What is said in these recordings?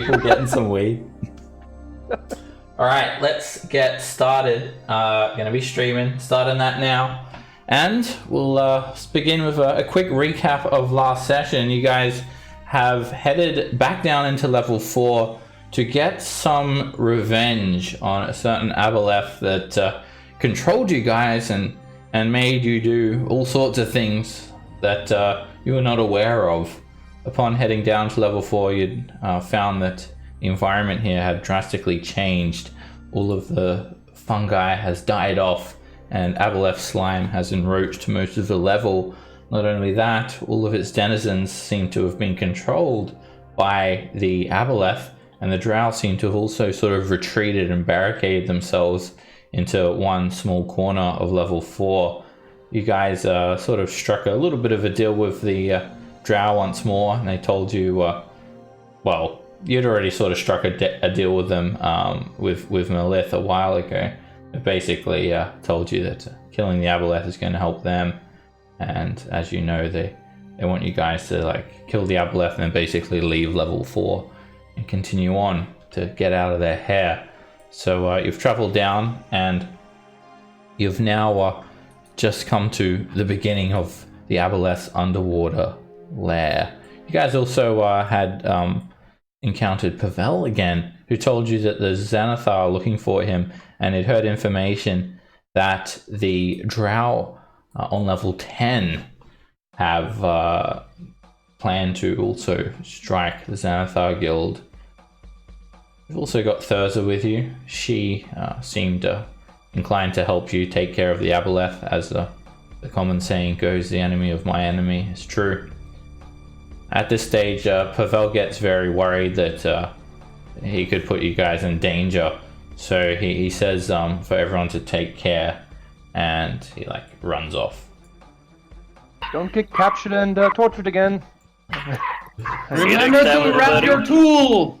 People getting some weed. All right, let's get started. Gonna be starting that now. And we'll begin with a quick recap of last session. You guys have headed back down into level 4 to get some revenge on a certain Aboleth that controlled you guys and made you do all sorts of things that you were not aware of. Upon heading down to level 4, you'd found that the environment here had drastically changed. All of the fungi has died off, and Aboleth slime has enroached most of the level. Not only that, all of its denizens seem to have been controlled by the Aboleth, and the drow seem to have also sort of retreated and barricaded themselves into one small corner of level 4. You guys sort of struck a little bit of a deal with the drow once more, and they told you, well, you'd already sort of struck a deal with them with Melith a while ago. It basically told you that killing the Aboleth is going to help them, and as you know, they want you guys to like kill the Aboleth and then basically leave level 4 and continue on to get out of their hair. So you've traveled down, and you've now just come to the beginning of the Aboleth's underwater lair. You guys also had encountered Pavel again, who told you that the Xanathar are looking for him, and had heard information that the drow on level 10 have planned to also strike the Xanathar guild. You've also got Thurza with you. She seemed inclined to help you take care of the Aboleth, as the common saying goes, the enemy of my enemy is true. At this stage, Pavel gets very worried that he could put you guys in danger. So he says for everyone to take care, and he like runs off. Don't get captured and tortured again. Remember to wrap your tool!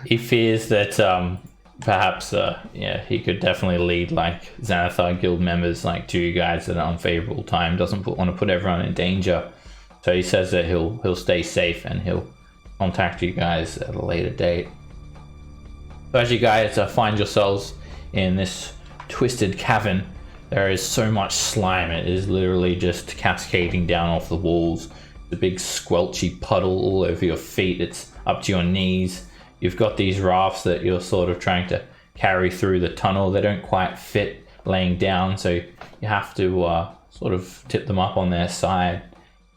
He fears that perhaps he could definitely lead like Xanathar guild members like to you guys at an unfavorable time. Doesn't want to put everyone in danger. So he says that he'll stay safe and he'll contact you guys at a later date. So as you guys find yourselves in this twisted cavern, there is so much slime. It is literally just cascading down off the walls. The big squelchy puddle all over your feet. It's up to your knees. You've got these rafts that you're sort of trying to carry through the tunnel. They don't quite fit laying down, so you have to sort of tip them up on their side.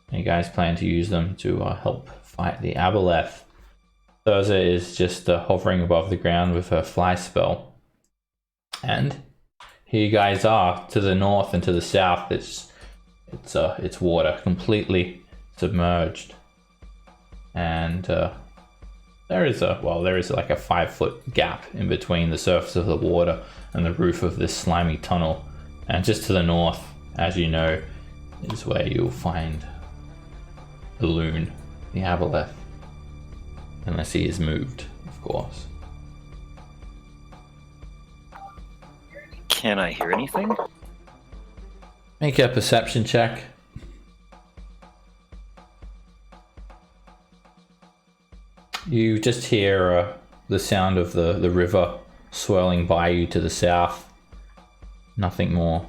And you guys plan to use them to help fight the Aboleth. Thurza is just hovering above the ground with her fly spell. And here you guys are. To the north and to the south, it's water, completely submerged. And there is like a 5-foot gap in between the surface of the water and the roof of this slimy tunnel. And just to the north, as you know, is where you'll find the loon, the Aboleth. Unless he is moved, of course. Can I hear anything? Make a perception check. You just hear the sound of the river swirling by you to the south. Nothing more.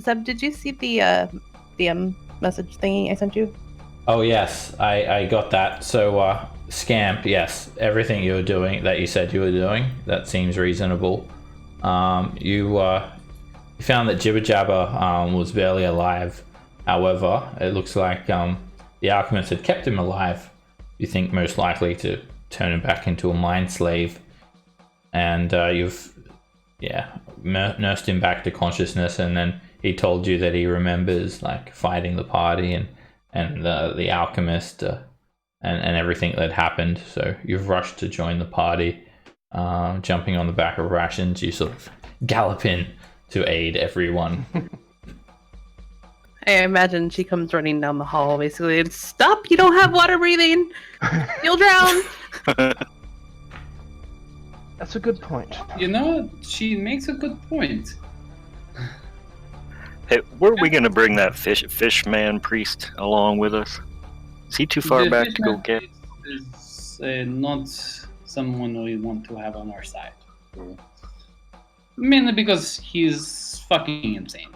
Zeb, did you see the DM message thingy I sent you? Oh yes, I got that. So Scamp, yes, everything you were doing that you said you were doing, that seems reasonable. You found that Jibber Jabber was barely alive. However, it looks like the alchemist had kept him alive. You think most likely to turn him back into a mind slave, and you've nursed him back to consciousness, and then he told you that he remembers like fighting the party and the alchemist and everything that happened. So you've rushed to join the party, jumping on the back of rations. You sort of gallop in to aid everyone. I imagine she comes running down the hall basically and stop, you don't have water breathing. You'll drown. That's a good point. You know, she makes a good point. Hey, were we gonna bring that fishman priest along with us? Is he too far The back to go fishman get? is not someone we want to have on our side. Mainly because he's fucking insane.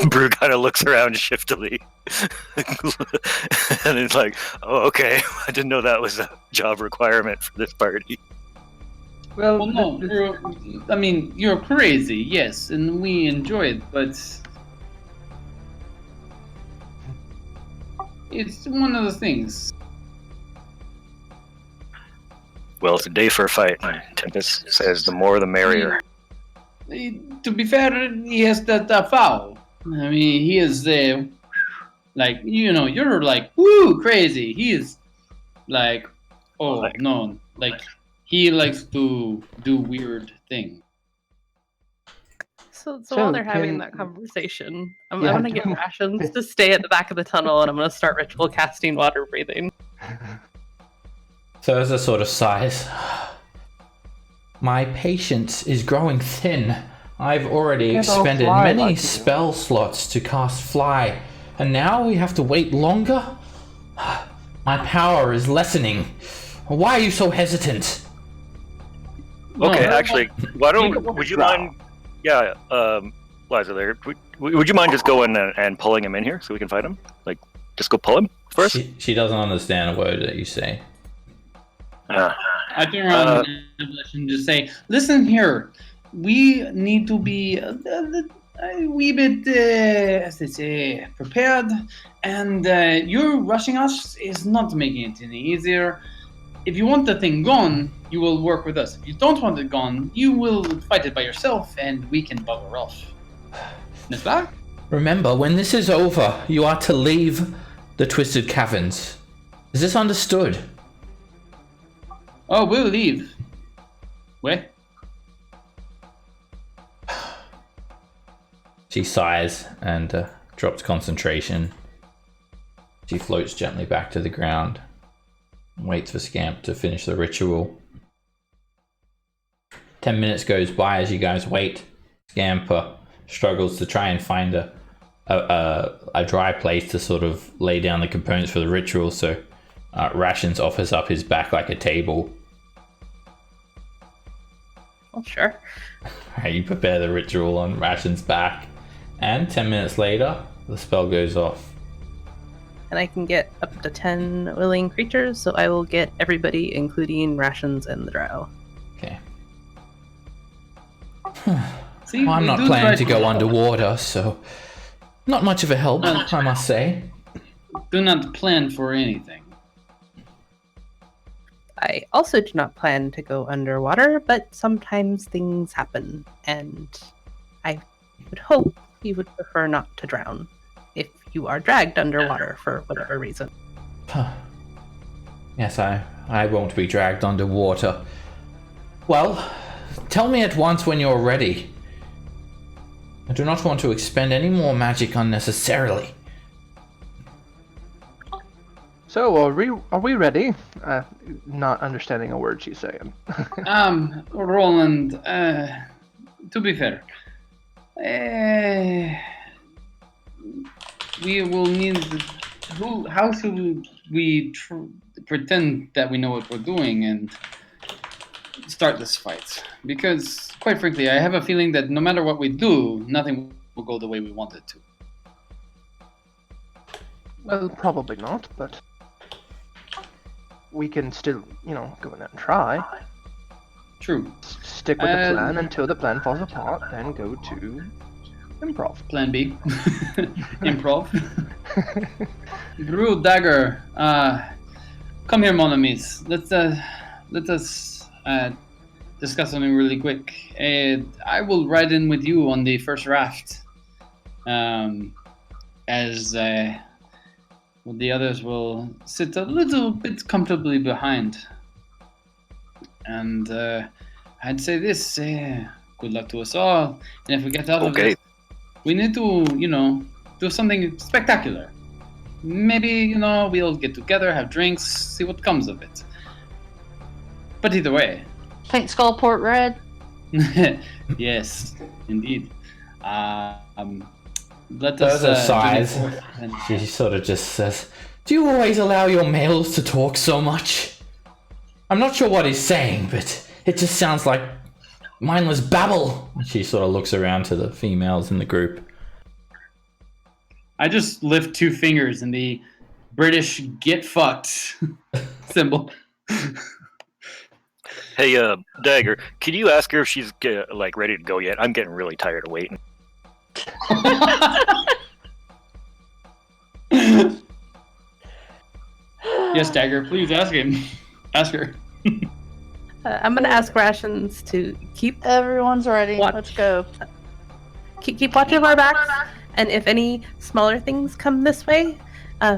Brew kind of looks around shiftily, and he's like, "Oh, okay. I didn't know that was a job requirement for this party." Well, no, I mean, you're crazy, yes, and we enjoy it, but it's one of the things. Well, it's a day for a fight. Tempest says, "The more, the merrier." To be fair, he has that foul. I mean, he is like, you're like, woo, crazy. He is like, oh no, like he likes to do weird things. So So while they're having can- that conversation, I'm Yeah, going to get rations to stay at the back of the tunnel, and I'm going to start ritual casting water breathing. So as a sort of sighs, my patience is growing thin. I've already Can't all expended fly many like you. spell slots to cast fly, and now we have to wait longer? My power is lessening. Why are you so hesitant? Okay, No, actually, why Keep it don't? with Would the you draw. mind? Yeah, Liza, there. Would you mind just going and pulling him in here so we can fight him? Like, just go pull him first. She doesn't understand a word that you say. I turn around and just say, listen here, we need to be a wee bit, as they say, prepared, and you rushing us is not making it any easier. If you want the thing gone, you will work with us. If you don't want it gone, you will fight it by yourself, and we can bugger off. N'est-ce pas? Remember, when this is over, you are to leave the Twisted Caverns. Is this understood? Oh, we'll leave. Wait. She sighs and drops concentration. She floats gently back to the ground and waits for Scamp to finish the ritual. 10 minutes goes by as you guys wait. Scamp struggles to try and find a dry place to sort of lay down the components for the ritual, so Rations offers up his back like a table. Well, sure. You prepare the ritual on Ration's back, and 10 minutes later, the spell goes off. And I can get up to 10 willing creatures, so I will get everybody, including Rations and the Drow. Okay. See, Well, I'm we not do planning try to go underwater, so not much of a help, I must say. Do not plan for anything. I also do not plan to go underwater, but sometimes things happen, and I would hope you would prefer not to drown if you are dragged underwater for whatever reason. Yes, I won't be dragged underwater. Well, tell me at once when you're ready. I do not want to expend any more magic unnecessarily. So, are we ready? Not understanding a word she's saying. Roland, to be fair, we will need. How should we pretend that we know what we're doing and start this fight? Because, quite frankly, I have a feeling that no matter what we do, nothing will go the way we want it to. Well, probably not, but we can still, go in there and try. True. Stick with the plan until the plan falls apart, then go to improv. Plan B. Improv. Brew Dagger. Come here, mon amis. Let us discuss something really quick. I will ride in with you on the first raft. As the others will sit a little bit comfortably behind. And I'd say this, good luck to us all. And if we get out of this, we need to, do something spectacular. Maybe, we'll get together, have drinks, see what comes of it. But either way. Paint Skullport red. Yes, indeed. Let us Those are do the sighs. fourth and- She sort of just says, "Do you always allow your males to talk so much? I'm not sure what he's saying, but it just sounds like mindless babble." She sort of looks around to the females in the group. I just lift 2 fingers in the British "get fucked" symbol. Hey, Dagger, can you ask her if she's like ready to go yet? I'm getting really tired of waiting. Yes, Dagger, please ask him. Ask her. I'm gonna ask Rations to keep Everyone's ready. What? Let's go. keep watch of our backs, and if any smaller things come this way,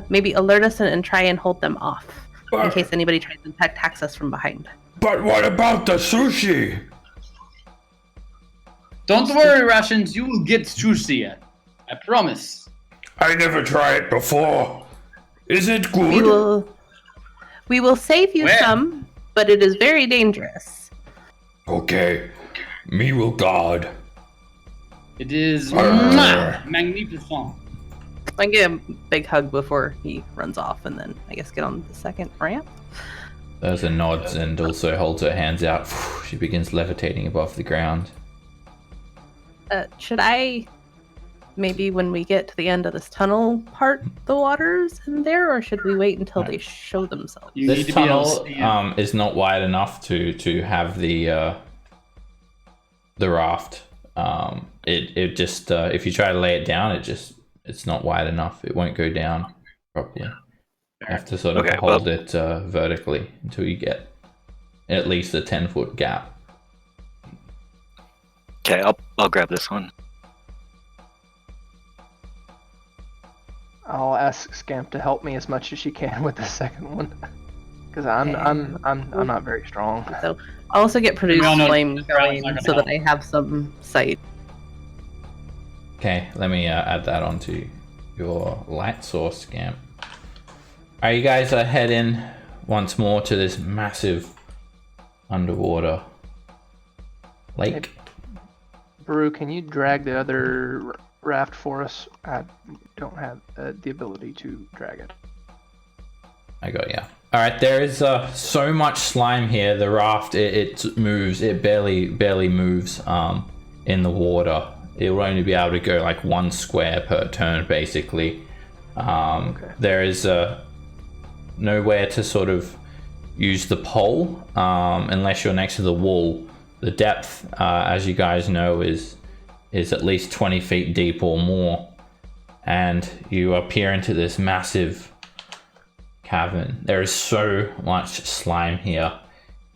maybe alert us and try and hold them off in case anybody tries to attacks us from behind. But what about the sushi? Don't worry, Rations. You will get sushi. I promise. I never tried it before. Is it good? We will save you Where? some, but it is very dangerous. Okay. Me will guard. It is Arr. magnificent. I give him a big hug before he runs off, and then I guess get on the second ramp. There's a nods and also holds her hands out. She begins levitating above the ground. Should I, maybe when we get to the end of this tunnel, part the waters in there, or should we wait until they show themselves? You This need to be able tunnel to stand. is not wide enough to have the raft. It just if you try to lay it down, it's not wide enough. It won't go down properly. You have to sort of Okay, hold it vertically until you get at least a 10-foot gap. Okay, I'll grab this one. I'll ask Scamp to help me as much as she can with the second one, because I'm not very strong. So I'll also get produce We all know flame Carol's going not gonna so that help. I have some sight. Okay, let me add that onto your light source, Scamp. Alright, you guys head in once more to this massive underwater lake. Brew, can you drag the other raft for us? I don't have the ability to drag it. I got ya. Alright, there is so much slime here. The raft, it moves. It barely moves in the water. It will only be able to go like 1 square per turn, basically. There is nowhere to sort of use the pole unless you're next to the wall. The depth, as you guys know, is at least 20 feet deep or more, and you appear into this massive cavern. There is so much slime here.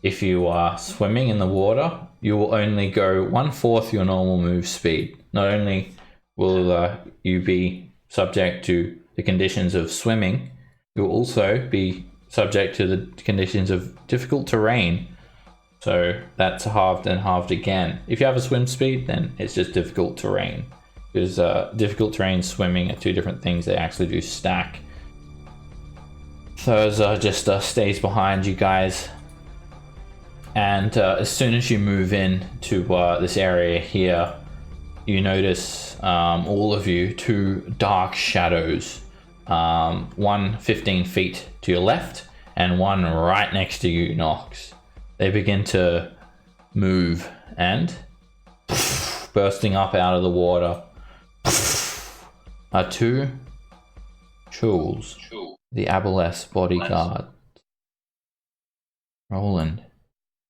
If you are swimming in the water, you will only go 1/4 your normal move speed. Not only will you be subject to the conditions of swimming, you will also be subject to the conditions of difficult terrain. So that's halved and halved again. If you have a swim speed, then it's just difficult terrain. Because difficult terrain, swimming are 2 different things. They actually do stack. Those just stays behind you guys. And as soon as you move in to this area here, you notice all of you 2 dark shadows. One 15 feet to your left and one right next to you, Nox. They begin to move and bursting up out of the water are 2 Chuls, the Aboleth bodyguard. Roland,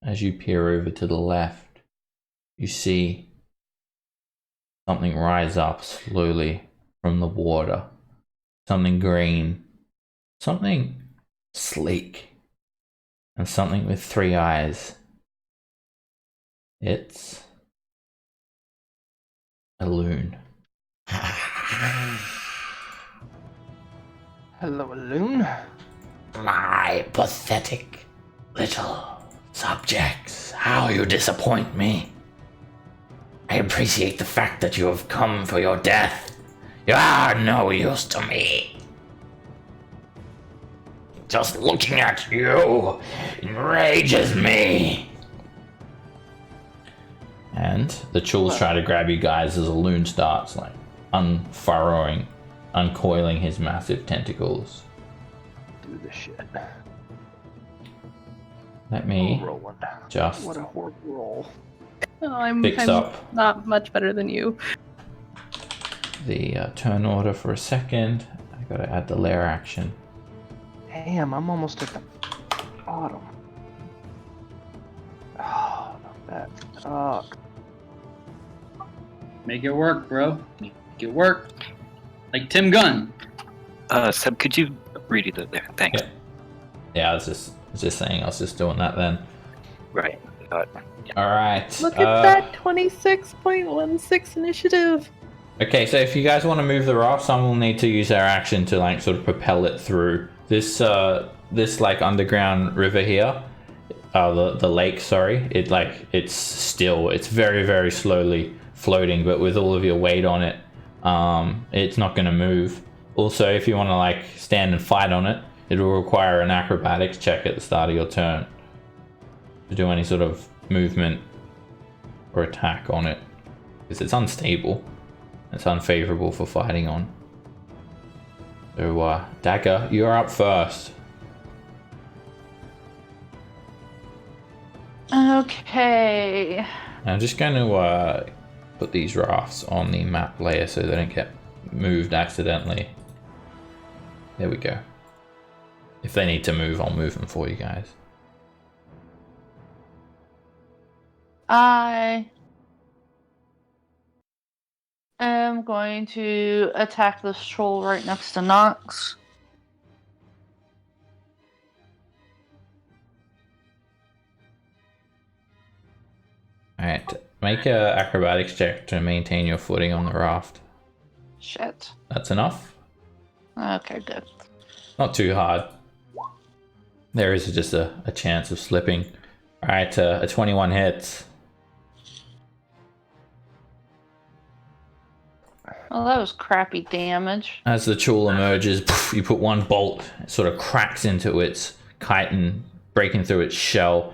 as you peer over to the left, you see something rise up slowly from the water. Something green, something sleek, and something with 3 eyes. It's a loon. Hello, Loon. My pathetic little subjects, how you disappoint me. I appreciate the fact that you have come for your death. You are no use to me. Just looking at you enrages me. And the Chuls try to grab you guys as a loon starts like unfurrowing, uncoiling his massive tentacles. Do the shit. Let me Rolling. just What a horrible roll. Oh, I'm fix up not much better than you. the turn order for a second. I gotta add the lair action. Damn, I'm almost at the bottom. Oh, that sucks. Make it work, bro. Make it work. Like Tim Gunn. Seb, could you read it there? Thanks. Yeah, I was just saying. I was just doing that then. Right. All right. Look at that 26.16 initiative. Okay, so if you guys want to move the raft, someone will need to use their action to like sort of propel it through this this like underground river here. The lake, sorry. It's still, it's very, very slowly floating, but with all of your weight on it, it's not going to move. Also, if you want to like stand and fight on it, it will require an acrobatics check at the start of your turn to do any sort of movement or attack on it, because it's unstable. It's unfavorable for fighting on. So, Dagger, you're up first. Okay. I'm just going to put these rafts on the map layer so they don't get moved accidentally. There we go. If they need to move, I'll move them for you guys. I am going to attack this troll right next to Nox. Alright, make a acrobatics check to maintain your footing on the raft. Shit. That's enough? Okay, good. Not too hard. There is just a chance of slipping. Alright, a 21 hits. Well, that was crappy damage. As the chool emerges, you put one bolt, it sort of cracks into its chitin, breaking through its shell.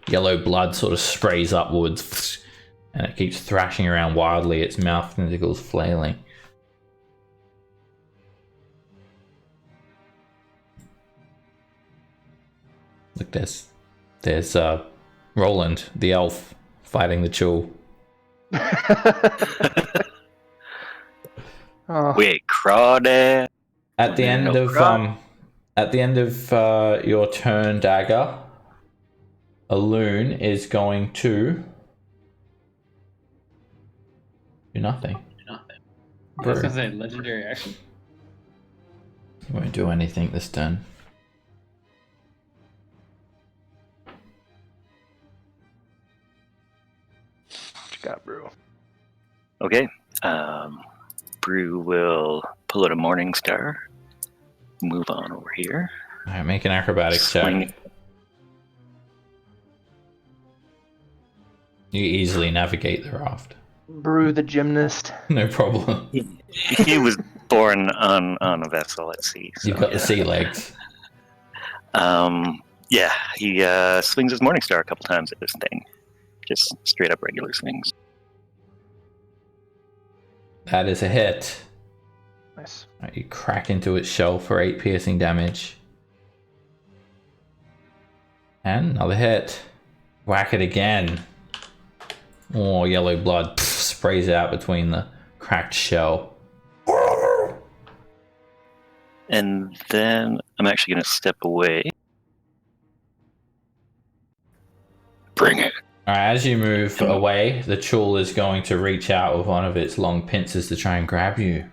Yellow blood sort of sprays upwards, and it keeps thrashing around wildly, its mouth tentacles flailing. Look, there's Roland, the elf, fighting the chool. Oh, Wait, crawdad. At the end of your turn, Dagger, a loon is going to do nothing. I was gonna say legendary action. He won't do anything this turn. what you got, bro? Okay. Brew will pull out a Morning Star. Move on over here. All right, make an acrobatics check. Swing. You easily navigate the raft. Brew the gymnast. No problem. He was born on a vessel at sea. So, You've got the sea legs. Yeah, he swings his Morning Star a couple times at this thing. Just straight up regular swings. That is a hit. Nice. All right, you crack into its shell for 8 piercing damage. And another hit. Whack it again. Oh, yellow blood sprays out between the cracked shell. And then I'm actually going to step away. Bring it. Alright, as you move away, the chool is going to reach out with one of its long pincers to try and grab you.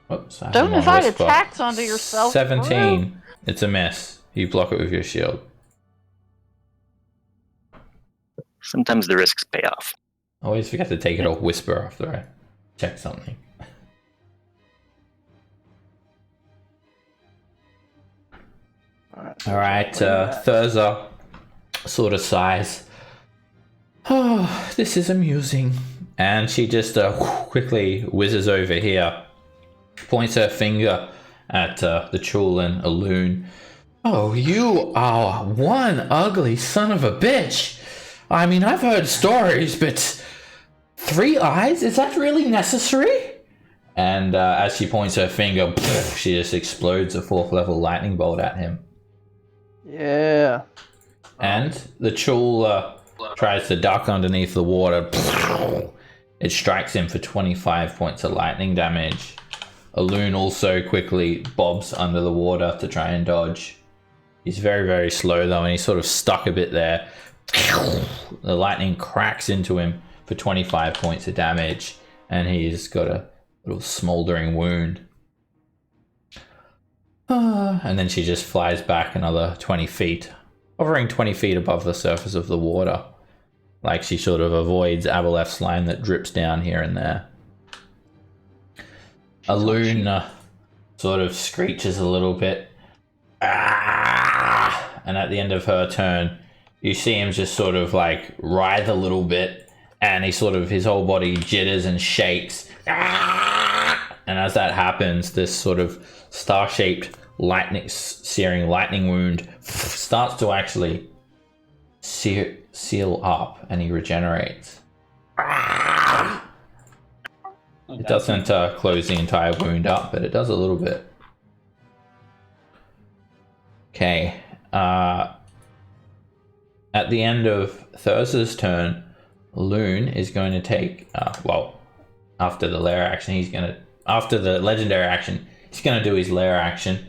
Whoops, I Don't have invite whisper. attacks onto yourself. 17. It's a miss. You block it with your shield. Sometimes the risks pay off. I always forget to take it off whisper after I check something. Alright, Thurza sort of sighs. Oh, this is amusing. And she just quickly whizzes over here, points her finger at the chool and a loon. Oh, you are one ugly son of a bitch. I mean, I've heard stories, but 3 eyes? Is that really necessary? And as she points her finger, she just explodes a 4th level lightning bolt at him. Yeah. And the Chul tries to duck underneath the water. It strikes him for 25 points of lightning damage. A loon also quickly bobs under the water to try and dodge. He's very, very slow though, and he's sort of stuck a bit there. The lightning cracks into him for 25 points of damage, and he's got a little smoldering wound. And then she just flies back another 20 feet, hovering 20 feet above the surface of the water. Like she sort of avoids Aboleth's line that drips down here and there. A loon sort of screeches a little bit. Ah! And at the end of her turn, you see him just sort of like writhe a little bit, and he sort of, his whole body jitters and shakes. Ah! And as that happens, this sort of star-shaped searing lightning wound starts to actually seal up, and he regenerates. Ah! Okay. It doesn't close the entire wound up, but it does a little bit. Okay. At the end of Thurza's turn, Loon is going to take, after the lair action, after the legendary action, he's going to do his lair action.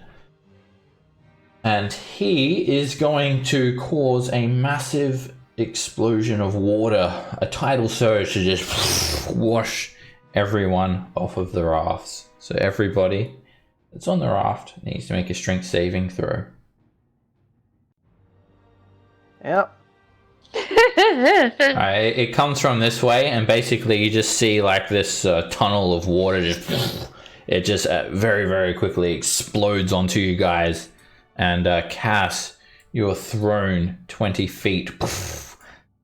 And he is going to cause a massive explosion of water, a tidal surge to just wash everyone off of the rafts. So everybody that's on the raft needs to make a strength saving throw. Yep. Alright, it comes from this way, and basically you just see like this tunnel of water it just very, very quickly explodes onto you guys. And Cass, you are thrown 20 feet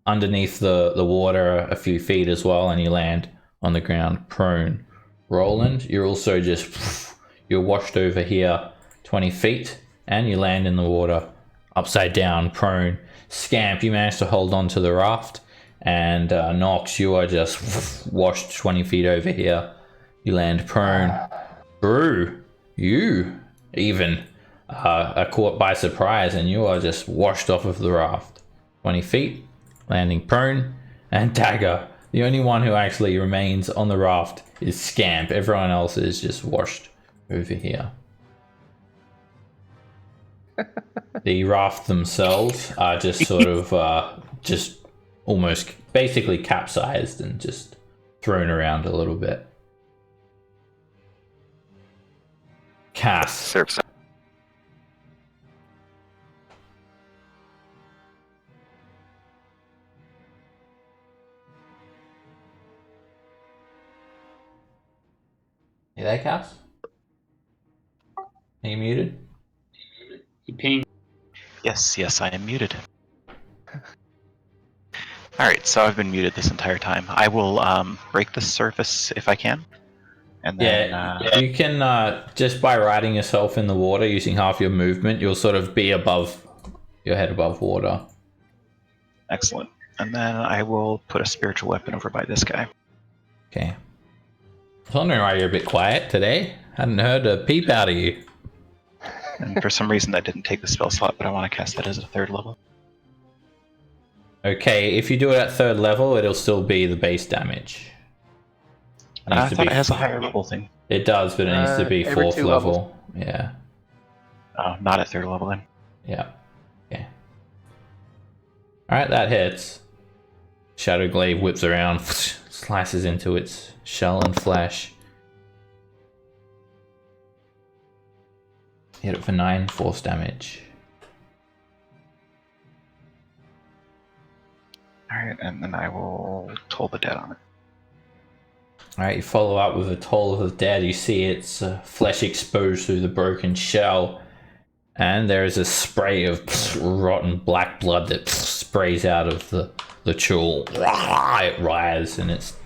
underneath the water a few feet as well, and you land on the ground prone. Roland, you're also just you're washed over here 20 feet, and you land in the water upside down prone. Scamp, you managed to hold on to the raft, and Nox, you are just washed 20 feet over here. You land prone. Brew, you even are caught by surprise, and you are just washed off of the raft 20 feet, landing prone. And Dagger, the only one who actually remains on the raft is Scamp. Everyone else is just washed over here. The raft themselves are just sort of just almost basically capsized and just thrown around a little bit. Cass. Serves. You there, Cass? Are you muted? He pinged. Yes, I am muted. Alright, so I've been muted this entire time. I will break the surface if I can. And then, you can, just by riding yourself in the water using half your movement, you'll sort of be above, your head above water. Excellent. And then I will put a spiritual weapon over by this guy. Okay. I was wondering why you're a bit quiet today. Hadn't heard a peep out of you. And for some reason that didn't take the spell slot, but I want to cast that as a 3rd level. Okay, if you do it at 3rd level, it'll still be the base damage. I thought it has a higher level thing. It does, but it needs to be every 4th 2 level. Yeah. Oh, not at 3rd level then. Yeah. Okay. Alright, that hits. Shadow Glaive whips around, slices into its shell and flesh. Hit it for 9 force damage. Alright, and then I will toll the dead on it. Alright, you follow up with a Toll of the Dead. You see its flesh exposed through the broken shell. And there is a spray of rotten black blood that sprays out of the Chul. It writhes and its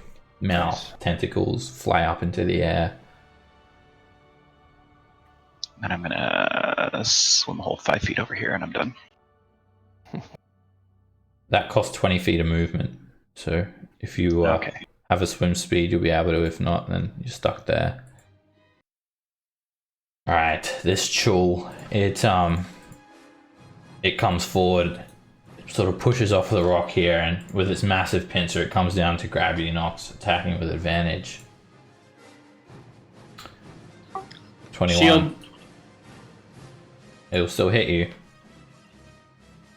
mouth tentacles fly up into the air. And I'm gonna swim a whole 5 feet over here and I'm done. That costs 20 feet of movement. So if you Okay. have a swim speed, you'll be able to. If not, then you're stuck there. Alright, this Chul, it comes forward, sort of pushes off the rock here, and with its massive pincer, it comes down to grab you, Nox, attacking with advantage. 21. Shield. It'll still hit you.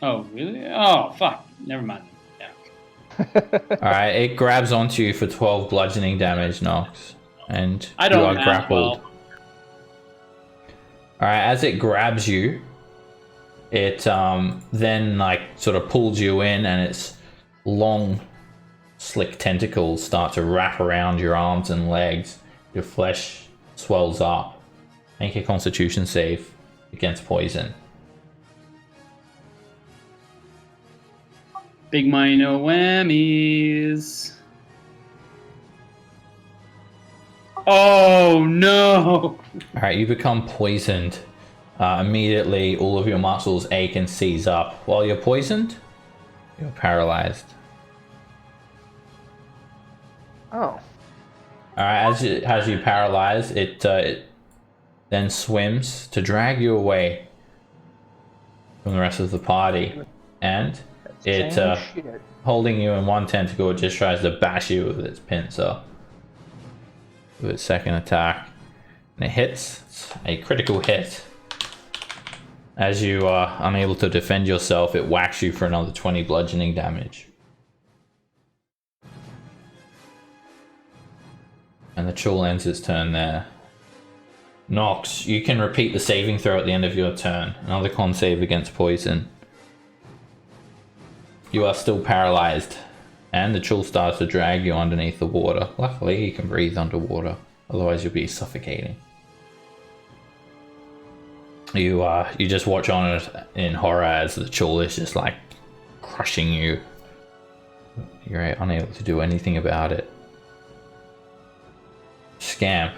Oh, really? Oh, fuck. Never mind. Yeah. Alright, it grabs onto you for 12 bludgeoning damage, Nox. And I don't you are math grappled. well. Alright, as it grabs you, it then like sort of pulls you in, and its long, slick tentacles start to wrap around your arms and legs. Your flesh swells up. Make a Constitution save against poison. Big money, no whammies. Oh no! Alright, you become poisoned. Immediately, all of your muscles ache and seize up. While you're poisoned, you're paralyzed. Oh. Alright, as you paralyze, it then swims to drag you away from the rest of the party. And it, Shit. holding you in one tentacle, it just tries to bash you with its pincer. With its second attack. And it hits. It's a critical hit. As you are unable to defend yourself, it whacks you for another 20 bludgeoning damage. And the Chul ends its turn there. Nox, you can repeat the saving throw at the end of your turn. Another con save against poison. You are still paralyzed. And the Chul starts to drag you underneath the water. Luckily, you can breathe underwater. Otherwise, you'll be suffocating. You just watch on it in horror as the Chul is just like crushing you. You're unable to do anything about it. Scamp.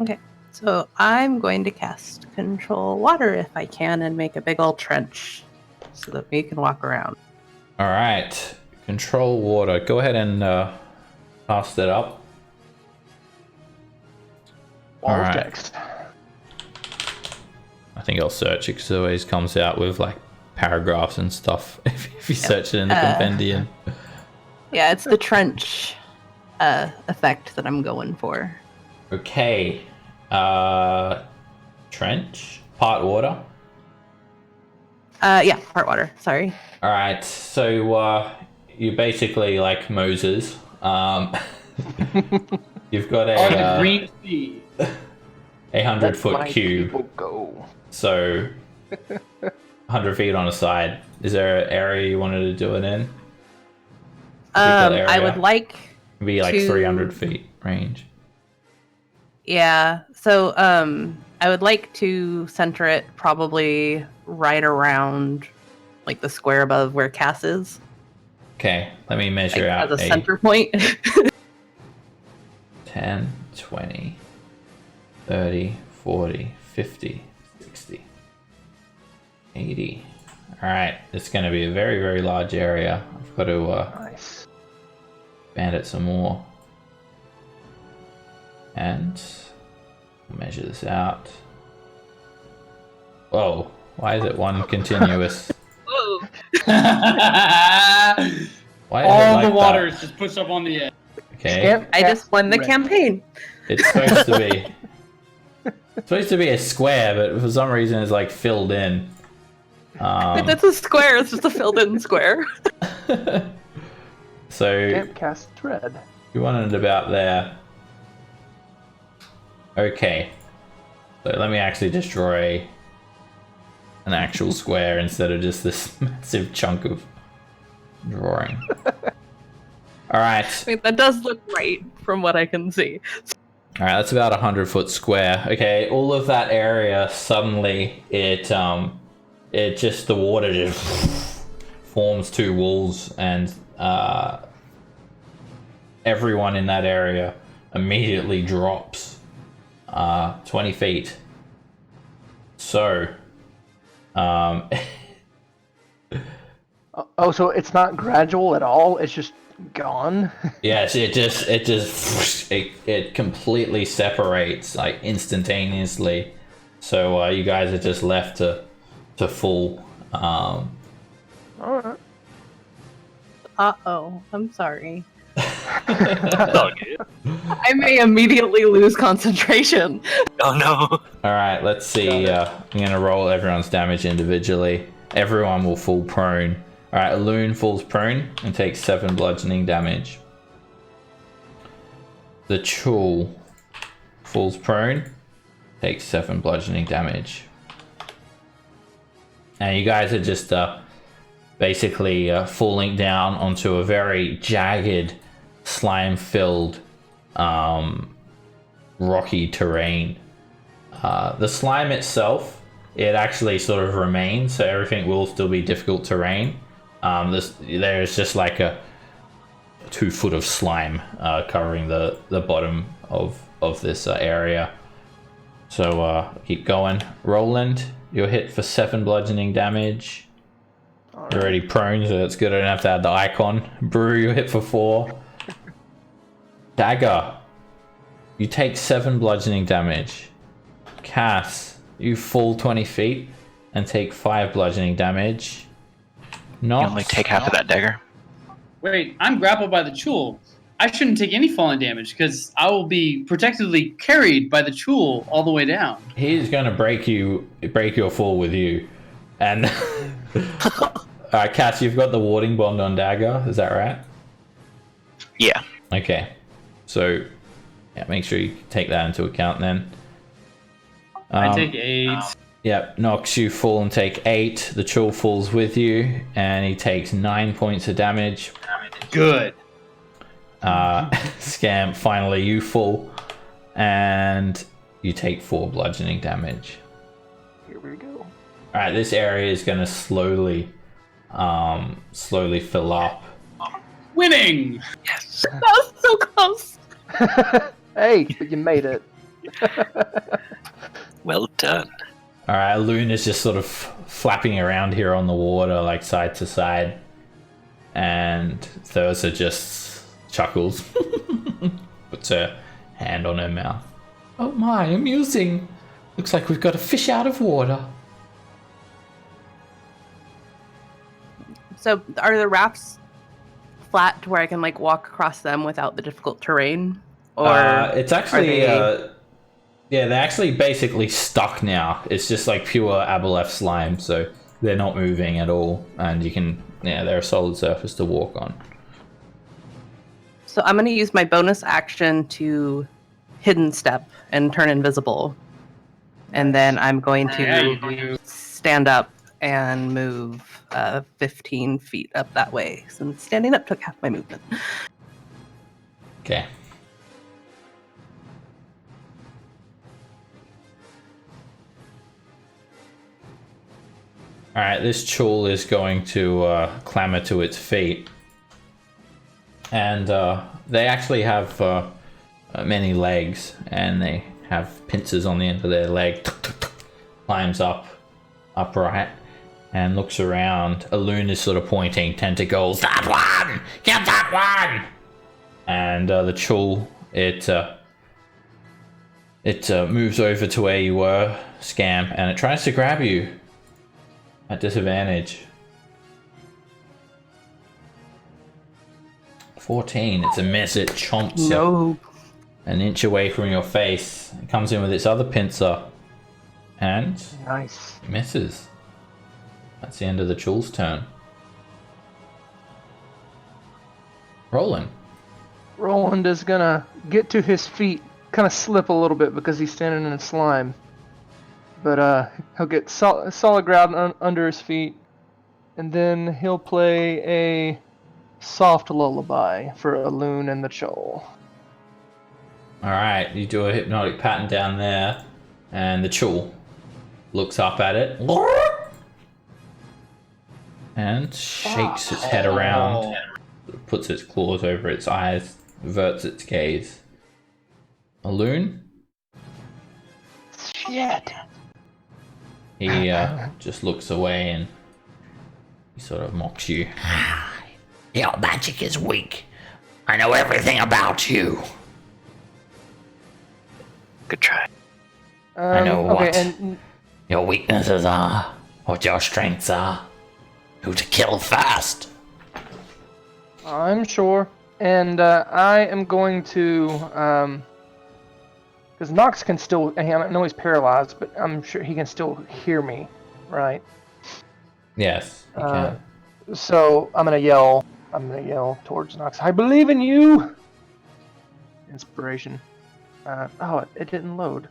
Okay, so I'm going to cast Control Water if I can and make a big old trench so that we can walk around. Alright. Control water. Go ahead and pass that up. Wall Alright. text. I think I'll search it because it always comes out with like paragraphs and stuff if you search it in the compendium. Yeah, it's the trench effect that I'm going for. Okay. Trench. Part water. Yeah, part water. Sorry. Alright, so you basically like Moses. You've got Oh, the a green sea. 100-foot cube. People go. So 100 feet on a side. Is there an area you wanted to do it in? Particular I area? would like Be like to- 300 feet range. Yeah. So I would like to center it probably right around like the square above where Cass is. Okay, let me measure Like, out as a center point. 10, 20, 30, 40, 50, 60, 80. Alright, it's going to be a very, very large area. I've got to Nice. expand it some more. And measure this out. Whoa, why is it one continuous? Whoa. Why is it All like the water that? is just pushed up on the edge. Okay, I just won the Red. campaign. it's supposed to be. It's supposed to be a square, but for some reason it's like filled in. It's a square. It's just a filled-in square. So Camp cast thread. you wanted it about there. Okay. So let me actually just draw an actual square instead of just this massive chunk of drawing. Alright. I mean, that does look right from what I can see. Alright, that's about 100-foot square. Okay, all of that area, suddenly it just, the water just forms two walls, and everyone in that area immediately drops 20 feet. So, Oh, so it's not gradual at all. It's just Gone. Yes, it completely separates like instantaneously. So you guys are just left to fall. All right. Uh-oh. I'm sorry. Oh, good. I may immediately lose concentration. Oh no. All right, let's see. I'm gonna roll everyone's damage individually. Everyone will fall prone. All right, Loon falls prone and takes 7 bludgeoning damage. The Chul falls prone, takes 7 bludgeoning damage. And you guys are just basically falling down onto a very jagged, slime-filled, rocky terrain. The slime itself, it actually sort of remains, so everything will still be difficult terrain. There's just like a 2 foot of slime covering the bottom of this area. So keep going. Roland, you're hit for 7 bludgeoning damage. You're already prone, so that's good. I don't have to add the icon. Brew, you're hit for 4. Dagger, you take 7 bludgeoning damage. Cass, you fall 20 feet and take 5 bludgeoning damage. You Nox, only take half of that dagger. Wait, I'm grappled by the Chul. I shouldn't take any falling damage because I will be protectively carried by the Chul all the way down. he's gonna break your fall with you. And alright, Cass, you've got the warding bond on Dagger, is that right? Yeah. Okay. So yeah, make sure you take that into account then. I take 8. Yep, Nox, you fall and take 8. The Chul falls with you, and he takes 9 points of damage. Good. Scamp, finally you fall, and you take 4 bludgeoning damage. Here we go. Alright, this area is going to slowly fill up. Winning! Yes. That was so close. Hey, but you made it. Well done. Alright, Loon is just sort of flapping around here on the water, like side to side. And Thursa just chuckles. Puts her hand on her mouth. Oh my, amusing. Looks like we've got a fish out of water. So are the rafts flat to where I can like walk across them without the difficult terrain? Or It's actually, they- yeah, they're actually basically stuck now. It's just like pure Aboleth slime, so they're not moving at all. And you can, yeah, they're a solid surface to walk on. So I'm going to use my bonus action to hidden step and turn invisible. And then I'm going Yeah, you to do. stand up and move 15 feet up that way. Since standing up took half my movement. Okay. Alright, this Chul is going to clamber to its feet. And they actually have many legs, and they have pincers on the end of their leg. Climbs upright, and looks around. A loon is sort of pointing tentacles. That one! Get that one! And the Chul, it moves over to where you were, Scamp, and it tries to grab you. At disadvantage. 14. It's a miss. It chomps you No. an inch away from your face. It comes in with its other pincer. And Nice. misses. That's the end of the Chul's turn. Roland. Roland is gonna get to his feet, kind of slip a little bit because he's standing in the slime. But he'll get solid ground under his feet, and then he'll play a soft lullaby for a loon and the Chul. Alright, you do a hypnotic pattern down there, and the Chul looks up at it and shakes its head around, puts its claws over its eyes, averts its gaze. A loon? Shit. He just looks away and he sort of mocks you. Your magic is weak. I know everything about you. Good try. I know okay, what and your weaknesses are, what your strengths are. Who to kill first. I'm sure. And I am going to, because Nox can still, I know he's paralyzed, but I'm sure he can still hear me, right? Yes, you can. So I'm gonna yell towards Nox. I believe in you. Inspiration. Oh, it didn't load.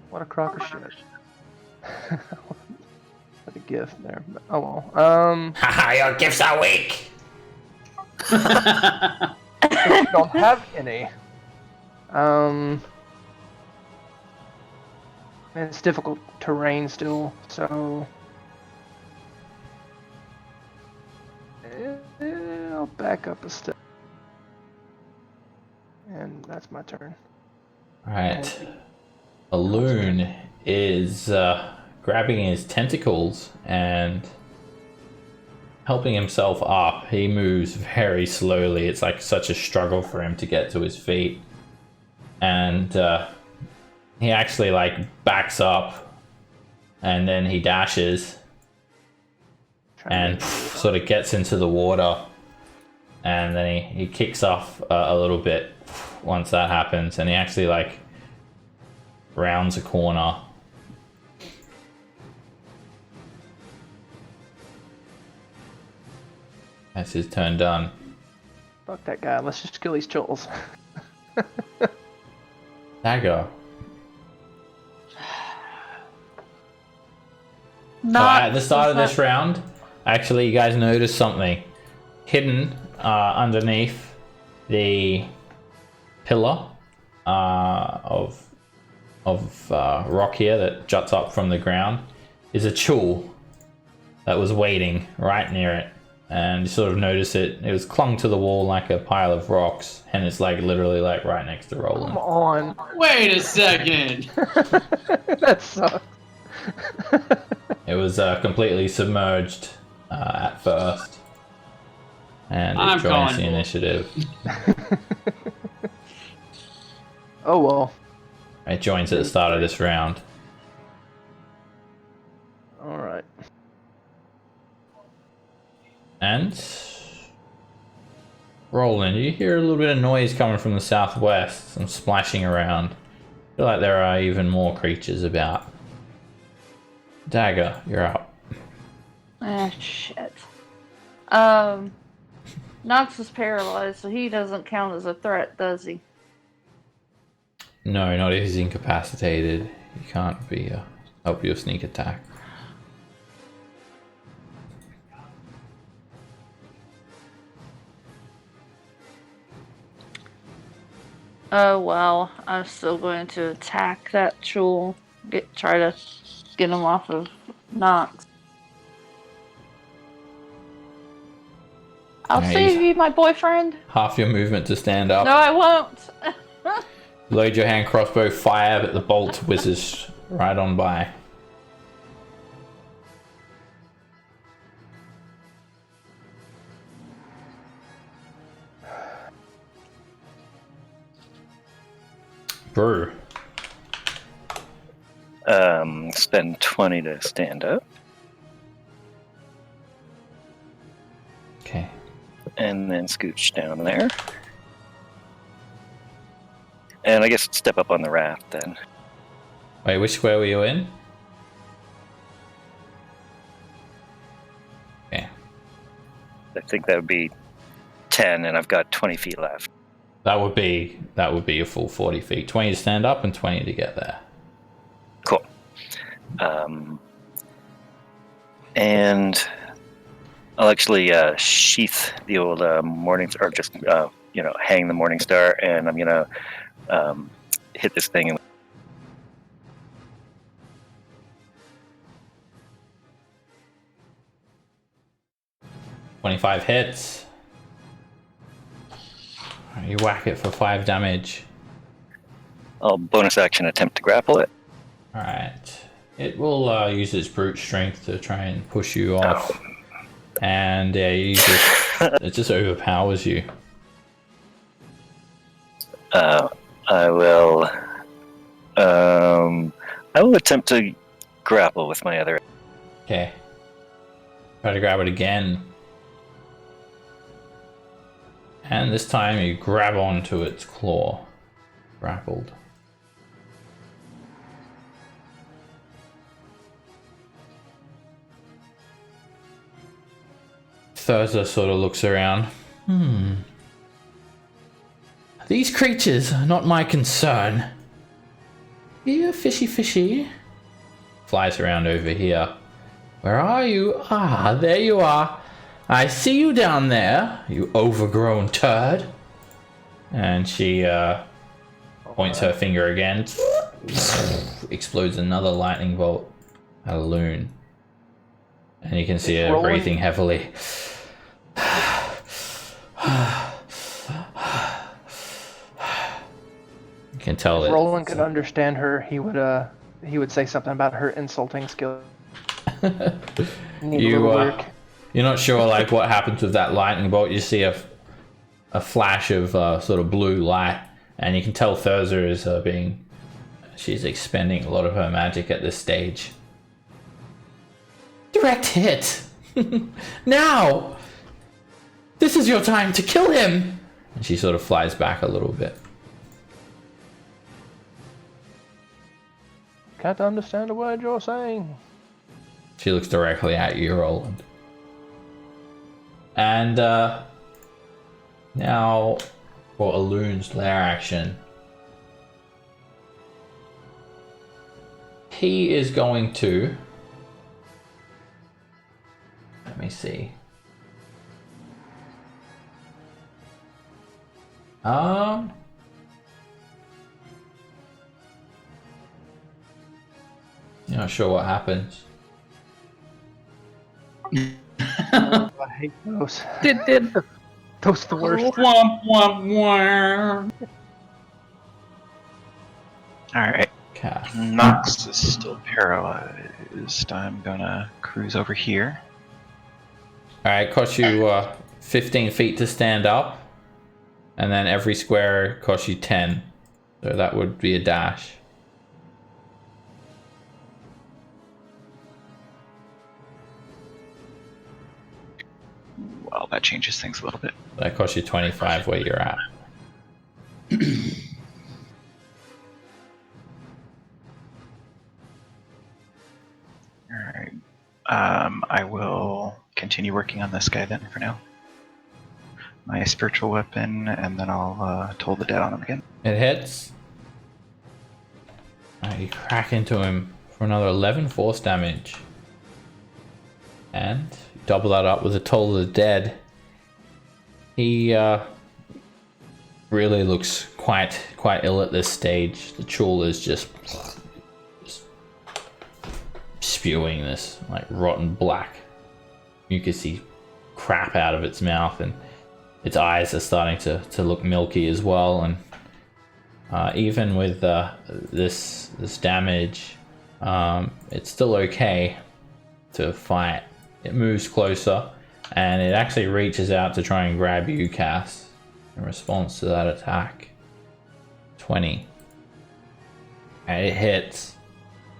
What a crock of shit. What a gift there. Oh well. Haha, your gifts are weak. You don't have any. And it's difficult terrain still, so I'll back up a step. And that's my turn. Alright. Balloon is grabbing his tentacles and helping himself up. He moves very slowly. It's like such a struggle for him to get to his feet. And he actually like backs up and then he dashes and sort of gets into the water. And then he kicks off a little bit once that happens, and he actually like rounds a corner. That's his turn done. Fuck that guy. Let's just kill these trolls. Dagger. Not At the start of this round, actually, you guys noticed something hidden underneath the pillar of rock here that juts up from the ground is a chul that was waiting right near it, and you sort of notice it was clung to the wall like a pile of rocks, and it's like literally like right next to Roland. Come on. Wait a second. That sucks. It was completely submerged at first, and it I'm joins calling the bull. initiative. Oh well. It joins at the start of this round. Alright. And Roland, you hear a little bit of noise coming from the southwest, some splashing around. I feel like there are even more creatures about. Dagger, you're up. Ah, shit. Nox is paralyzed, so he doesn't count as a threat, does he? No, not if he's incapacitated. He can't be help you with sneak attack. Oh well, I'm still going to attack that chul. Try to get him off of Nox. I'll Nice. save you, my boyfriend. Half your movement to stand up. No, I won't. Load your hand crossbow, fire, but the bolt whizzes right on by. Brew. Spend 20 to stand up. Okay. And then scooch down there. And I guess step up on the raft then. Wait, which square were you in? Okay. I think that would be 10, and I've got 20 feet left. That would be a full 40 feet. 20 to stand up and 20 to get there. Cool. And I'll actually sheath the old morning, or just hang the morning star, and I'm gonna hit this thing. 25 hits. You whack it for 5 damage. I'll bonus action attempt to grapple it. Alright. It will use its brute strength to try and push you off. and it just overpowers you. I will attempt to grapple with my other. Okay. Try to grab it again. And this time you grab onto its claw. Grappled. Thurza sort of looks around. These creatures are not my concern. Here, fishy fishy. Flies around over here. Where are you? Ah, there you are. I see you down there, you overgrown turd. And she points her finger again. Explodes another lightning bolt at a loon. And you can see her breathing heavily. You can tell that. If Roland could understand her, he would say something about her insulting skill. You're not sure like what happens with that lightning bolt. You see a flash of sort of blue light, and you can tell Thurza is she's expending a lot of her magic at this stage. Direct hit! Now! This is your time to kill him! And she sort of flies back a little bit. Can't understand a word you're saying. She looks directly at you, Roland. And now for a loon's lair action. He is going to... Let me see. Not sure what happens. I hate those. Those are the worst. Womp womp womp. Alright. Cast. Nox is still paralyzed. I'm gonna cruise over here. Alright, costs you 15 feet to stand up. And then every square costs you 10. So that would be a dash. Well, that changes things a little bit. That costs you 25 where you're at. Alright. I will continue working on this guy then for now. My spiritual weapon, and then I'll toll the dead on him again. It hits. Alright, you crack into him for another 11 force damage. And double that up with a toll of the dead. He really looks quite ill at this stage. The Chul is just spewing this like rotten black mucousy crap out of its mouth, and its eyes are starting to look milky as well. And even with this damage, it's still okay to fight. It moves closer, and it actually reaches out to try and grab you, Cass, in response to that attack. 20. And it hits.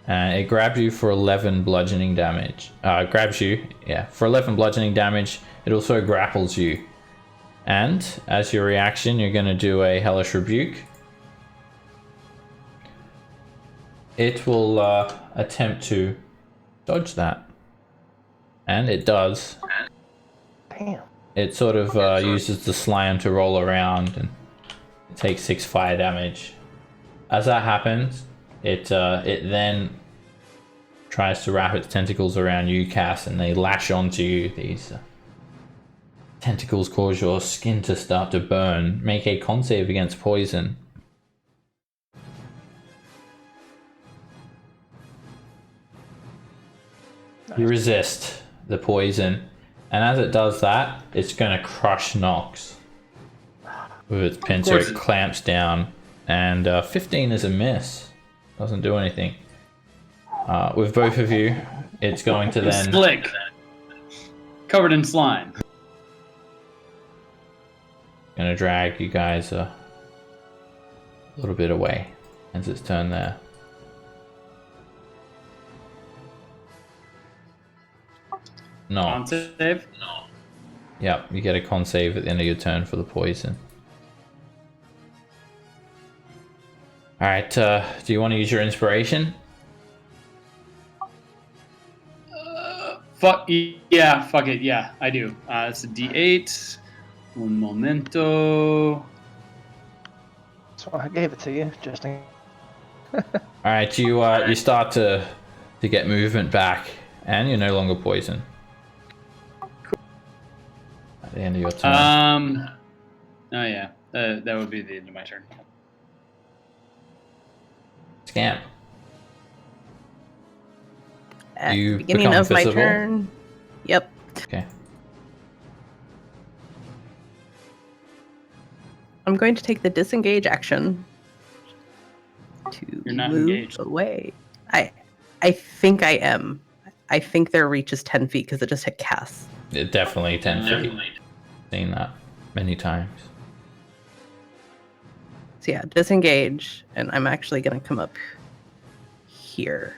And it grabs you for 11 bludgeoning damage. Grabs you, yeah, for 11 bludgeoning damage. It also grapples you. And as your reaction, you're going to do a Hellish Rebuke. It will attempt to dodge that. And it does. Damn. It sort of uses the slime to roll around, and it takes 6 fire damage. As that happens, it then tries to wrap its tentacles around you, Cass, and they lash onto you. These tentacles cause your skin to start to burn. Make a con save against poison. You resist the poison, and as it does that, it's going to crush Nox. With its pincer, it clamps down, and 15 is a miss. Doesn't do anything. With both of you, it's going to then... Slick. covered in slime. Gonna drag you guys a little bit away as its turn there. No. Con save. Yep, you get a con save at the end of your turn for the poison. Alright, do you want to use your inspiration? Fuck it. Yeah, I do. It's a D8. Un momento. That's why I gave it to you, just in. Alright, you start to get movement back, and you're no longer poisoned. At the end of your turn. Oh yeah, that would be the end of my turn. Scamp. At You the beginning become of my visible? turn. Yep. Okay. I'm going to take the disengage action to You're not move engaged. away. I think I am. I think their reach is 10 feet because it just hit Cass. It definitely 10 feet. Seen that many times. So yeah, disengage, and I'm actually going to come up here.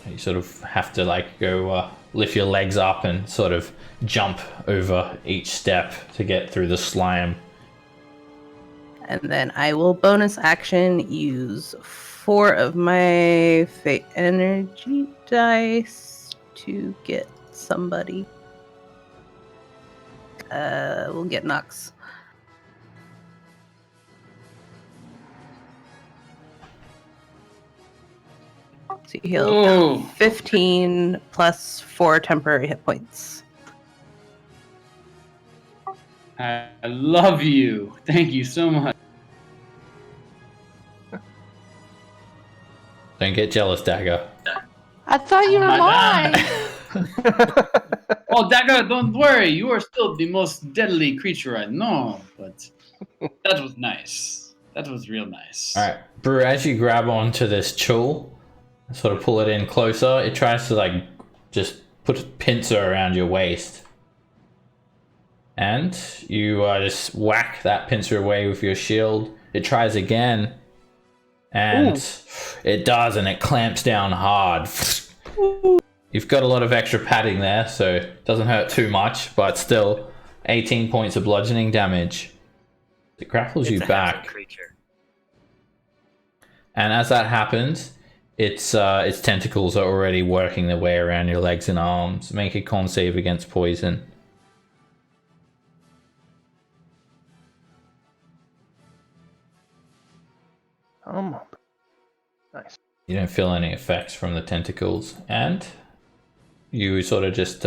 You sort of have to like go lift your legs up and sort of jump over each step to get through the slime. And then I will bonus action use 4 of my fate energy dice to get somebody. We'll get Nox. So heal Oh, 15 plus 4 temporary hit points. I love you. Thank you so much. Don't get jealous, Dagger. I thought you were my mine. Oh, Dagger, don't worry. You are still the most deadly creature I know. But that was nice. That was real nice. Alright, Brew, as you grab onto this chul, sort of pull it in closer, it tries to like just put a pincer around your waist. And you just whack that pincer away with your shield. It tries again. And it does, and it clamps down hard. You've got a lot of extra padding there, so it doesn't hurt too much, but still 18 points of bludgeoning damage. It grapples you It's a back. hefty creature. And as that happens, its tentacles are already working their way around your legs and arms. Make a con save against poison. Nice. You don't feel any effects from the tentacles, and you sort of just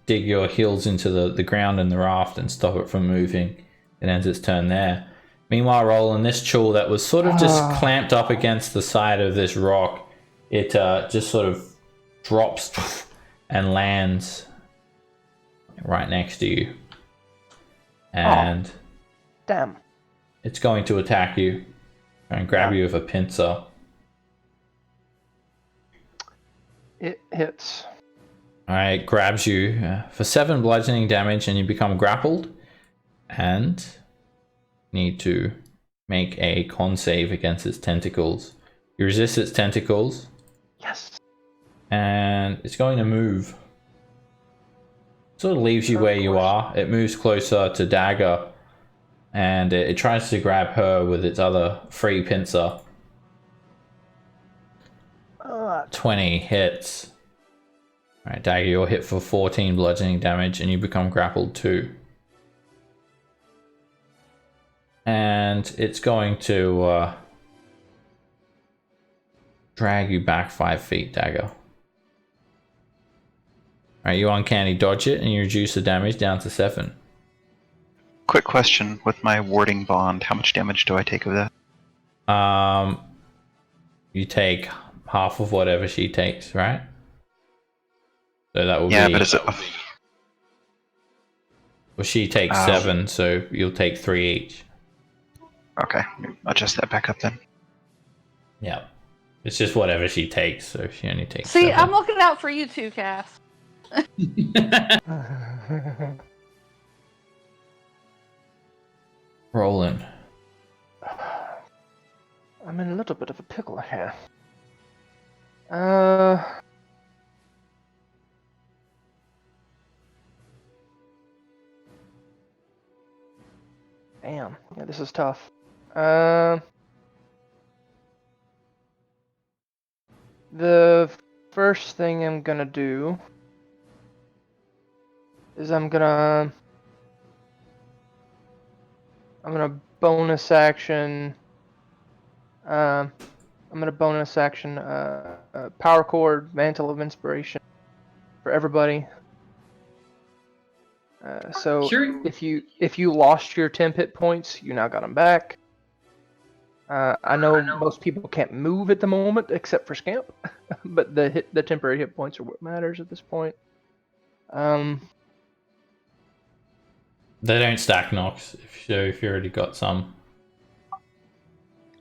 dig your heels into the ground and the raft and stop it from moving. It ends its turn there. Meanwhile, Roland, this chul that was sort of just clamped up against the side of this rock, it just sort of drops and lands right next to you. And Damn. it's going to attack you and grab you with a pincer. It hits. Alright, grabs you for 7 bludgeoning damage, and you become grappled. And need to make a con save against its tentacles. You resist its tentacles. Yes. And it's going to move. Sort of leaves you where you are. It moves closer to Dagger. And it tries to grab her with its other free pincer. 20 hits. Alright, Dagger, you're hit for 14 bludgeoning damage, and you become grappled too. And it's going to drag you back 5 feet, Dagger. Alright, you uncanny dodge it, and you reduce the damage down to 7. Quick question: with my warding bond, how much damage do I take of that? You take half of whatever she takes, right? So that will Yeah, be... but is it? Well, she takes 7, so you'll take 3 each. Okay, adjust that back up then. Yeah. It's just whatever she takes, so she only takes See, 7. I'm looking out for you too, Cass. Roland. I'm in a little bit of a pickle here. Damn. Yeah, this is tough. The first thing I'm gonna do is I'm gonna bonus action. I'm gonna bonus action power chord, mantle of inspiration for everybody. So Curi- if you lost your temp hit points, you now got them back. I know most people can't move at the moment except for Scamp, but the temporary hit points are what matters at this point. They don't stack Nox if you already got some.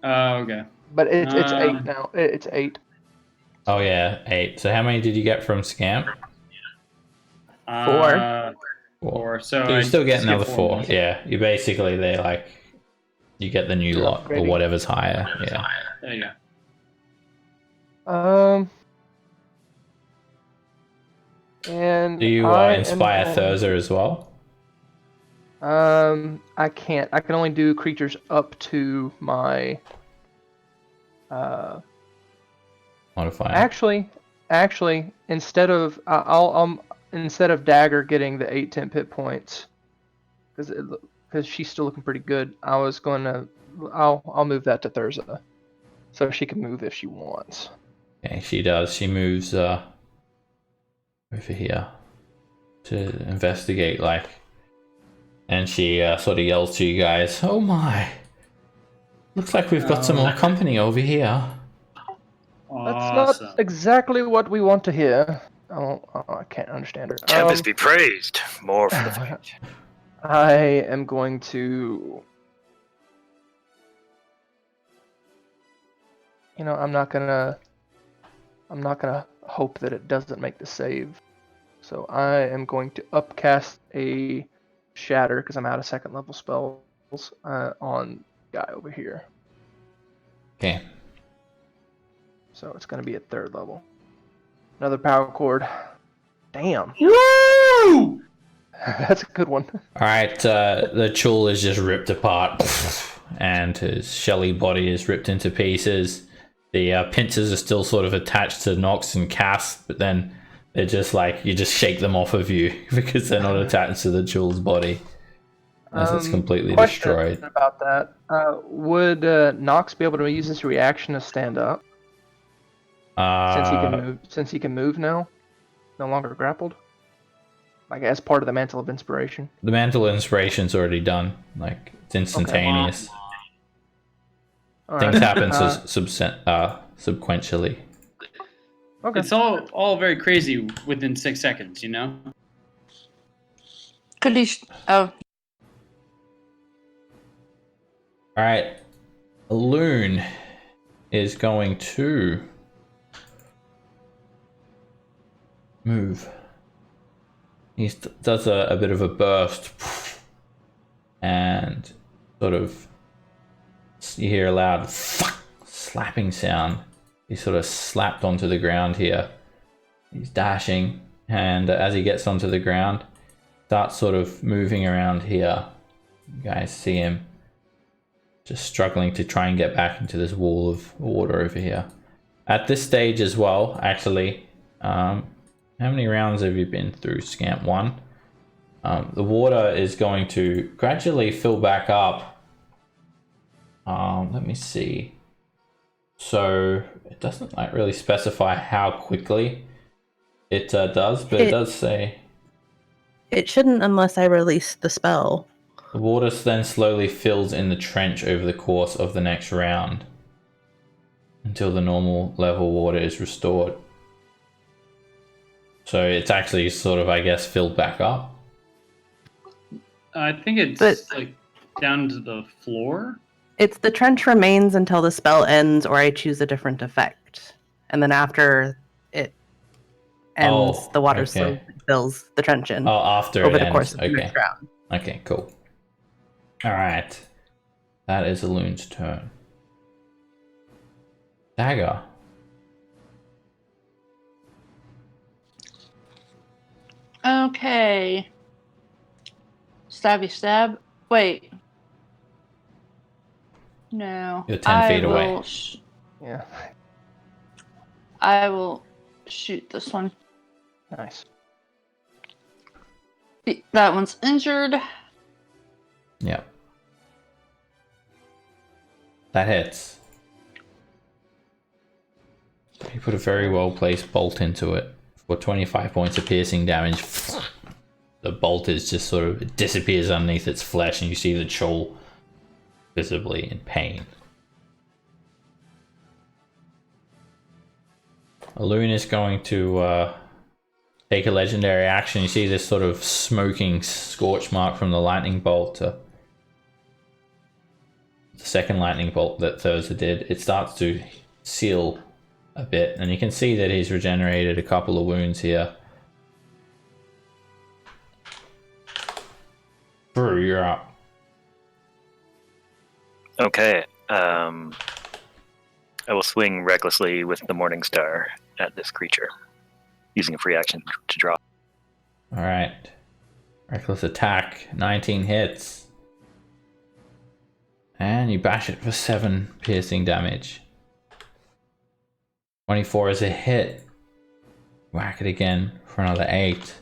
Okay. But it's 8 now. It's 8. Oh yeah, 8. So how many did you get from Scamp? 4. 4. So So you still get skip another 4. more. Yeah, you basically you get the new You're lot or upgrading. whatever's higher. Yeah. There you go. And Do you I inspire am Thurza as well? I can't. I can only do creatures up to my. Modifier. Actually, instead of instead of Dagger getting the 8 temp hit points, because she's still looking pretty good, I was going to. I'll move that to Thurza, so she can move if she wants. Okay, she does. She moves over here to investigate, and she sort of yells to you guys, "Oh my! Looks like we've got some more company over here." That's Awesome. not exactly what we want to hear. Oh, I can't understand her. Tempest be praised. More for the fight. I am going to. I'm not gonna hope that it doesn't make the save. So I am going to upcast a shatter because I'm out of second level spells on the guy over here. Okay. So it's going to be at 3rd level. Another power chord. Damn. Woo! That's a good one. All right. The Chul is just ripped apart, and his shelly body is ripped into pieces. The pincers are still sort of attached to Nox and Cass, but then they're just you just shake them off of you because they're not attached to the Chul's body. As it's completely Question destroyed. about that. Would Nox be able to use this reaction to stand up? Since he can move now? No longer grappled? As part of the Mantle of Inspiration? The Mantle of Inspiration's already done. It's instantaneous. All Things right. happen sequentially. Okay. It's all very crazy within 6 seconds, you know? Could he? Oh, Alright. Loon is going to move. He does a bit of a burst and sort of you hear a loud slapping sound. He's sort of slapped onto the ground here. He's dashing, and as he gets onto the ground, starts sort of moving around here. You guys see him just struggling to try and get back into this wall of water over here. At this stage as well, actually, how many rounds have you been through, Scamp? 1? The water is going to gradually fill back up. Let me see. So it doesn't really specify how quickly it does, but it does say It shouldn't unless I release the spell. the water then slowly fills in the trench over the course of the next round until the normal level water is restored. So it's actually sort of, I guess, filled back up. I think it's But- down to the floor. It's the trench remains until the spell ends or I choose a different effect. And then after it ends, the water slowly fills the truncheon Oh, after over it the ends. course of the Okay. next round. Okay, cool. Alright. That is Loon's turn. Dagger. Okay. Stabby stab. Wait. No. You're 10 feet away. Yeah. I will shoot this one. Nice. That one's injured. Yep. That hits. You put a very well placed bolt into it for 25 points of piercing damage. The bolt is just sort of, it disappears underneath its flesh, and you see the Chul visibly in pain. Loon is going to take a legendary action. You see this sort of smoking scorch mark from the lightning bolt to the second lightning bolt that Thurza did. It starts to seal a bit, and you can see that he's regenerated a couple of wounds here. Brew, you're up. Okay. I will swing recklessly with the Morning Star at this creature, using a free action to draw. Alright. Reckless attack. 19 hits. And you bash it for 7 piercing damage. 24 is a hit. Whack it again for another 8.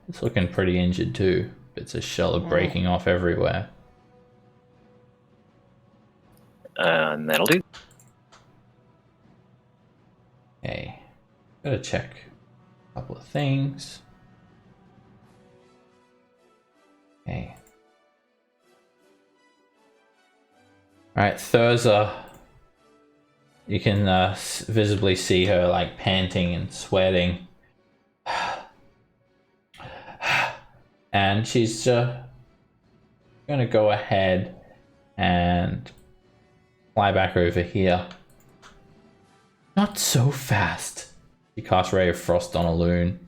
It's looking pretty injured too. Bits of shell are breaking off everywhere. And that'll do. Okay. Gotta check a couple of things. Okay. Alright, Thurza. You can visibly see her like panting and sweating. And she's gonna go ahead and fly back over here. Not so fast. She casts Ray of Frost on a loon.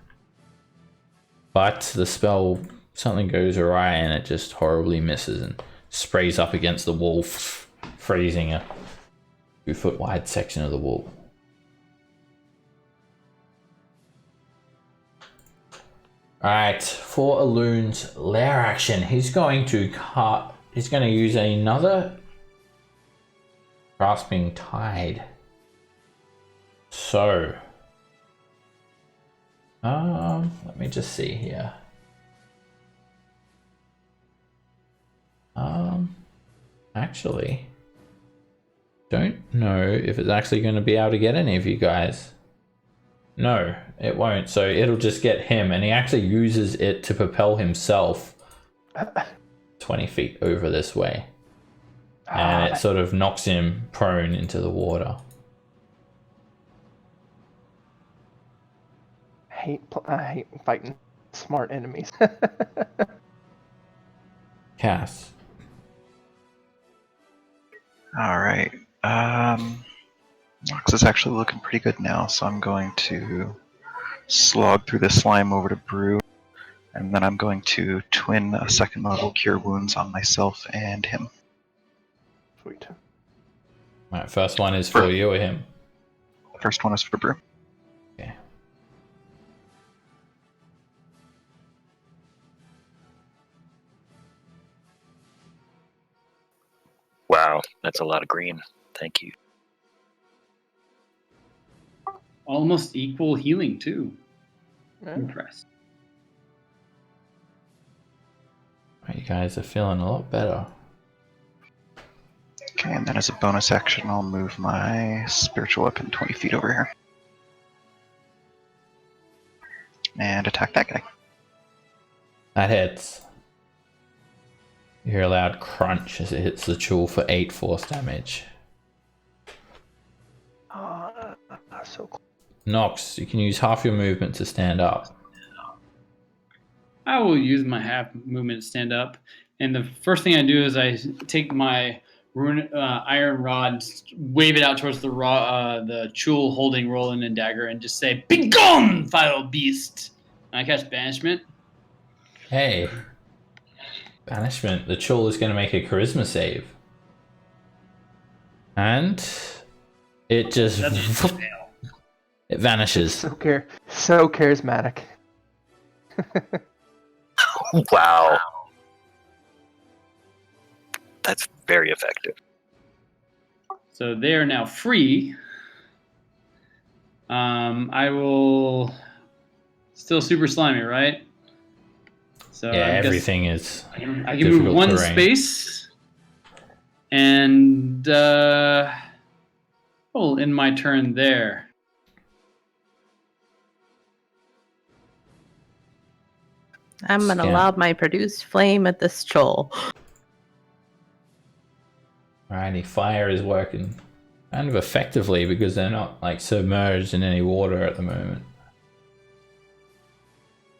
But the spell, something goes awry and it just horribly misses and sprays up against the wall, freezing a 2-foot wide section of the wall. Alright, for a loon's lair action, he's going to use another Grasping Tide. So, let me just see here. Actually, don't know if it's actually going to be able to get any of you guys. No, it won't. So it'll just get him, and he actually uses it to propel himself 20 feet over this way. And it sort of knocks him prone into the water. I hate fighting smart enemies. Cass. Alright. Nox is actually looking pretty good now, so I'm going to slog through the slime over to Brew, and then I'm going to twin a second level Cure Wounds on myself and him. Sweet. Alright, first one is for you or him? The first one is for Brew. Okay. Wow, that's a lot of green. Thank you. Almost equal healing too. Yeah. Impressed. Right, you guys are feeling a lot better. Okay, and then as a bonus action, I'll move my spiritual weapon 20 feet over here. And attack that guy. That hits. You hear a loud crunch as it hits the Chul for 8 force damage. So cool. Nox, you can use half your movement to stand up. I will use my half movement to stand up, and the first thing I do is I take my iron rod, wave it out towards the Chul holding Roland and dagger, and just say, "Begone, foul beast!" I cast Banishment. Hey. Banishment. The Chul is going to make a charisma save. And it just... it vanishes. So charismatic. Wow. That's very effective. So they are now free. I will still super slimy, right? So Yeah, I guess everything is I can move difficult one terrain. space, and in my turn there. I'm gonna Scan. lob my produced flame at this troll. Alrighty, fire is working kind of effectively because they're not like submerged in any water at the moment.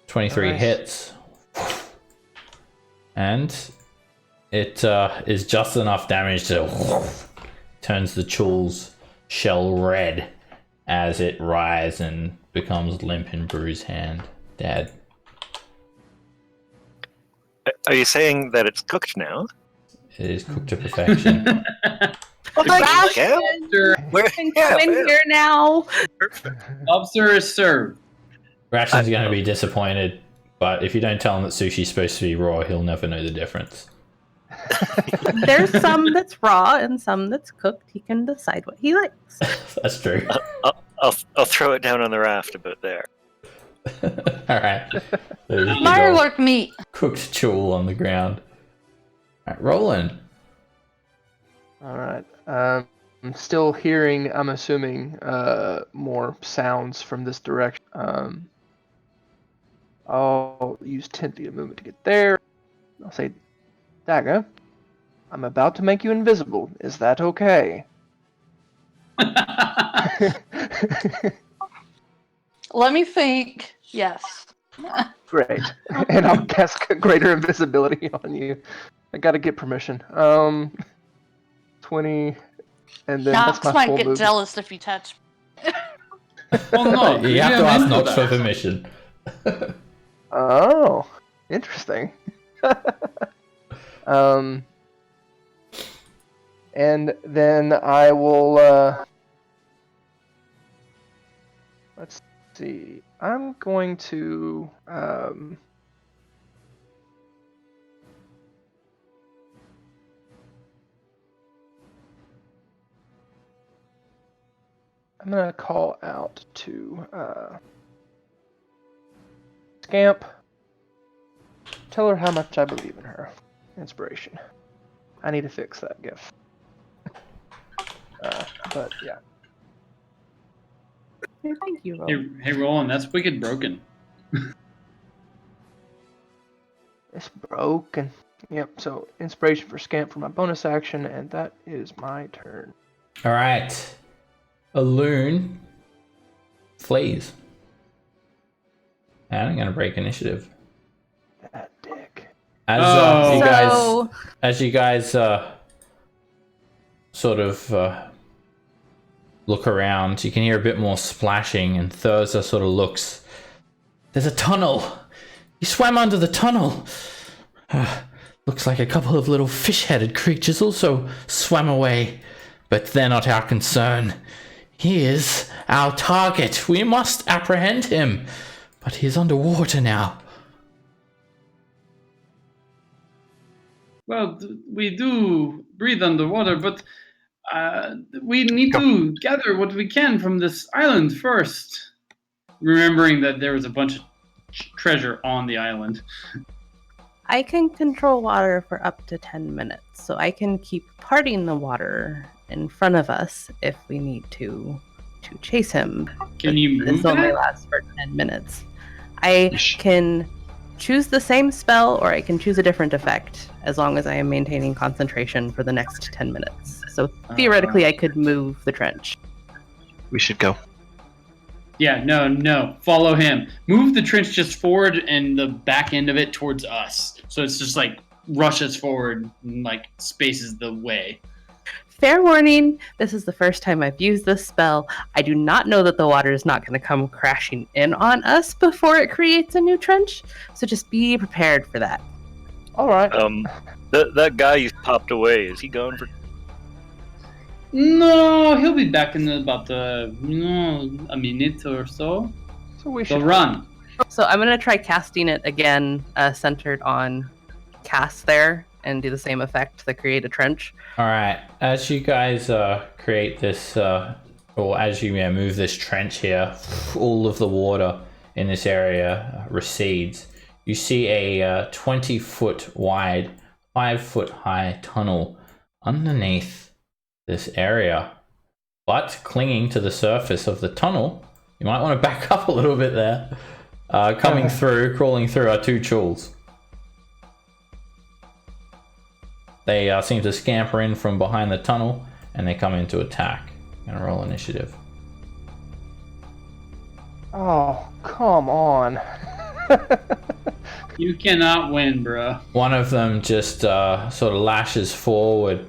23 Nice. hits. And it is just enough damage to turns the Chul's shell red as it writhes and becomes limp and bruised hand. Dead. Are you saying that it's cooked now? It is cooked to perfection. Oh, thank you. Sir, Where? Can Yeah, go in man. here now. Lobster is served. Rashin's going to be disappointed, but if you don't tell him that sushi's supposed to be raw, he'll never know the difference. There's some that's raw and some that's cooked. He can decide what he likes. That's true. I'll throw it down on the raft a bit there. Alright. There's a big My old work meat. cooked Chul on the ground. Alright, Roland. Alright. I'm still hearing, I'm assuming, more sounds from this direction. I'll use 10 feet of movement to get there. I'll say, Daga, I'm about to make you invisible. Is that okay? Let me think. Yes. Great. And I'll cast greater invisibility on you. I gotta get permission. 20, and then Nox that's my might full get movement. jealous if you touch me. Well, no, You have to ask input Nox for that. permission. Oh, interesting. And then I will, let's see. I'm going to, I'm gonna call out to, Scamp. Tell her how much I believe in her. Inspiration. I need to fix that gif. But yeah. Hey, thank you, Hey, Ro. hey, Roland, that's wicked broken. It's broken. Yep, so inspiration for Scamp for my bonus action, and that is my turn. Alright. A loon flees. And I'm going to break initiative. That dick. As Oh. you guys sort of look around, you can hear a bit more splashing, and Thurza sort of looks. There's a tunnel. You swam under the tunnel. Looks like a couple of little fish-headed creatures also swam away, but they're not our concern. He is our target. We must apprehend him, but he is underwater now. Well, we do breathe underwater, but we need to gather what we can from this island first. Remembering that there was a bunch of treasure on the island. I can control water for up to 10 minutes, so I can keep parting the water in front of us if we need to chase him. Can you This move only that? lasts for 10 minutes. I can choose the same spell, or I can choose a different effect, as long as I am maintaining concentration for the next 10 minutes. So theoretically, I could move the trench. We should go. Yeah, no. Follow him. Move the trench just forward and the back end of it towards us. So it's just like rushes forward and like spaces the way. Fair warning, this is the first time I've used this spell. I do not know that the water is not going to come crashing in on us before it creates a new trench, so just be prepared for that. All right. That guy you popped away, is he gone for? No, he'll be back in about a minute or so. So we So should run. So I'm going to try casting it again, centered on cast there, and do the same effect to create a trench. All right, as you guys create this, or as you move this trench here, all of the water in this area recedes. You see a 20-foot wide, 5-foot high tunnel underneath this area. But clinging to the surface of the tunnel, you might want to back up a little bit there. Crawling through are 2 chulls. They seem to scamper in from behind the tunnel, and they come in to attack. I'm gonna roll initiative. Oh, come on. You cannot win, bro. One of them just sort of lashes forward,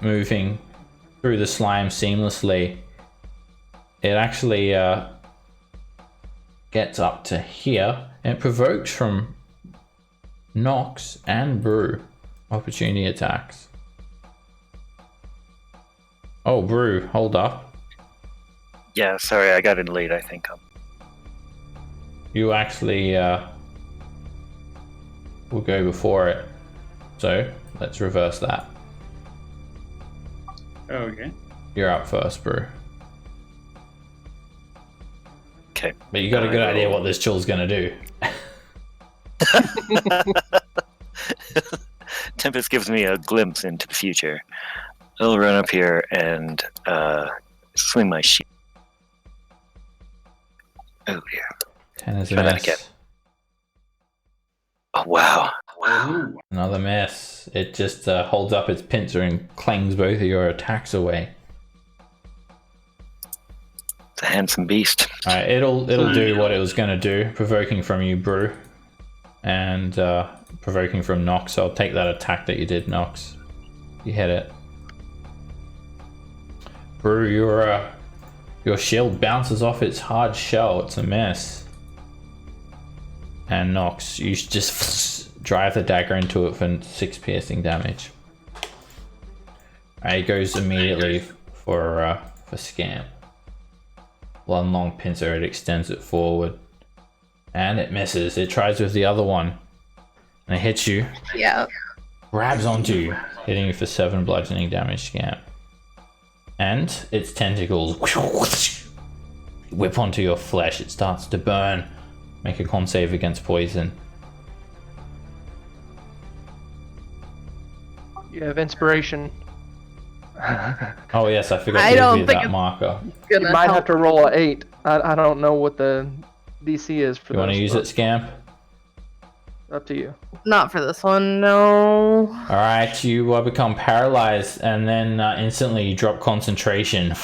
moving through the slime seamlessly. It actually gets up to here, and it provokes from Nox and Brew opportunity attacks. Oh, Brew, hold up. Yeah, sorry, I got in late, I think. You actually will go before it. So, let's reverse that. Okay. You're up first, Brew. Okay. But you got a good idea what this chill's gonna do. Tempest gives me a glimpse into the future. I'll run up here and swing my sheet. Oh dear. 10 is a Try that miss. again. Oh wow. Ooh. Another miss. It just holds up its pincer and clangs both of your attacks away. It's a handsome beast. Alright, it'll do what it was gonna do, provoking from you, Brew. And provoking from Nox. So I'll take that attack that you did, Nox. You hit it. Brew, your shield bounces off its hard shell. It's a miss. And Nox, you just drive the dagger into it for 6 piercing damage. Alright, it goes immediately for Scamp. One long pincer, it extends it forward. And it misses. It tries with the other one. And it hits you. Yeah. Grabs onto you, hitting you for 7 bludgeoning damage, Scamp. And its tentacles whip onto your flesh. It starts to burn. Make a con save against poison. You have inspiration. Oh yes, I forgot I to don't give you think that it's marker. You might have to roll a 8. I don't know what the DC is for You want to those, use but it, Scamp? Up to you. Not for this one, no. Alright, you become paralyzed, and then instantly you drop concentration.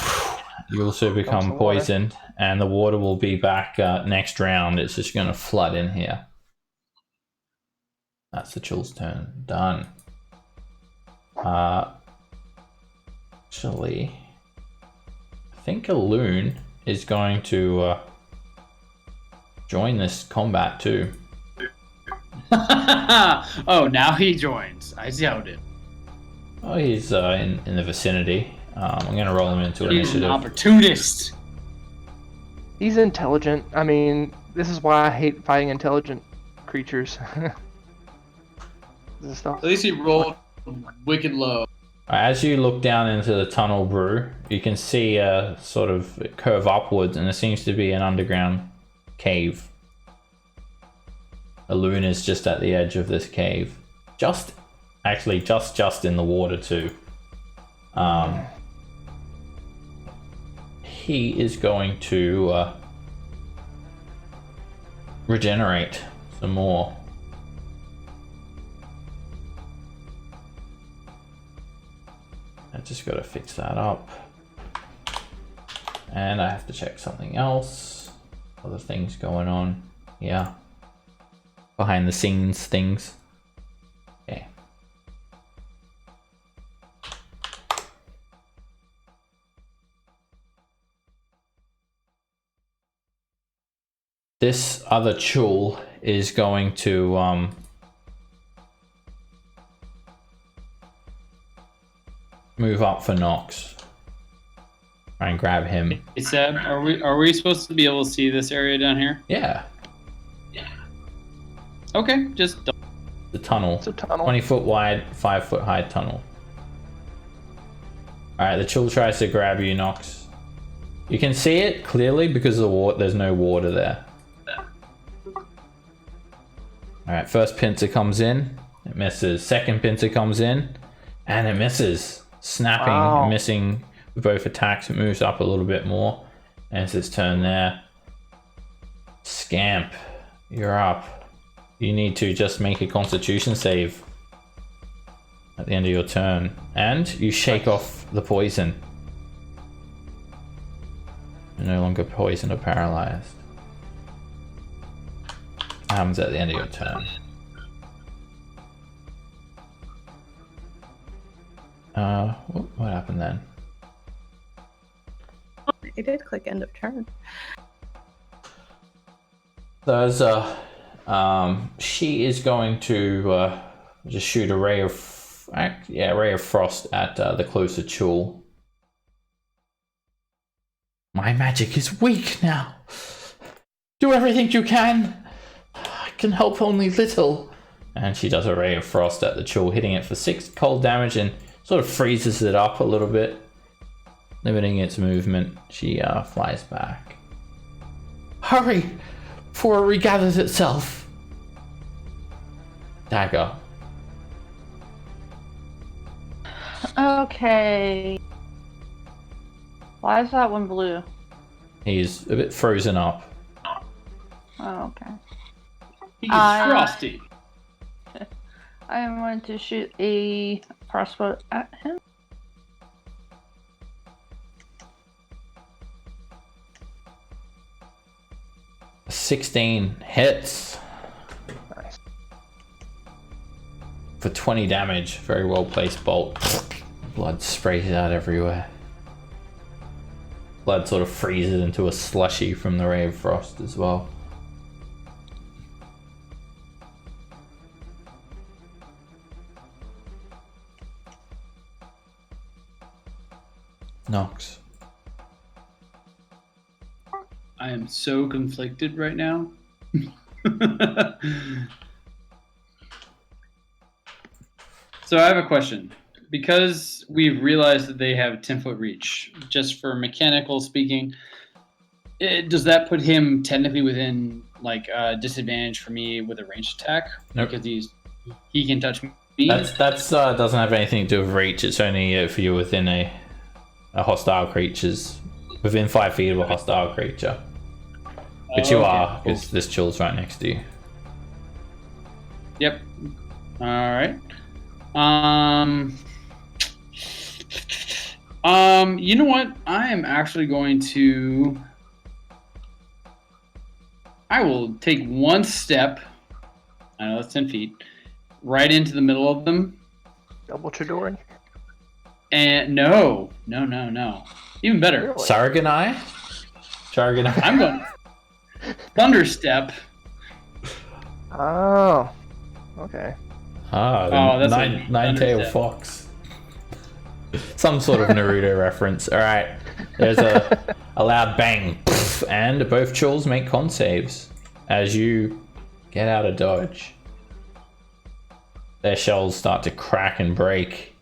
You also become some water. poisoned, and the water will be back next round. It's just going to flood in here. That's the chill's turn. Done. Actually, I think a loon is going to join this combat too. Oh, now he joins. I doubt it. Oh, he's in the vicinity. I'm going to roll him into He's an initiative. opportunist. He's intelligent. I mean, this is why I hate fighting intelligent creatures. This stuff. At least he rolled wicked low. As you look down into the tunnel, Brew, you can see a sort of curve upwards, and there seems to be an underground cave. A loon is just at the edge of this cave. Just in the water too. He is going to regenerate some more. I just got to fix that up. And I have to check something else. Other things going on. Yeah. Behind the scenes things. Okay. this other Chul is going to move up for Nox. Try and grab him. Hey Seb, are we supposed to be able to see this area down here? Yeah, Okay, just the tunnel. It's a tunnel. 20-foot wide, 5-foot high tunnel. Alright, the Chul tries to grab you, Nox. You can see it clearly because of the water. There's no water there. Alright, first pincer comes in. It misses. Second pincer comes in. And it misses. Snapping, Wow. missing with both attacks. It moves up a little bit more. And it's its turn there. Scamp, you're up. You need to just make a constitution save at the end of your turn. And you shake off the poison. You're no longer poisoned or paralyzed. That happens at the end of your turn. What happened then? I did click end of turn. There's she is going to just shoot a ray of frost at the closer Chul. My magic is weak now. Do everything you can. I can help only little. And she does a ray of frost at the Chul, hitting it for 6 cold damage and sort of freezes it up a little bit, limiting its movement. She flies back. Hurry, before it regathers itself. Dagger. Okay. Why is that one blue? He's a bit frozen up. Oh, okay. he's I- frosty. I am going to shoot a crossbow at him. A 16 hits Nice. for 20 damage. Very well placed bolt. Blood sprays out everywhere. Blood sort of freezes into a slushy from the ray of frost as well. Nox. I am so conflicted right now. So I have a question. Because we've realized that they have 10-foot reach, just for mechanical speaking, does that put him technically within like disadvantage for me with a ranged attack? Nope. Because he can touch me. That's doesn't have anything to do with reach. It's only if you're within a hostile creature's within 5 feet of a hostile creature, which you Okay, are cool. because this Chul's right next to you. Yep. All right. You know what? I am actually going to. I will take one step. I know that's 10 feet. Right into the middle of them. Double Chidori. And no. Even better. Really? Saraganai? Saraganai. I'm going thunder step. Oh. Okay. Ah, that's the a nine-tailed Thunderstep. fox. Some sort of Naruto reference. All right, there's a loud bang, poof, and both Chuls make con saves as you get out of dodge. Their shells start to crack and break.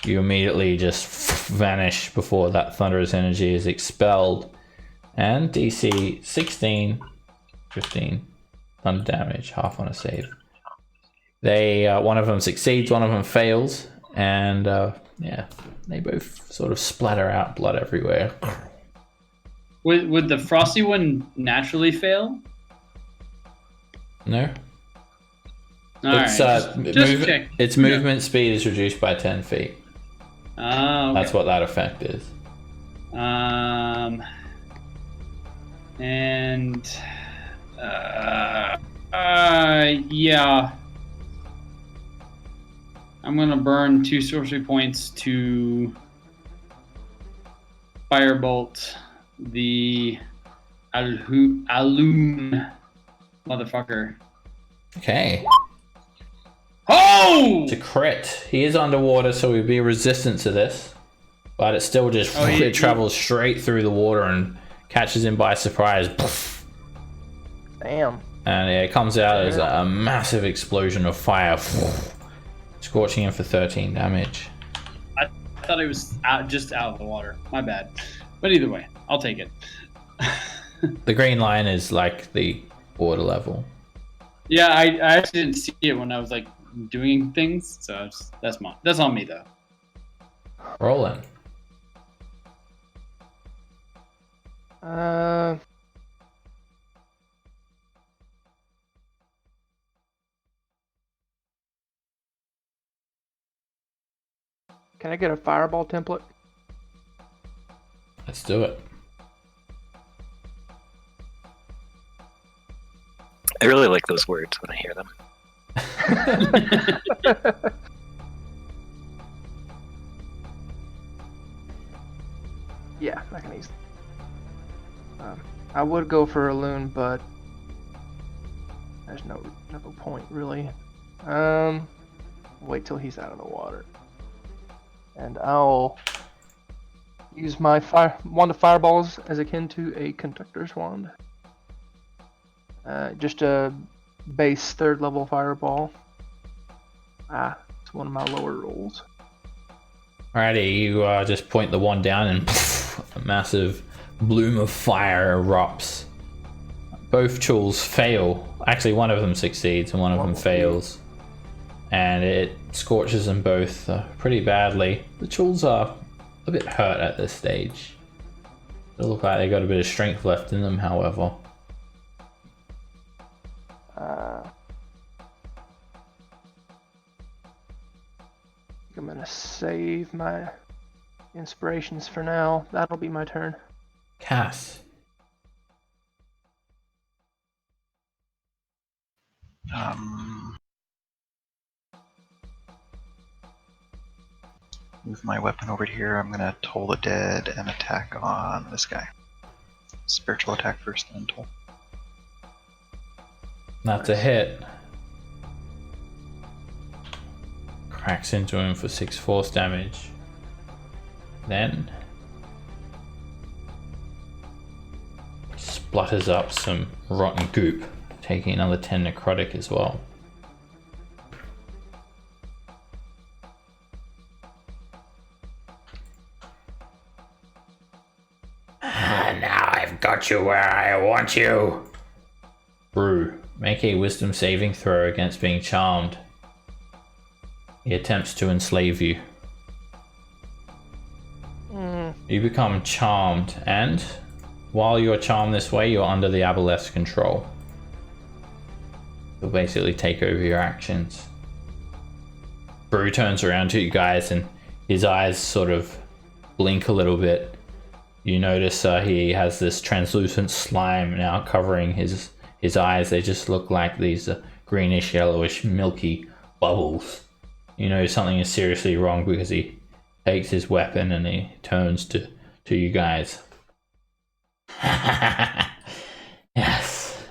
You immediately just vanish before that thunderous energy is expelled. And DC 16, 15 thunder damage, half on a save. They one of them succeeds, one of them fails, and they both sort of splatter out blood everywhere. Would the frosty one naturally fail? No, All right. it's just check. its movement speed is reduced by 10 feet. Okay. That's what that effect is. And yeah. I'm gonna burn 2 sorcery points to firebolt the Alun, motherfucker. Okay. Oh! It's a crit. He is underwater, so he'd be resistant to this. But it still just it travels straight through the water and catches him by surprise. Damn. And it comes out as a massive explosion of fire, scorching him for 13 damage. I thought it was just out of the water. My bad. But either way, I'll take it. The green line is like the water level. Yeah, I actually didn't see it when I was like doing things, so that's on me though. Rolling. Can I get a fireball template? Let's do it. I really like those words when I hear them. Yeah, I can easily. I would go for a loon, but there's no point really. Wait till he's out of the water, and I'll use my wand of fireballs as akin to a conductor's wand. Just a base 3rd level fireball. It's one of my lower rolls. Alrighty, you just point the wand down and a massive bloom of fire erupts. Both tools fail. Actually, one of them succeeds and one of them fails. And it scorches them both pretty badly. The tools are a bit hurt at this stage. They look like they got a bit of strength left in them, however. I'm gonna save my inspirations for now. That'll be my turn. Cass. Move my weapon over here. I'm gonna toll the dead and attack on this guy. Spiritual attack first, then toll. That's a hit. Cracks into him for 6 force damage. Then splutters up some rotten goop, taking another 10 necrotic as well. Now I've got you where I want you. Brew, make a wisdom saving throw against being charmed. He attempts to enslave you. You become charmed, and while you're charmed this way, you're under the Aboleth's control. He'll basically take over your actions. Brew turns around to you guys, and his eyes sort of blink a little bit. You notice he has this translucent slime now covering his eyes. They just look like these greenish, yellowish, milky bubbles. You know something is seriously wrong because he takes his weapon and he turns to you guys. Yes,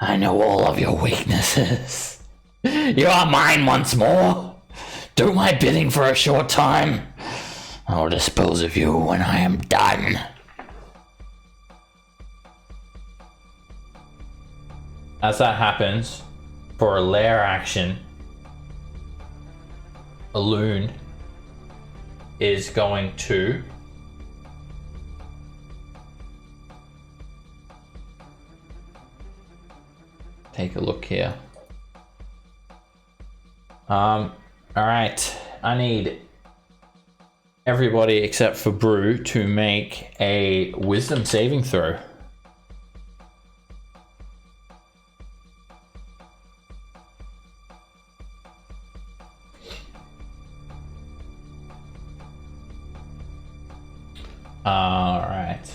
I know all of your weaknesses. You are mine once more. Do my bidding for a short time. I'll dispose of you when I am done. As that happens, for a lair action, a loon is going to take a look here. Alright, I need everybody except for Brew to make a wisdom saving throw. Alright.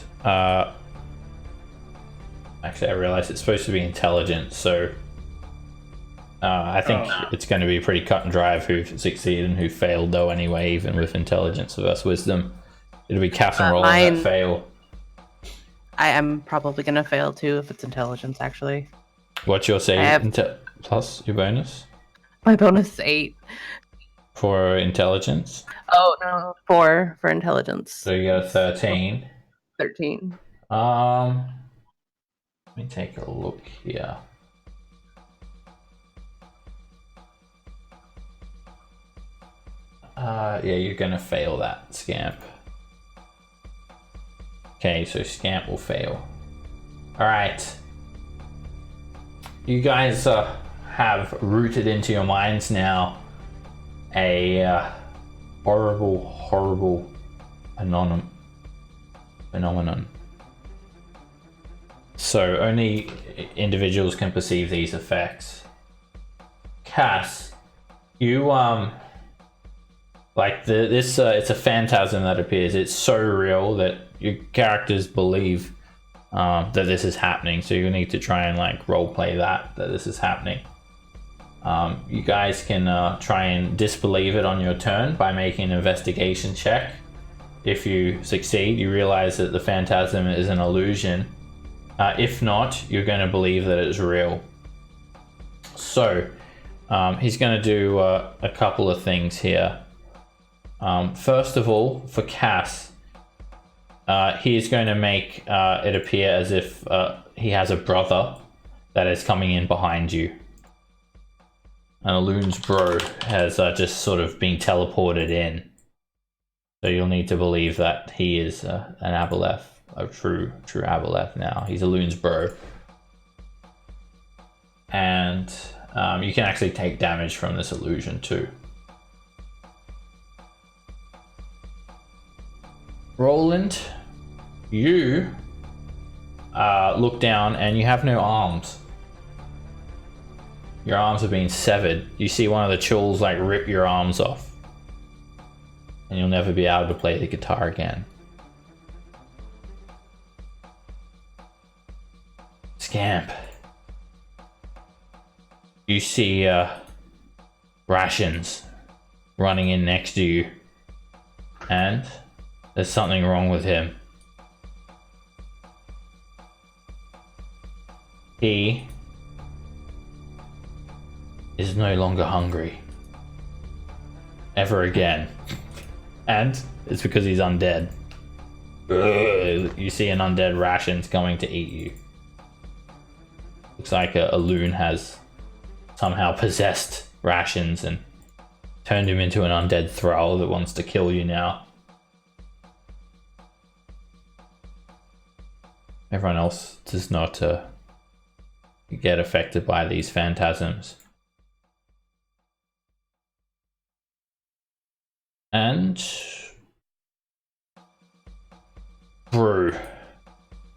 Actually, I realized it's supposed to be intelligence, so I think it's going to be pretty cut and dry of who succeeded and who failed, though, anyway, even with intelligence versus wisdom. It'll be Catherine rolling that fail. I am probably gonna fail too if it's intelligence. Actually, What's your I save have- plus your bonus my bonus is 8. for intelligence? Oh no, 4 for intelligence. So you got a 13. 13. Let me take a look here. Yeah, you're gonna fail that, Scamp. Okay, so Scamp will fail. Alright. You guys have rooted into your minds now a horrible phenomenon. So only individuals can perceive these effects. Cass, you like it's a phantasm that appears. It's so real that your characters believe that this is happening. So you need to try and like roleplay that this is happening. You guys can try and disbelieve it on your turn by making an investigation check. If you succeed, you realize that the phantasm is an illusion. If not, you're going to believe that it's real. So he's going to do a couple of things here. First of all, for Cass, he's going to make it appear as if he has a brother that is coming in behind you. And Loon's bro has just sort of been teleported in. So you'll need to believe that he is an Aboleth, a true Aboleth now. He's a Loon's bro. And you can actually take damage from this illusion too. Roland, you look down and you have no arms. Your arms have been severed. You see one of the chulls like rip your arms off. And you'll never be able to play the guitar again. Scamp. You see rations running in next to you. And there's something wrong with him. He is no longer hungry. Ever again. And it's because he's undead. Ugh, you see an undead ration's coming to eat you. Looks like a loon has somehow possessed rations and turned him into an undead thrall that wants to kill you now. Everyone else does not get affected by these phantasms. And Brew.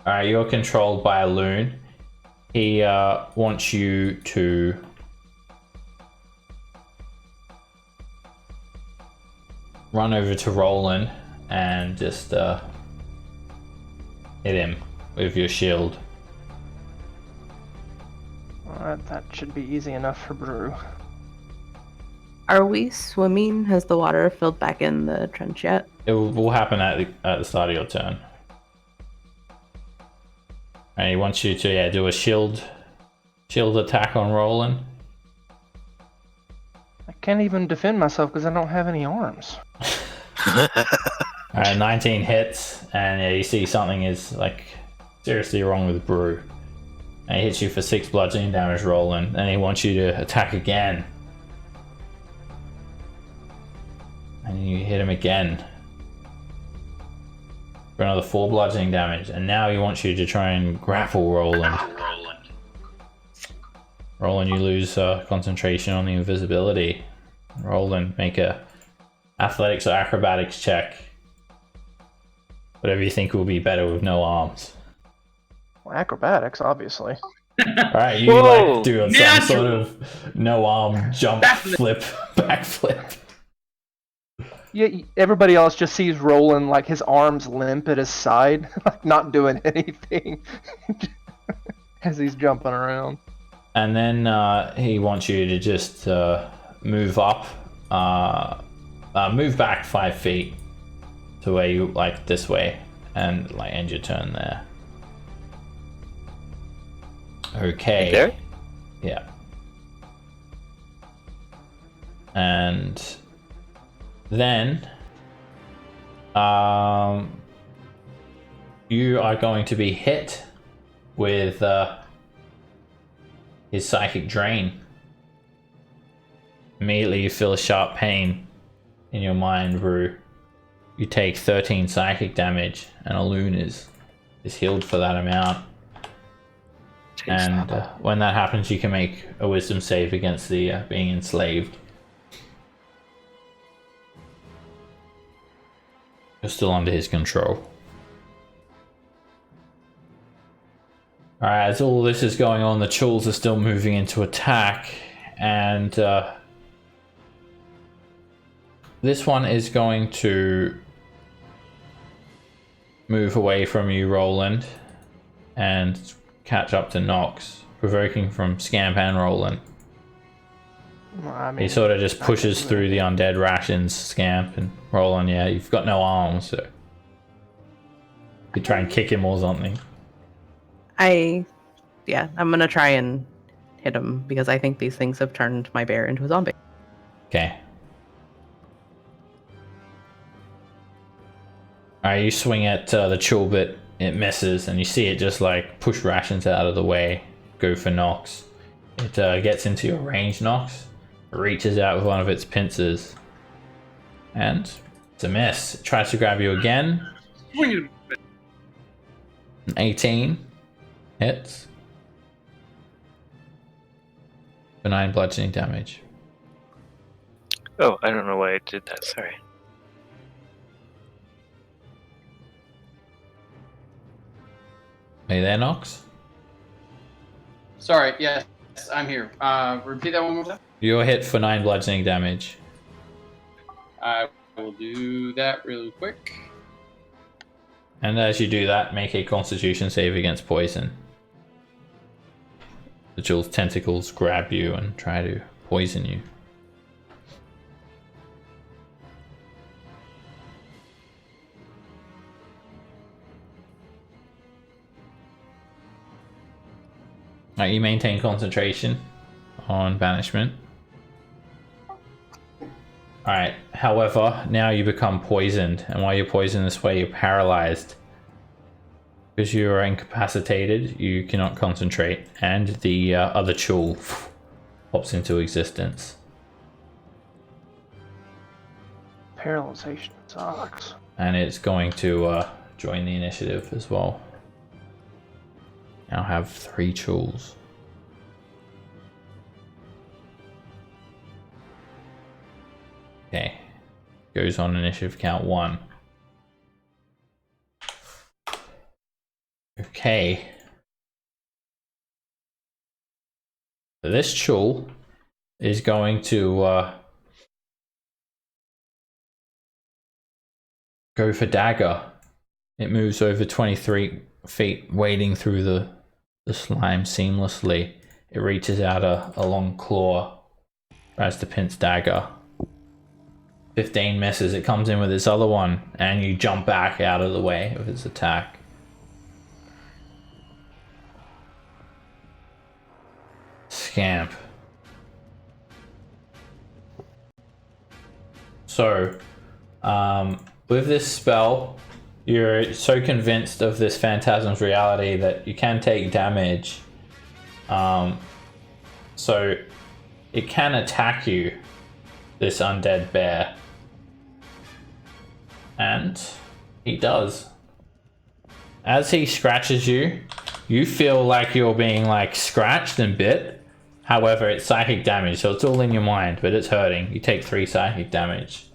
Alright, you're controlled by a loon. He wants you to run over to Roland and just hit him with your shield. That should be easy enough for Brew. Are we swimming? Has the water filled back in the trench yet? It will happen at the start of your turn. And he wants you to do a shield attack on Roland. I can't even defend myself because I don't have any arms. Alright, 19 hits, and you see something is like seriously wrong with Brew. And he hits you for 6 bludgeoning damage, Roland, and he wants you to attack again. And you hit him again for another 4 bludgeoning damage, and now he wants you to try and grapple Roland. Roland, you lose concentration on the invisibility. Roland, make a athletics or acrobatics check. Whatever you think will be better with no arms. Well, acrobatics, obviously. Alright, you like do some sort of no arm jump flip, backflip. Yeah, everybody else just sees Roland like his arms limp at his side, like not doing anything as he's jumping around. And then he wants you to just move up, move back 5 feet to where you like this way, and like end your turn there. Okay. There? Yeah. And then you are going to be hit with his psychic drain. Immediately you feel a sharp pain in your mind, Rue. You take 13 psychic damage, and Alun is healed for that amount. And when that happens, you can make a wisdom save against the being enslaved. You're still under his control. Alright, as all this is going on, the Chulls are still moving into attack, and this one is going to move away from you, Roland, and catch up to Nox, provoking from Scamp and Roland. Well, I mean, He sort of just pushes through the undead rations, Scamp, and Roland, yeah, you've got no arms, so you could try and kick him or something. I'm gonna try and hit him because I think these things have turned my bear into a zombie. Okay. Alright, you swing at the Chul bit, it misses, and you see it just like push rations out of the way, go for Nox. It gets into your range, Nox, reaches out with one of its pincers, and it's a miss. It tries to grab you again. An 18 hits for 9 bludgeoning damage. Oh, I don't know why I did that. Sorry. Are you there, Nox? Sorry, yes, I'm here. Repeat that one more time. You're hit for 9 bludgeoning damage. I will do that really quick. And as you do that, make a constitution save against poison. The Chul's tentacles grab you and try to poison you. Right, you maintain concentration on banishment. Alright, however, now you become poisoned, and while you're poisoned this way, you're paralyzed. Because you are incapacitated, you cannot concentrate, and the other Chul pops into existence. Paralyzation sucks. And it's going to join the initiative as well. Now have 3 Chuls. Okay. Goes on initiative count 1. Okay. So this Chul is going to go for dagger. It moves over 23 feet, wading through the slime seamlessly. It reaches out a long claw, tries to pinch dagger. 15 misses. It comes in with its other one, and you jump back out of the way of its attack. Scamp. So, with this spell, you're so convinced of this phantasm's reality that you can take damage. So it can attack you, this undead bear. And he does. As he scratches you, you feel like you're being like scratched and bit. However, it's psychic damage, so it's all in your mind, but it's hurting. You take 3 psychic damage.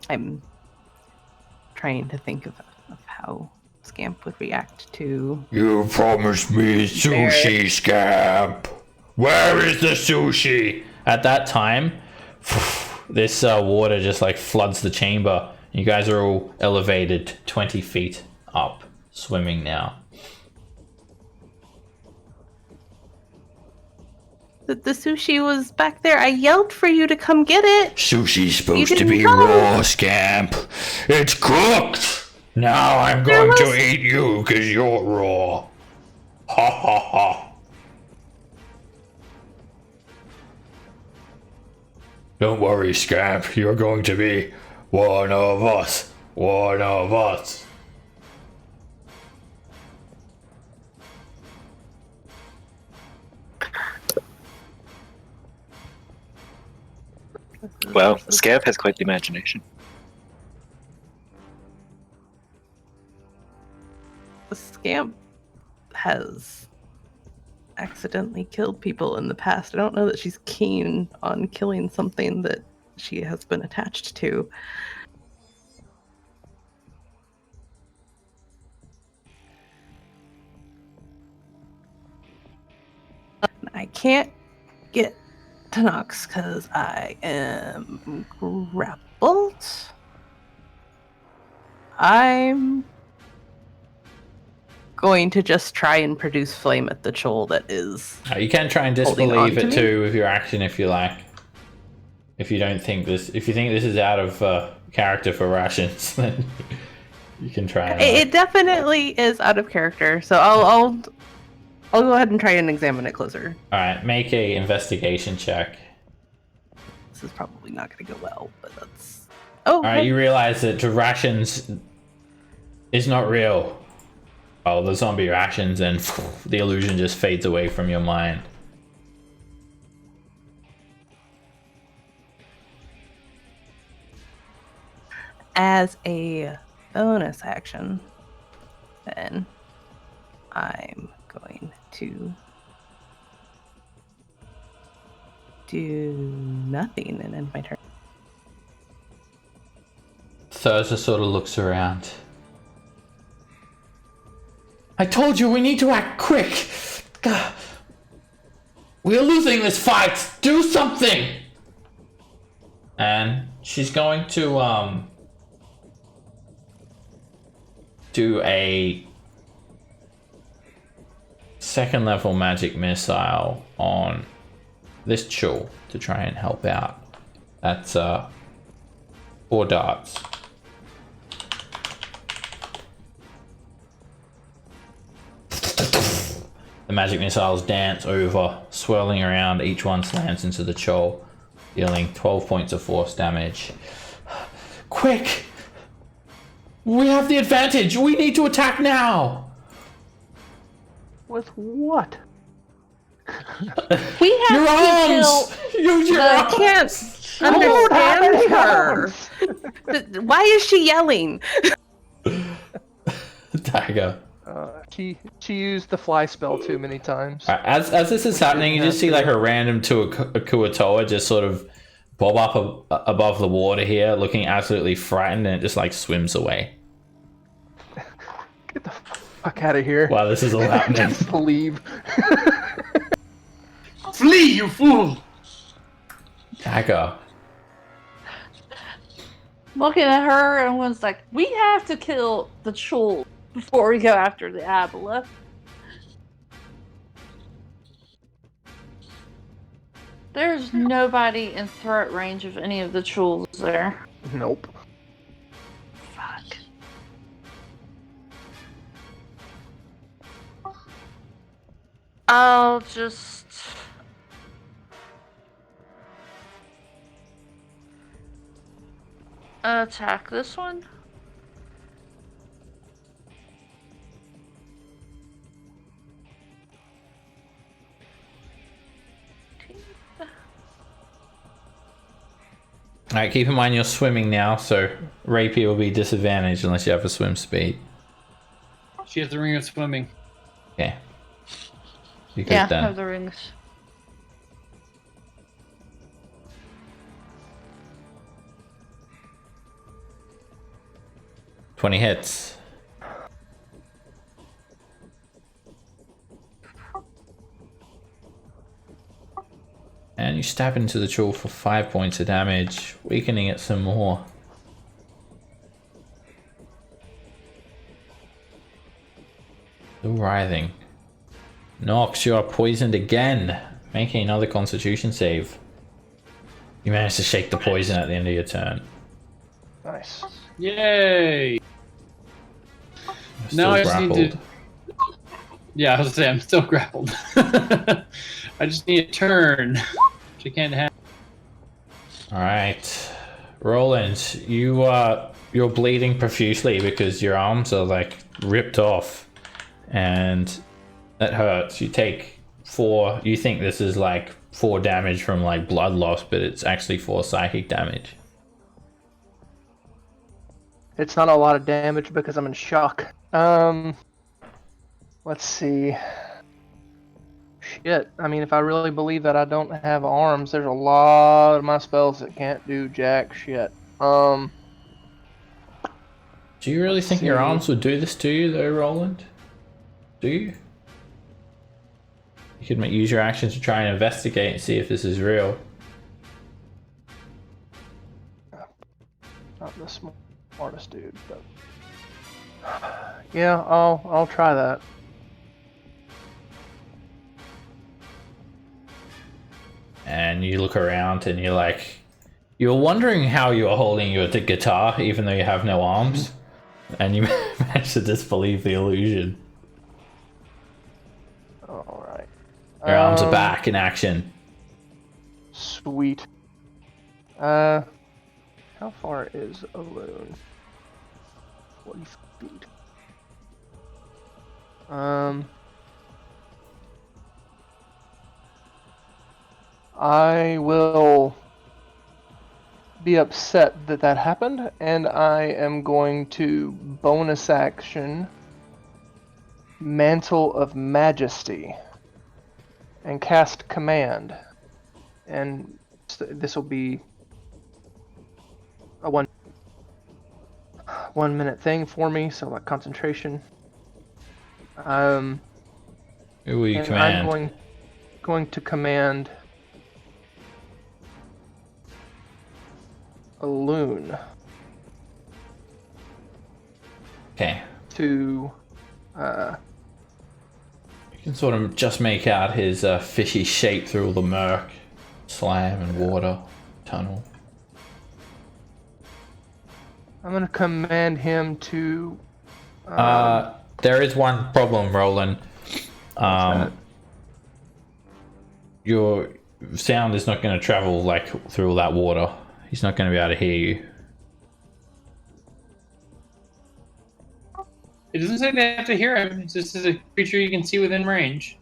I'm trying to think of how Scamp would react to. You promised me sushi, Scamp. Where is the sushi? At that time, this water just like floods the chamber. You guys are all elevated 20 feet up, swimming now. The sushi was back there. I yelled for you to come get it. Sushi's supposed to didn't be come. raw, scamp. It's cooked. Now I'm There going to was- eat you because you're raw. Ha ha ha. Don't worry, scamp. You're going to be one of us. One of us. Well, Scav has quite the imagination. The scamp has accidentally killed people in the past. I don't know that she's keen on killing something that she has been attached to. I can't get to Nox because I am grappled. I'm going to just try and produce flame at the Chol that is. You can try and Holding disbelieve on to it me? too with your action if you like. If you think this is out of character for rations, then you can try. And, It definitely is out of character, so I'll go ahead and try and examine it closer. all right, make a investigation check. This is probably not going to go well, but that's. Oh, All right, you realize that the rations is not real. Oh, the zombie rations, and the illusion just fades away from your mind. As a bonus action, then I'm going to do nothing and end my turn. Thurza sort of looks around. I told you we need to act quick. Gah. We're losing this fight. Do something. And she's going to do a second level magic missile on this Chul to try and help out. That's 4 darts. The magic missiles dance over, swirling around. Each one slams into the Chol, dealing 12 points of force damage. Quick! We have the advantage! We need to attack now! With what? We have Your to arms! Use your I arms! can't I don't have any understand her. arms. Why is she yelling? Dagger. She used the fly spell too many times. As this is happening, you just see like a random Kuatoa just sort of bob up above the water here, looking absolutely frightened, and it just like swims away. Get the fuck out of here. While this is all happening. Just leave. Flee, you fool! Dagger. looking at her and was like, "We have to kill the Chul before we go after the Abla." There's nobody in threat range of any of the Chuls there. Nope. Fuck. I'll just... attack this one. Alright, keep in mind you're swimming now, so Rapier will be disadvantaged unless you have a swim speed. She has the ring of swimming. Okay. You good Yeah, then. have the rings. $20 hits. And you stab into the Chul for 5 points of damage, weakening it some more. Still writhing. Nox, you are poisoned again. Making another Constitution save. You managed to shake the poison at the end of your turn. Nice. Yay! You're Now I still just need grappled. to. Yeah, I was gonna say I'm still grappled. I just need a turn, which I can't have. All right, Roland, you're bleeding profusely because your arms are like ripped off, and that hurts. You take 4. You think this is like 4 damage from like blood loss, but it's actually 4 psychic damage. It's not a lot of damage because I'm in shock. Let's see. Shit. I mean, if I really believe that I don't have arms, there's a lot of my spells that can't do jack shit. Do you really Let's think your see. arms would do this to you, though, Roland? Do you? You could use your action to try and investigate and see if this is real. Not the smartest dude, but yeah, I'll try that. And you look around and you're wondering how you're holding your guitar even though you have no arms, and you manage to disbelieve the illusion. All right. Your arms are back in action. Sweet. How far is Alone? 40 feet. I will be upset that that happened, and I am going to bonus action Mantle of Majesty and cast Command. And this will be a 1 minute thing for me, so like concentration. Who will you And command? I'm going to command a loon Okay. to You can sort of just make out his fishy shape through all the murk, slime and water tunnel. I'm gonna command him to There is one problem, Roland. that? Your sound is not going to travel like through all that water. He's not going to be able to hear you. It doesn't say they have to hear him. It's just a creature you can see within range.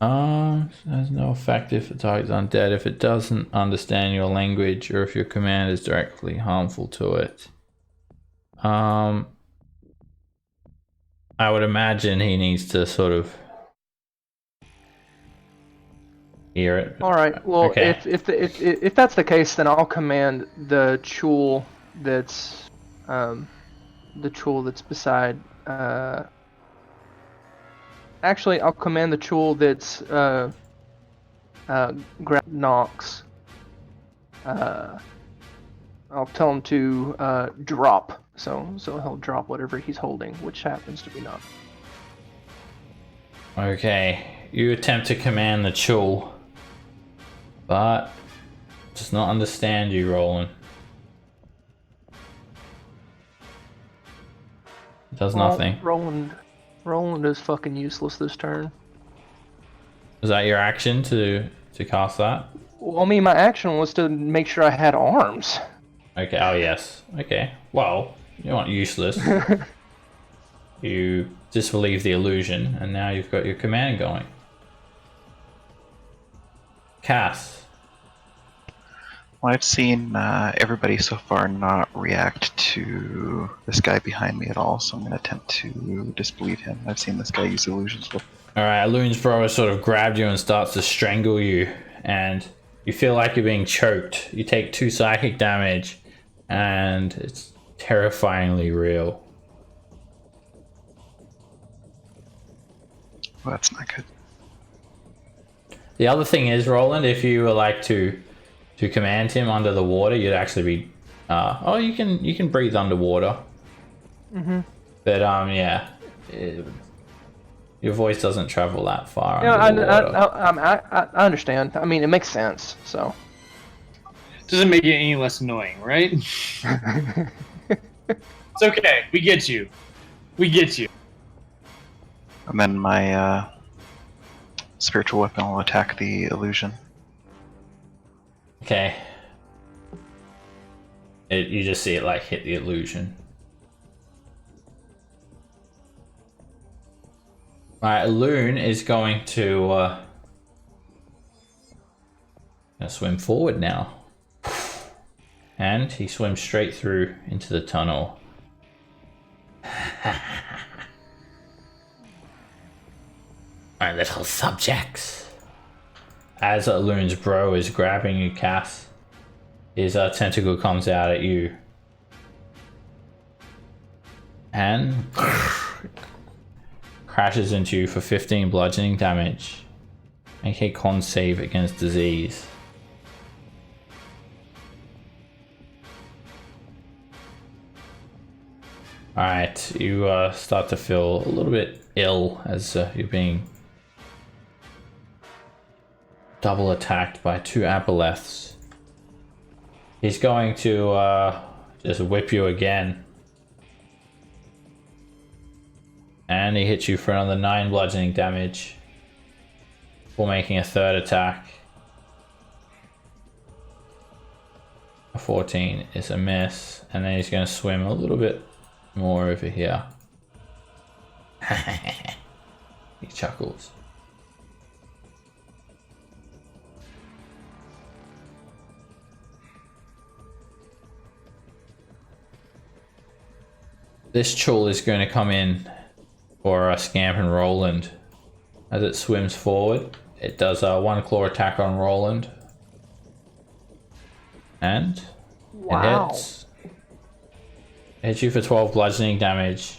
Has no effect if the target's undead, if it doesn't understand your language, or if your command is directly harmful to it. I would imagine he needs to sort of hear it. All right. Well, Okay. if that's the case, then I'll command the chul that's beside. Actually, I'll command the chul that's grab Nox. I'll tell him to drop. So he'll drop whatever he's holding, which happens to be Nox. Okay. You attempt to command the chul, but does not understand you, Roland. It does nothing. Roland is fucking useless this turn. Is that your action to cast that? Well, I mean, my action was to make sure I had arms. Okay. Oh yes. Okay. Well, you're not useless. You disbelieve the illusion, and now you've got your command going. Cass. Well, I've seen everybody so far not react to this guy behind me at all, so I'm going to attempt to disbelieve him. I've seen this guy use illusions before. Alright, Loon's bro sort of grabbed you and starts to strangle you, and you feel like you're being choked. You take 2 psychic damage, and it's terrifyingly real. Well, that's not good. The other thing is, Roland, if you were like to command him under the water, you'd actually be you can breathe underwater. Mm-hmm. But yeah, Your voice doesn't travel that far Yeah, under the water. I understand. I mean, it makes sense. So. Doesn't make it any less annoying, right? It's okay. We get you. We get you. And then my spiritual weapon will attack the illusion. Okay. You just see it like hit the illusion. Alright, Loon is going to swim forward now. And he swims straight through into the tunnel. My little subjects. As Loon's bro is grabbing you, Cass, his tentacle comes out at you. And crashes into you for 15 bludgeoning damage. Make a con save against disease. Alright, you start to feel a little bit ill as you're being double attacked by 2 aboleths. He's going to just whip you again. And he hits you for another 9 bludgeoning damage before making a 3rd attack. A 14 is a miss, and then he's going to swim a little bit more over here. He chuckles. This Chul is going to come in for Scamp and Roland. As it swims forward, it does a 1 claw attack on Roland. And Wow. it hits. It hits you for 12 bludgeoning damage.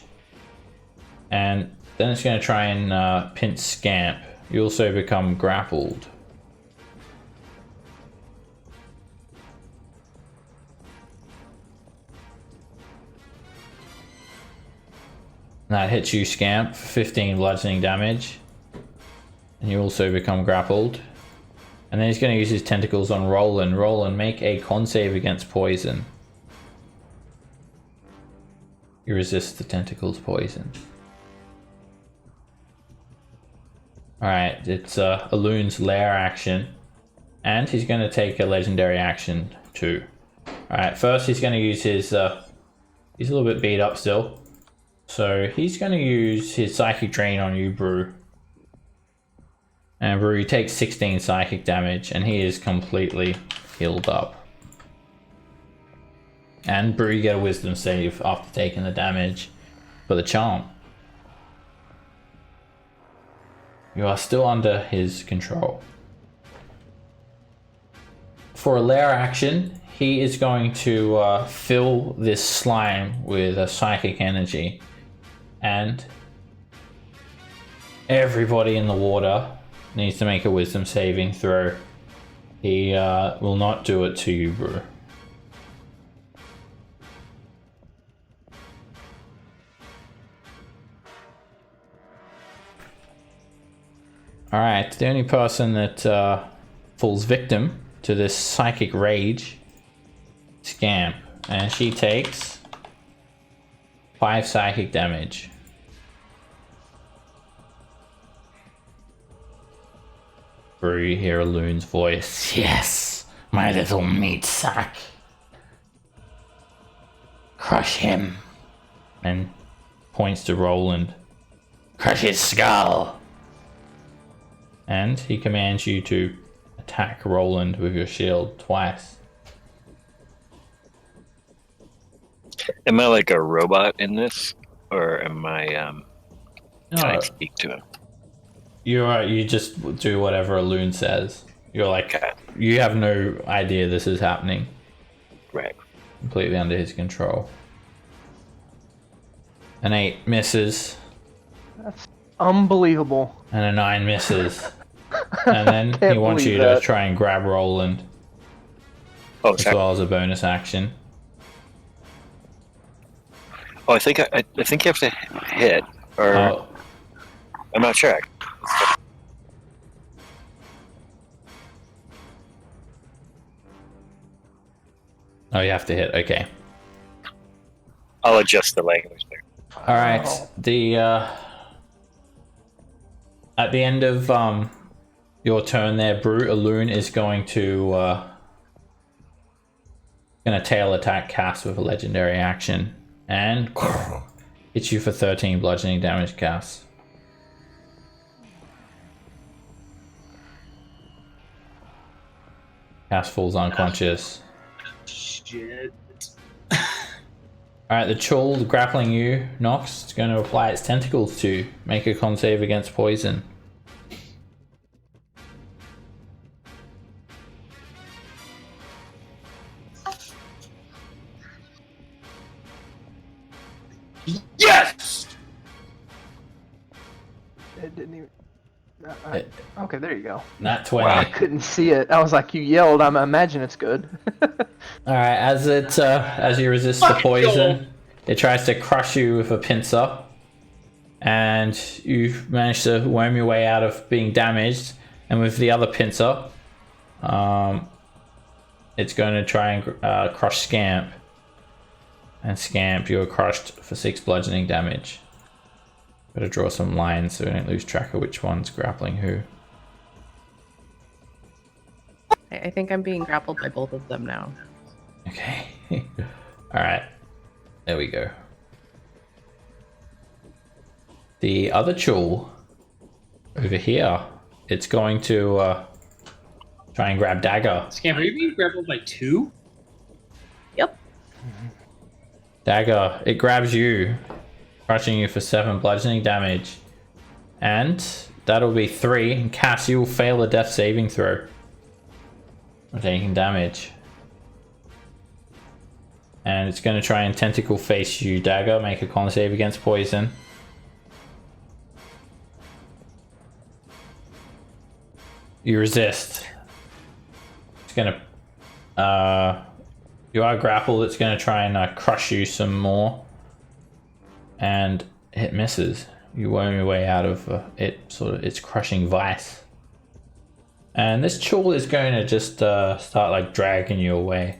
And then it's going to try and pinch Scamp. You also become grappled. That hits you, Scamp, for 15 bludgeoning damage. And you also become grappled. And then he's going to use his tentacles on Roland. Roland, make a con save against poison. You resist the tentacles poison. Alright, it's a Loon's lair action. And he's going to take a legendary action too. Alright, first he's going to use his... he's a little bit beat up still. So he's going to use his Psychic Drain on you, Brew. And Brew takes 16 psychic damage, and he is completely healed up. And Brew, you get a Wisdom save after taking the damage for the charm. You are still under his control. For a lair action, he is going to fill this slime with a psychic energy. And everybody in the water needs to make a Wisdom saving throw. He will not do it to you, Brew. Alright, the only person that falls victim to this psychic rage, Scamp, and she takes 5 psychic damage. Brew, you hear a Loon's voice. Yes, my little meat sack. Crush him. And points to Roland. Crush his skull. And he commands you to attack Roland with your shield twice. Am I like a robot in this, or am I? Can I speak to him? You just do whatever a Loon says. You're like, Okay. you have no idea this is happening. Right. Completely under his control. An 8 misses, That's unbelievable. and a 9 misses. And then he Can't wants you believe to that. try and grab Roland, Oh, as sorry. well as a bonus action. Oh, I think you have to hit, or Oh, I'm not sure. Oh, you have to hit. Okay. I'll adjust the language there. All right. The at the end of your turn there, Brute Alloon is going to tail attack Cass with a legendary action and hits you for 13 bludgeoning damage, Cass. Cass falls unconscious. Shit. Alright, the Chul grappling you, Nox, is going to apply its tentacles to you. Make a con save against poison. Yes! It didn't even. Okay, there you go. Nat 20. I couldn't see it. I was like, you yelled. I imagine it's good. Alright, as you resist the poison, it tries to crush you with a pincer. And you've managed to worm your way out of being damaged. And with the other pincer, it's going to try and crush Scamp. And Scamp, you're crushed for 6 bludgeoning damage. Gotta draw some lines so we don't lose track of which one's grappling who. I think I'm being grappled by both of them now. Okay. Alright. There we go. The other Chul over here, it's going to try and grab Dagger. Scamp, are you being grappled by 2? Yep. Dagger, it grabs you, crushing you for 7 bludgeoning damage. And that'll be 3. And Cass, you will fail a death saving throw. For taking damage. And it's going to try and tentacle face you, Dagger. Make a con save against poison. You resist. It's going to... you are grappled. It's going to try and crush you some more. And it misses. You worm your way out of its crushing vice. And this Chul is going to just start like dragging you away.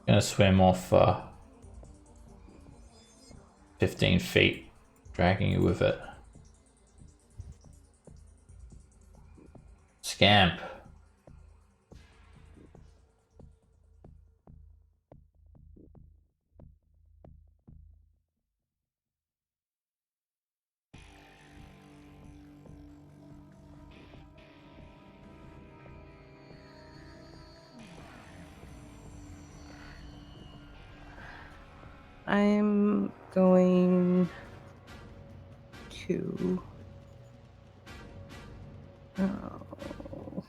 Gonna swim off 15 feet, dragging you with it. Scamp. I'm going to... Oh.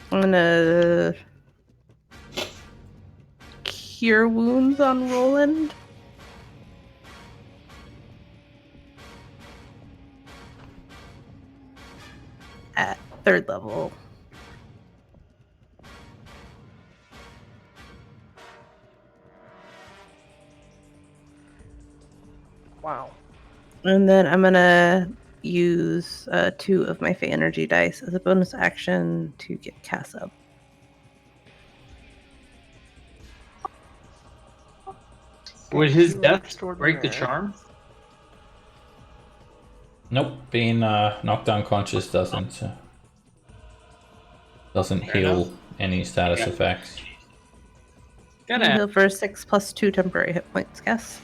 I'm gonna cure wounds on Roland. At 3rd level. Wow. And then I'm gonna use 2 of my Fey Energy dice as a bonus action to get Cass up. Would his death Extraordinary. break the charm? Nope, being knocked unconscious doesn't heal enough. any status Yeah. effects. Gotta Heal for 6 plus 2 temporary hit points, Cass.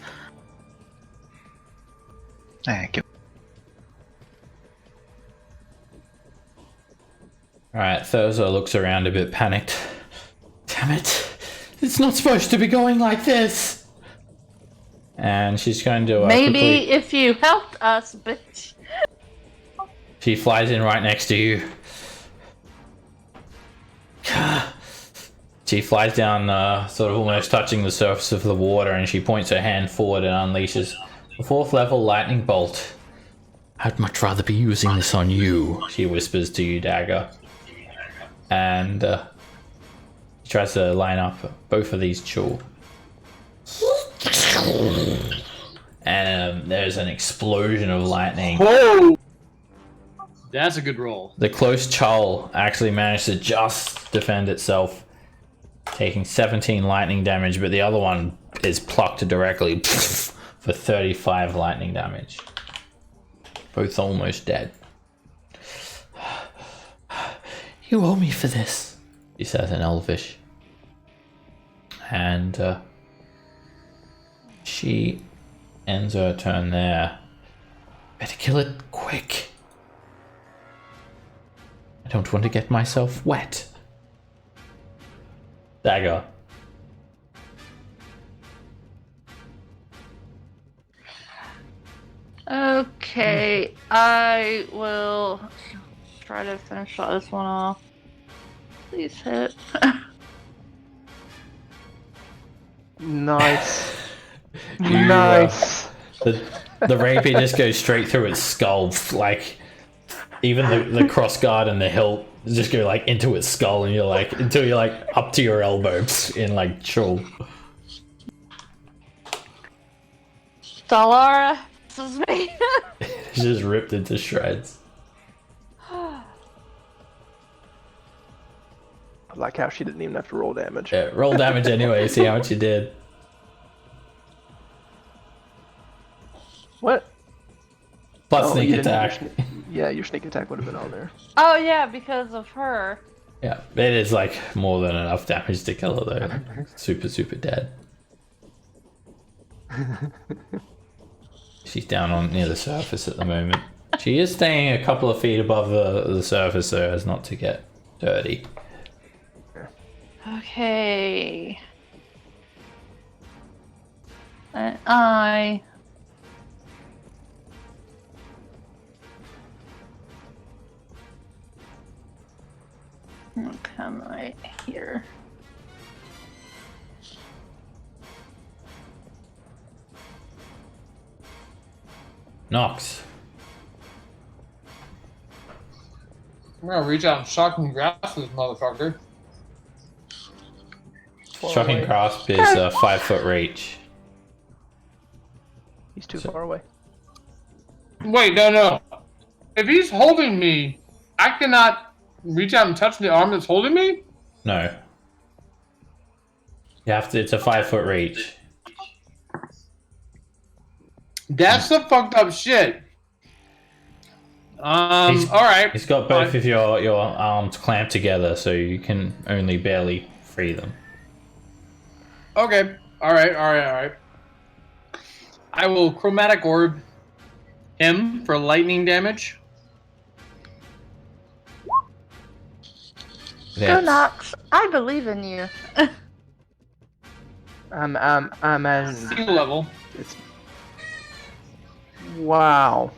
Thank you. Alright, Thurza looks around a bit panicked. Damn it! It's not supposed to be going like this! And she's going to Maybe quickly... if you helped us, bitch. She flies in right next to you. She flies down, sort of almost touching the surface of the water, and she points her hand forward and unleashes a 4th level lightning bolt. I'd much rather be using this on you, she whispers to you, Dagger. And she tries to line up both of these Chul. And there's an explosion of lightning. Whoa! That's a good roll. The close Chol actually managed to just defend itself, taking 17 lightning damage, but the other one is plucked directly for 35 lightning damage. Both almost dead. You owe me for this, he says in Elvish. And she ends her turn there. Better kill it quick. I don't want to get myself wet. Dagger. Okay, I will try to finish this one off. Please hit. Nice. You, Nice. The rapier just goes straight through its skull. Like, even the cross guard and the hilt just go like into its skull, and you're like, until you're like up to your elbows in like chul. Dalara, this is me. It's just ripped into shreds. I like how she didn't even have to roll damage. Yeah, roll damage anyway, see how much you did. What? Plus Oh, sneak you didn't attack. have your yeah, your sneak attack would have been on there. Oh yeah, because of her. Yeah, it is like more than enough damage to kill her though. Super, super dead. She's down on near the surface at the moment. She is staying a couple of feet above the surface so as not to get dirty. Okay. And I will come right here. Nox. I'm gonna reach out and shock and grasp this motherfucker. Shocking grasp is a 5-foot reach. He's too far away. Wait, no. If he's holding me, I cannot reach out and touch the arm that's holding me? No. You have to, it's a 5-foot reach. That's the fucked up shit. Alright. He's got both of your arms clamped together so you can only barely free them. Okay. Alright. I will chromatic orb him for lightning damage. Go Nox, I believe in you. I'm at Single level. it's wow.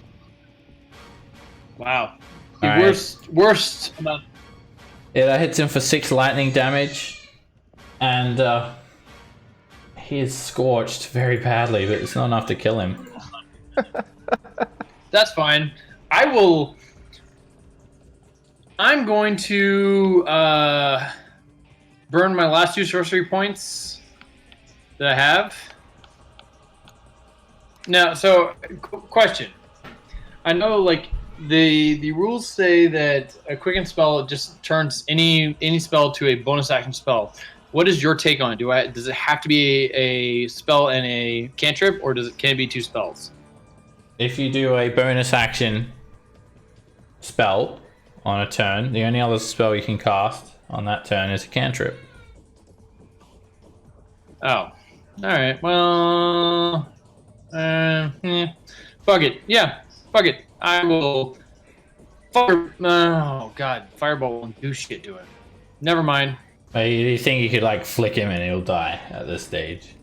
Wow. All The right. worst. Yeah, that hits him for 6 lightning damage. And he is scorched very badly, but it's not enough to kill him. That's fine. I'm going to burn my last 2 sorcery points that I have. Now, so question. I know, like, the rules say that a quicken spell just turns any spell to a bonus action spell. What is your take on it? Does it have to be a spell and a cantrip, or can it be 2 spells? If you do a bonus action spell on a turn, the only other spell you can cast on that turn is a cantrip. Oh. Alright, well... Fuck it. Yeah, fuck it. I will... Oh, God. Fireball won't do shit to it. Never mind. You think you could, like, flick him and he'll die at this stage?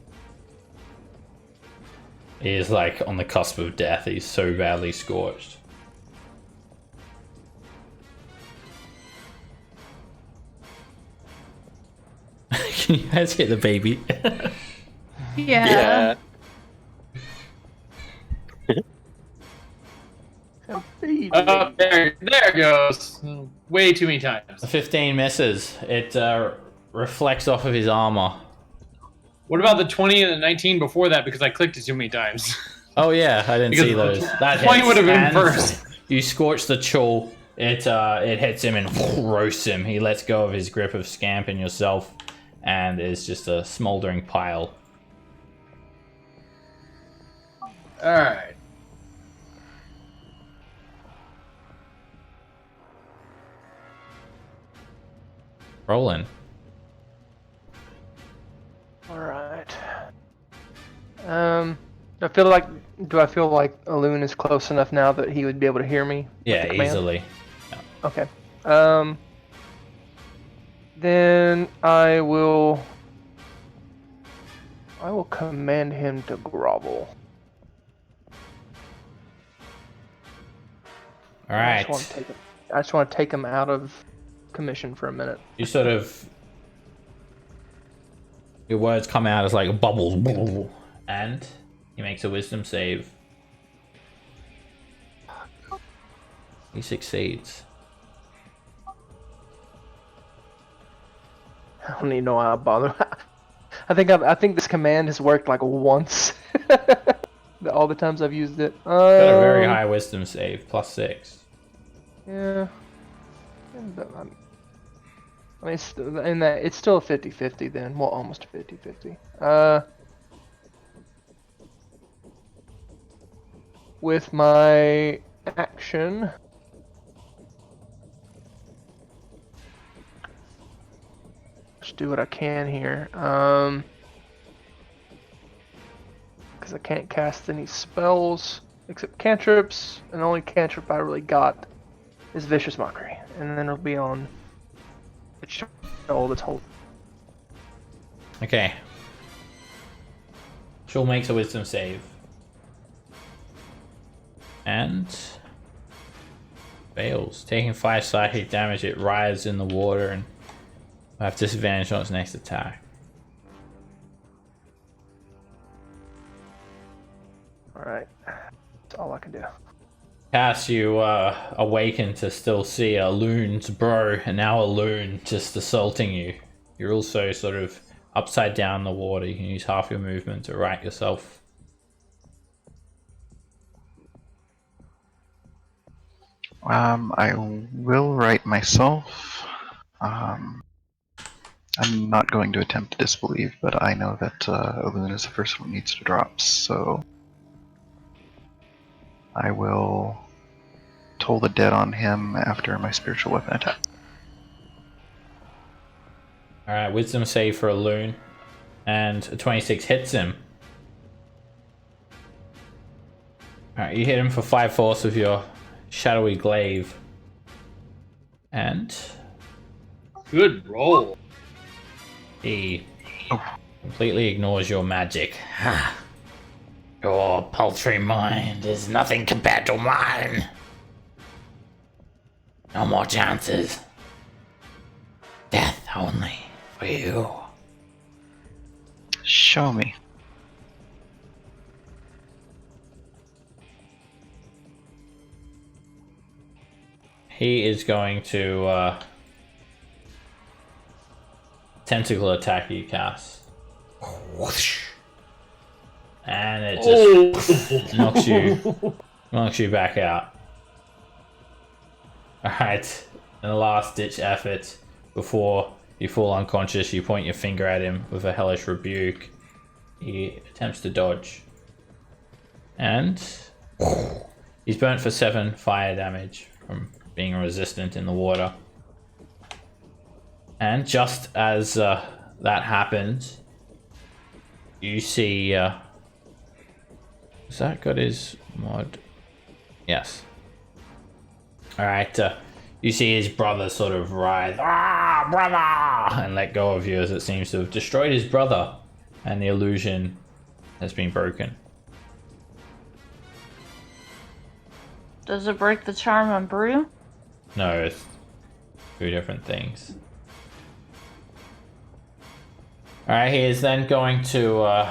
He is, like, on the cusp of death. He's so badly scorched. Can you guys hit the baby? Yeah. There it goes. Way too many times. A 15 misses. It reflects off of his armor. What about the 20 and the 19 before that, because I clicked it too many times? Oh yeah, I didn't see those. That Point hits. would have been And first. You scorch the chul. It hits him and roasts him. He lets go of his grip of Scamp and yourself, and is just a smoldering pile. All right. Roland. All right. Do I feel like Alun is close enough now that he would be able to hear me? with Yeah, the command? easily. Okay. Then I will command him to grovel. All right. I just want to take him out of commission for a minute. You sort of. Your words come out as like bubbles, and he makes a wisdom save. He succeeds. I don't even know why I bother. I think this command has worked like once. All the times I've used it. Got a very high wisdom save, +6. Yeah. I mean, it's still a 50-50 then. Well, almost a 50-50. With my action, just do what I can here. Because I can't cast any spells except cantrips, and the only cantrip I really got is Vicious Mockery, and then it'll be on the show that's whole. Okay. Shul makes a wisdom save. And fails. Taking 5 psychic damage, it writhes in the water and will have disadvantage on its next attack. Alright. That's all I can do. Cass, you awaken to still see a loon's bro, and now a loon just assaulting you. You're also sort of upside down in the water. You can use half your movement to right yourself. I will right myself. I'm not going to attempt to disbelieve, but I know that Alun is the first one who needs to drop, so I will toll the dead on him after my spiritual weapon attack. Alright, wisdom save for a loon. And a 26 hits him. Alright, you hit him for 5 force with your shadowy glaive. And Good roll. he completely ignores your magic. Your paltry mind is nothing compared to mine. No more chances. Death only for you. Show me. He is going to tentacle attack you, Cass. Whoosh. And it just knocks you back out. Alright, in the last ditch effort, before you fall unconscious, you point your finger at him with a hellish rebuke. He attempts to dodge. And he's burnt for 7 fire damage from being resistant in the water. And just as that happens, you see... has that got his mod? Yes. Alright, you see his brother sort of writhe, "Ah, brother!" and let go of you, as it seems to have destroyed his brother, and the illusion has been broken. Does it break the charm on Brew? No, it's 2 different things. Alright, he is then going to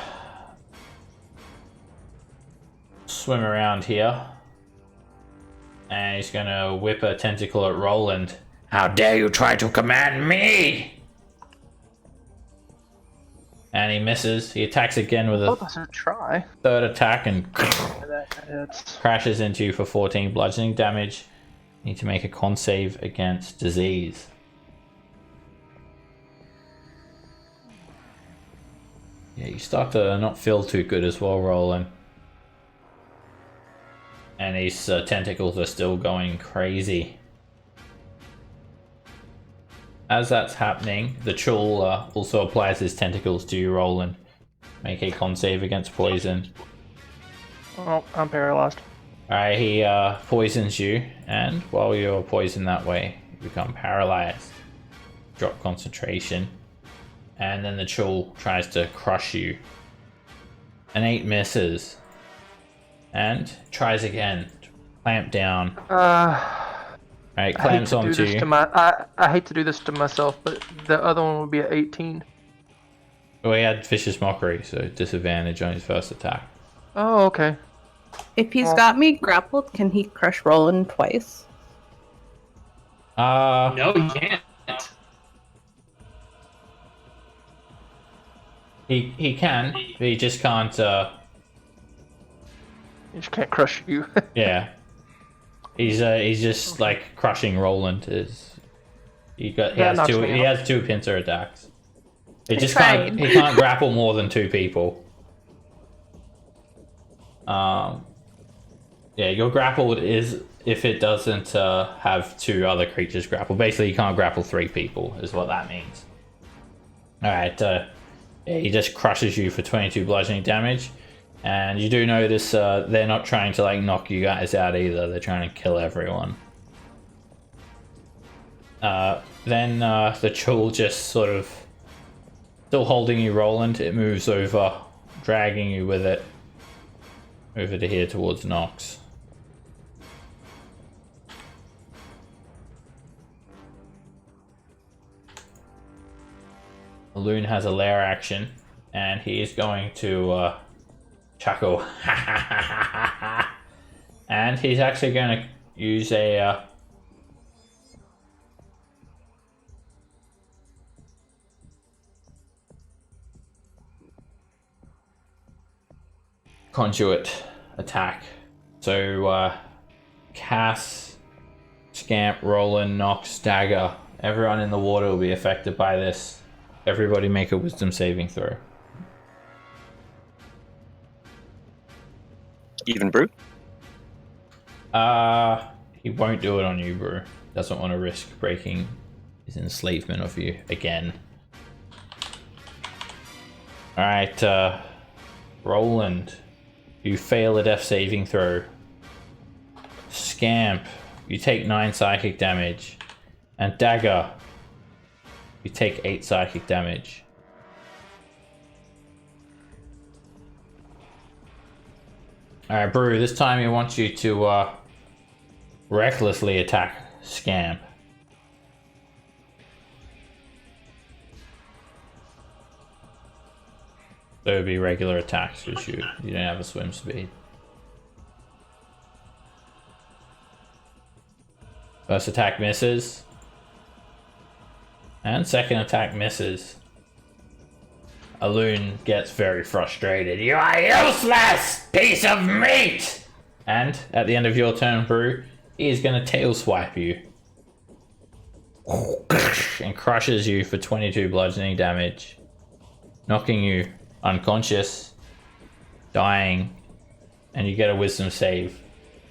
swim around here. And he's going to whip a tentacle at Roland. How dare you try to command me? And he misses. He attacks again with Both a of us try. third attack and It's crashes into you for 14 bludgeoning damage. Need to make a con save against disease. Yeah, you start to not feel too good as well, Roland. And his tentacles are still going crazy. As that's happening, the Chul also applies his tentacles to you, Roland. Make a con save against poison. Oh, I'm paralyzed. Alright, he poisons you, and while you're poisoned that way, you become paralyzed. Drop concentration. And then the Chul tries to crush you. An 8 misses. And tries again. Clamp down. Alright, clamps onto you. I hate to do this to myself, but the other one would be at 18. Well, he had Vicious Mockery, so disadvantage on his first attack. Oh, okay. If he's got me grappled, can he crush Roland twice? No, you can't. He can, but he just can't, He just can't crush you. yeah. He's just like crushing Roland. He has two pincer attacks. He can't grapple more than 2 people. Yeah, your grapple is if it doesn't have 2 other creatures grapple. Basically, you can't grapple 3 people, is what that means. Alright, yeah, he just crushes you for 22 bludgeoning damage. And you do notice they're not trying to like knock you guys out either. They're trying to kill everyone. Then the Chul just sort of still holding you, Roland. It moves over, dragging you with it over to here towards Nox. Loon has a lair action, and he is going to chuckle. And he's actually going to use a conduit attack. So Cass, Scamp, Roland, Nox, Dagger, everyone in the water will be affected by this. Everybody make a wisdom saving throw. Even Brew? He won't do it on you, bro. Doesn't want to risk breaking his enslavement of you again. Alright, Roland, you fail a death saving throw. Scamp, you take 9 psychic damage. And Dagger, you take 8 psychic damage. Alright, Brew, this time he wants you to recklessly attack Scamp. So it would be regular attacks because you don't have a swim speed. First attack misses. And second attack misses. Aloon gets very frustrated. You are useless, piece of meat! And at the end of your turn, Brew, he is going to tail swipe you. And crushes you for 22 bludgeoning damage. Knocking you unconscious, dying, and you get a wisdom save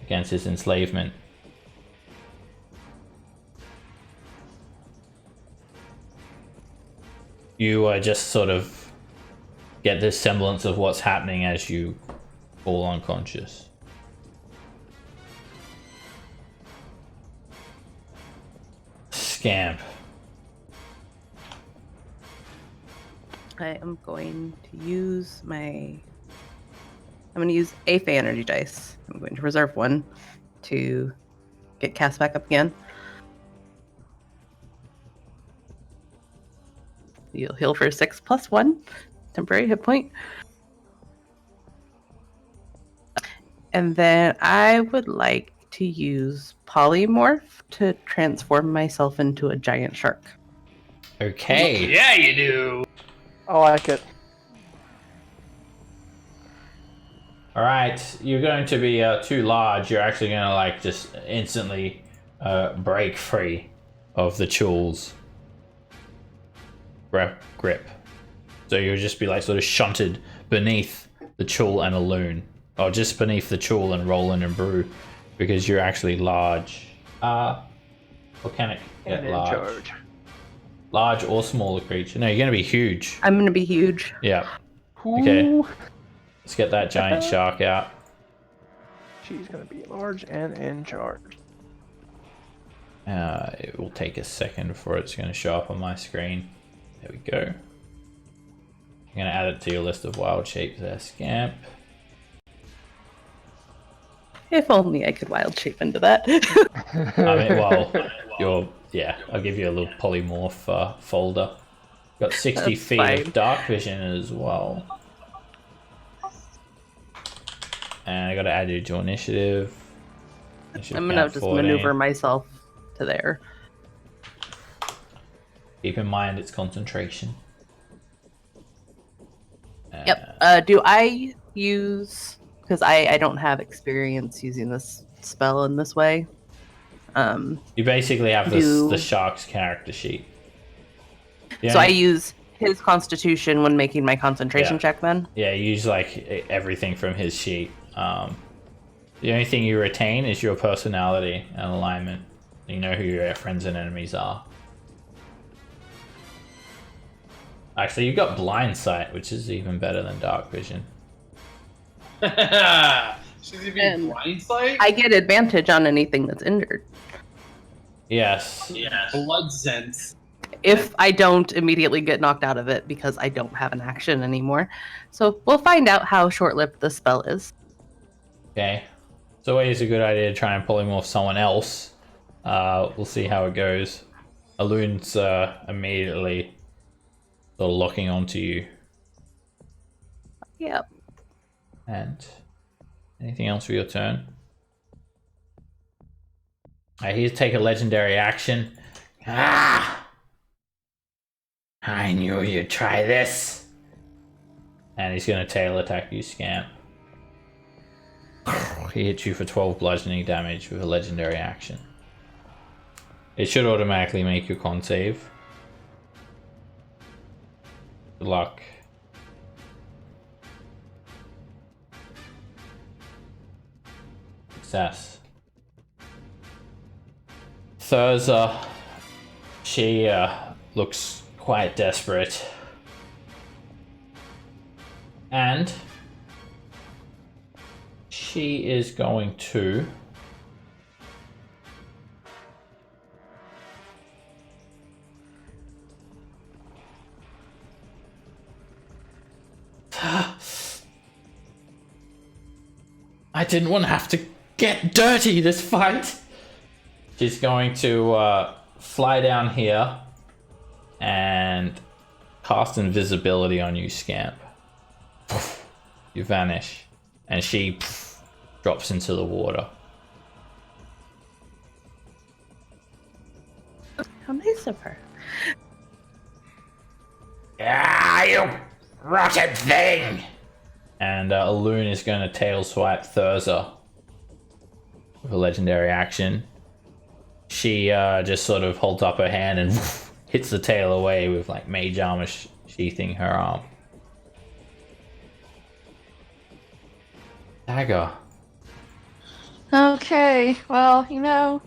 against his enslavement. You just sort of get this semblance of what's happening as you fall unconscious. Scamp. I am going to use I'm going to use a Fey energy dice. I'm going to reserve one to get cast back up again. You'll heal for 6 plus 1 temporary hit point. And then I would like to use polymorph to transform myself into a giant shark. Okay. Yeah, you do. I like it. Alright, you're going to be too large. You're actually going to like just instantly break free of the Chul's grip. So you'll just be like sort of shunted beneath the Chul and a loon. Or just beneath the Chul and Roland and Brew. Because you're actually large. Or can it get And in large? charge. Large or smaller creature. No, you're going to be huge. I'm gonna be huge. Yeah. Okay. Ooh, Let's get that giant shark out. she's gonna be large and in charge. It will take a second before it's going to show up on my screen. There we go. I'm going to add it to your list of wild shapes there, Scamp. If only I could wild shape into that. I mean, well, I'll give you a little polymorph folder. Got 60 That's feet fine. of dark vision as well. And I got to add you to initiative. I'm gonna just maneuver myself to there. Keep in mind it's concentration. Yep. Do I use, because I don't have experience using this spell in this way. You basically have the shark's character sheet. So I use his constitution when making my concentration check then? Yeah, you use like everything from his sheet. The only thing you retain is your personality and alignment. You know who your friends and enemies are. Actually, you've got blind sight, which is even better than dark vision. Should he be blindsight? I get advantage on anything that's injured. Yes. Blood sense. If I don't immediately get knocked out of it because I don't have an action anymore. So we'll find out how short-lived the spell is. Okay. It's always a good idea to try and polymorph someone else. We'll see how it goes. Aloon's immediately sort of locking onto you. Yep. And anything else for your turn? He's take a legendary action. Ah! I knew you'd try this. And he's going to tail attack you, Scamp. He hits you for 12 bludgeoning damage with a legendary action. It should automatically make your con save. Good luck. Success. Thurza, she looks quite desperate. And she is going to I didn't want to have to get dirty this fight. She's going to fly down here and cast invisibility on you, Scamp. You vanish. And she drops into the water. How nice of her. Ah, you rotten thing! And Aloon is going to tail swipe Thurza with a legendary action. She just sort of holds up her hand and hits the tail away with like mage armor sheathing her arm. Dagger. Okay, well, you know,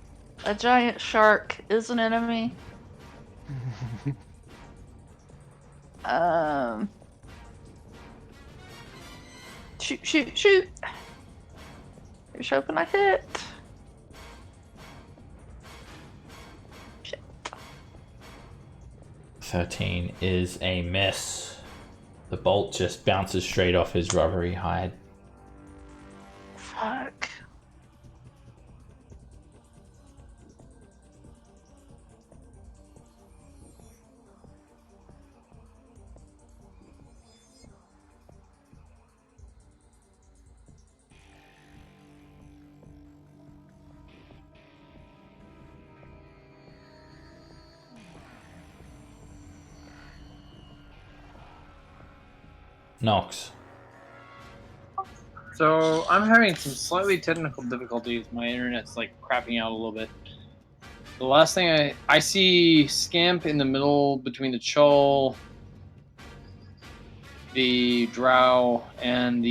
a giant shark is an enemy. Shoot. Here's hoping I hit. Shit. 13 is a miss. The bolt just bounces straight off his rubbery hide. Fuck. Nox. So I'm having some slightly technical difficulties. My internet's like crapping out a little bit. The last thing I see Scamp in the middle between the Chol, the Drow, and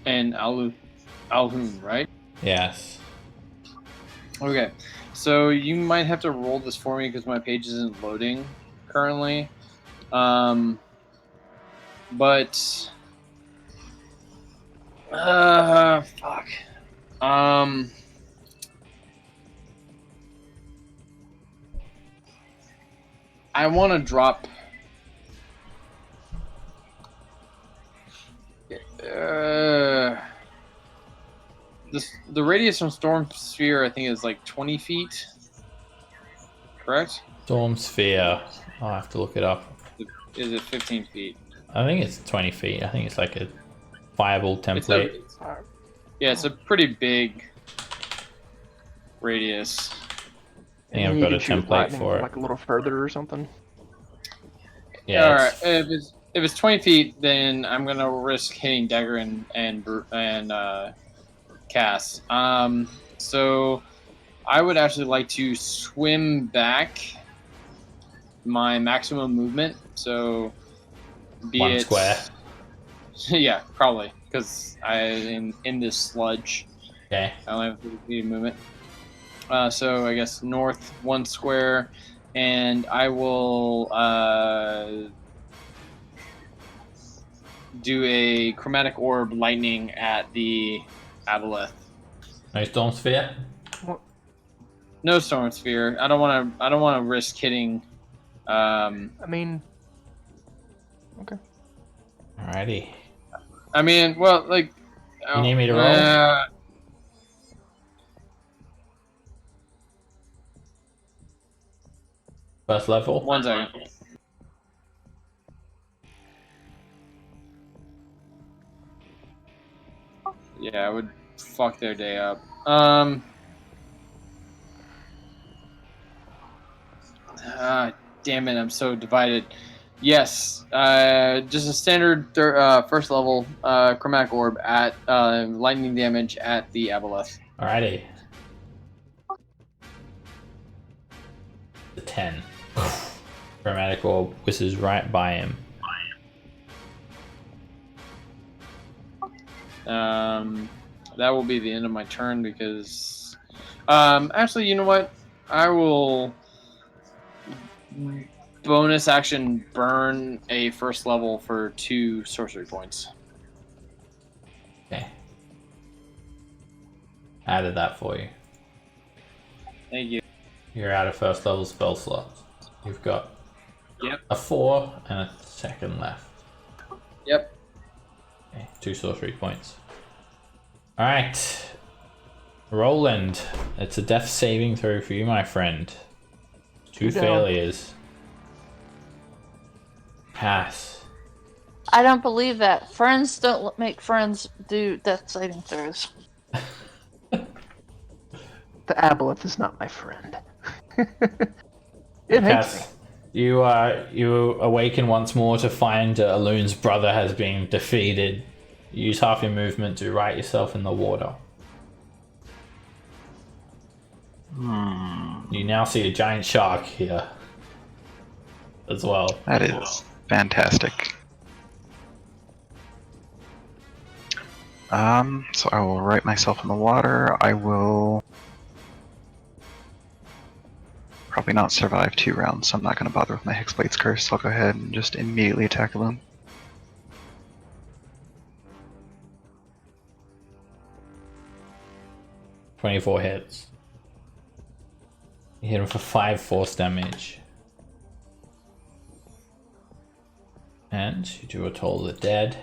Alhun, right? Yes. Okay. So you might have to roll this for me because my page isn't loading currently. But fuck. I want to drop. The radius from Storm Sphere, I think, is like 20 feet. Correct? Storm Sphere. I'll have to look it up. Is it 15 feet? I think it's 20 feet. I think it's like a fireball template. Yeah, it's a pretty big radius. I think I've You got can a shoot template lightning for it. like a little further or something. Yeah. All right. If it's 20 feet, then I'm gonna risk hitting Dagger and Cass. So I would actually like to swim back my maximum movement. So be One it square. Yeah, probably because I in this sludge. Okay. I only have 30 feet of movement. So I guess north 1 square, and I will do a chromatic orb lightning at the aboleth. No Storm Sphere? No storm sphere. I don't want to risk hitting. I mean, okay. Alrighty. I mean, well, like. You need me to roll? First level? 1 second. Yeah, I would fuck their day up. Damn it, I'm so divided. Yes, just a standard first level chromatic orb at lightning damage at the aboleth. Alrighty. The 10. Chromatic orb whizzes right by him. That will be the end of my turn because actually, you know what? I will bonus action burn a first level for 2 sorcery points. Okay. Added that for you. Thank you. You're out of first level spell slots. You've got Yep. a 4 and a second left. Yep. Okay, 2 sorcery points. Alright. Roland, it's a death saving throw for you, my friend. 2 down. failures. Pass. I don't believe that. Friends don't make friends do death saving throws. The aboleth is not my friend. It hates me. Pass. You awaken once more to find Alun's brother has been defeated. You use half your movement to right yourself in the water. You now see a giant shark here as well. That is fantastic. So I will right myself in the water. I will probably not survive 2 rounds, so I'm not going to bother with my Hexblade's Curse. I'll go ahead and just immediately attack them. $24 hits. You hit him for 5 force damage. And you do a Toll of the Dead.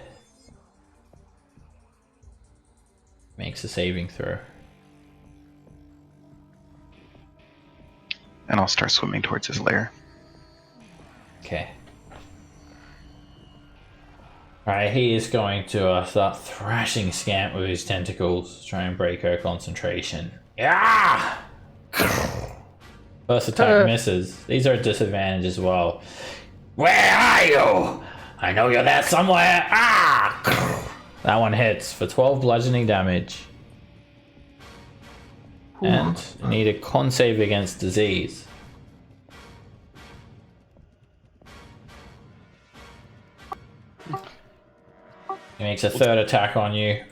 Makes a saving throw. And I'll start swimming towards his lair. Okay. Alright, he is going to start thrashing Scamp with his tentacles to try and break her concentration. Yeah! First attack misses. These are a disadvantage as well. Where are you? I know you're there somewhere. Ah! That one hits for 12 bludgeoning damage. And you need a con save against disease. He makes a third attack on you.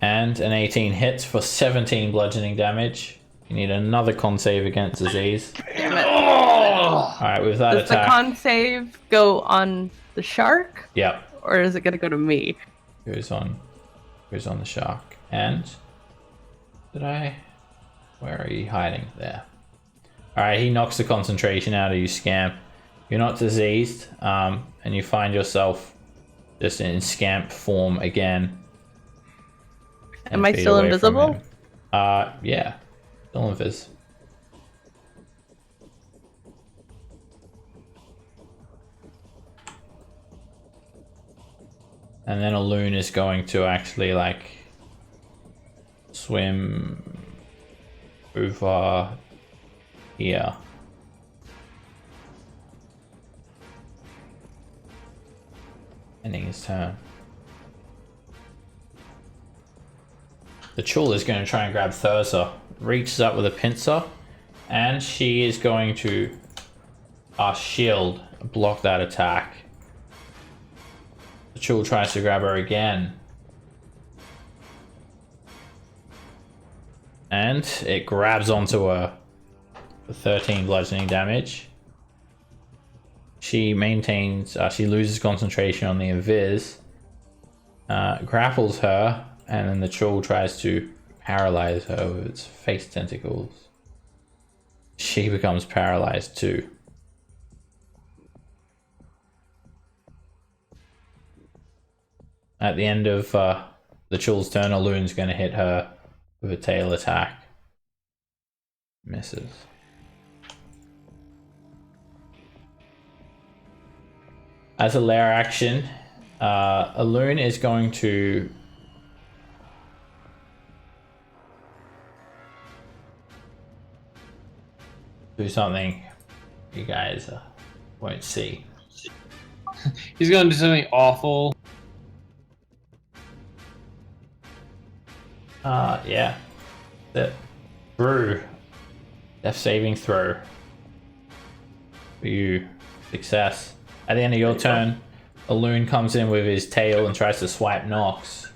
And an 18 hits for 17 bludgeoning damage. You need another con save against disease. Damn it. Alright, with that Does the attack. con save go on the shark? Yep. Or is it going to go to me? Goes on the shark. And where are you hiding? There. Alright, he knocks the concentration out of you, Scamp. You're not diseased, and you find yourself just in Scamp form again. Am I still invisible? Yeah. Still invis. And then a loon is going to actually like swim over here. Ending his turn. The Chul is going to try and grab Thursa. Reaches up with a pincer, and she is going to shield, block that attack. The Chul tries to grab her again. And it grabs onto her for 13 bludgeoning damage. She maintains, she loses concentration on the invis, grapples her, and then the Chul tries to paralyze her with its face tentacles. She becomes paralyzed too. At the end of the Chul's turn, a loon's going to hit her with a tail attack. Misses. As a lair action, a loon is going to do something you guys won't see. He's gonna do something awful. Yeah. The Brew. Death saving throw. For you. Success. At the end of your turn, a loon comes in with his tail and tries to swipe Nox.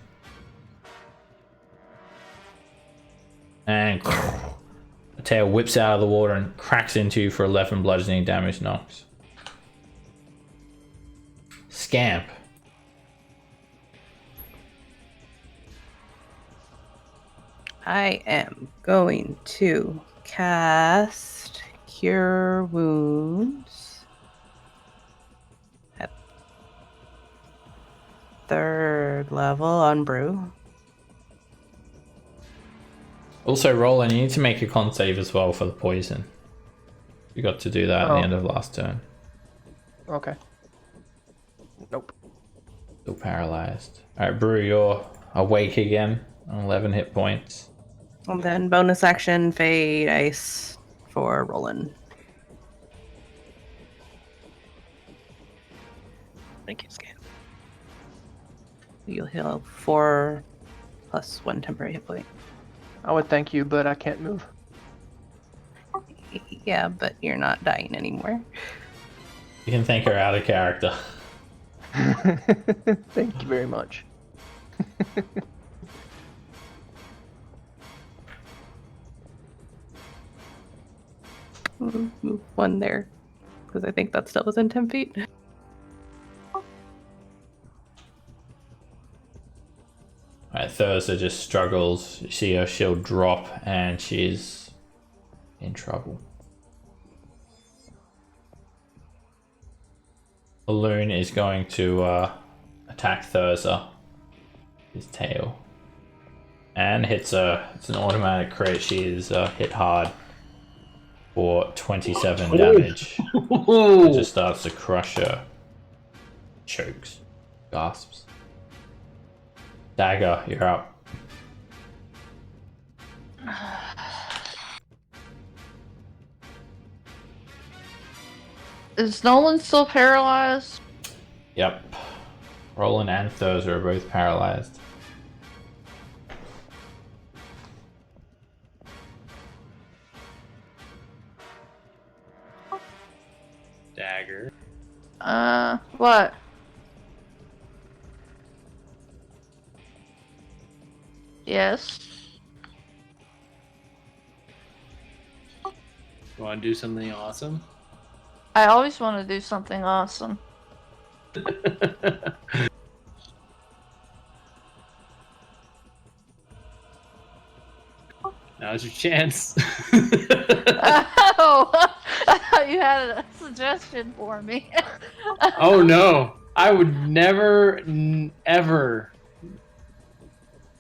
And the tail whips out of the water and cracks into you for 11 bludgeoning damage, Nox. Scamp. I am going to cast Cure Wounds at 3rd level on Brew. Also, Roland, you need to make a con save as well for the poison. You got to do that at the end of last turn. Okay. Nope. Still paralyzed. Alright, Brew, you're awake again on 11 hit points. And then bonus action, Fade Ice for Roland. Thank you, Scan. You'll heal 4 plus 1 temporary hit point. I would thank you, but I can't move. Yeah, but you're not dying anymore. You can thank her out of character. Thank you very much. Move 1 there, because I think that still within 10 feet. Alright, Thursa just struggles. You see her shield drop and she's in trouble. Balloon is going to attack Thursa. His tail. And hits her. It's an automatic crit. She is hit hard for 27 damage. It just starts to crush her. Chokes. Gasps. Dagger, you're up. Is Nolan still paralyzed? Yep. Roland and Thurza are both paralyzed. Dagger. What? Yes. You want to do something awesome? I always want to do something awesome. Now's your chance. Oh, I thought you had a suggestion for me. Oh no, I would never, ever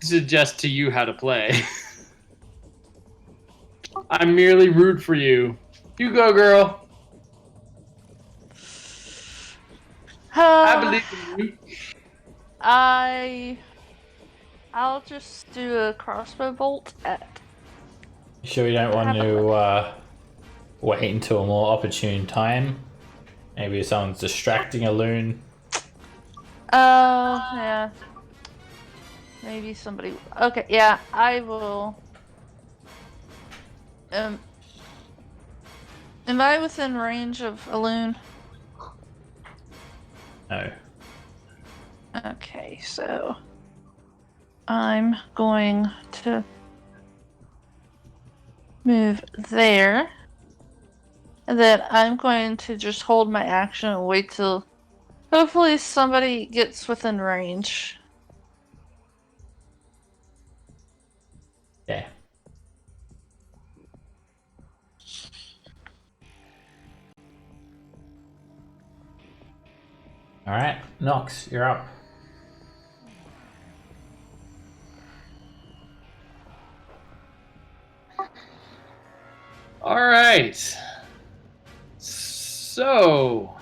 suggest to you how to play. I merely root for you. You go, girl. I believe in you. I'll just do a crossbow bolt at. You sure you don't want to wait until a more opportune time? Maybe if someone's distracting a loon. Oh, yeah. Maybe somebody. Okay, yeah, I will. Am I within range of a loon? No. Okay, so I'm going to move there. And then I'm going to just hold my action and wait till hopefully somebody gets within range. Yeah. Alright, Nox, you're up. All right. So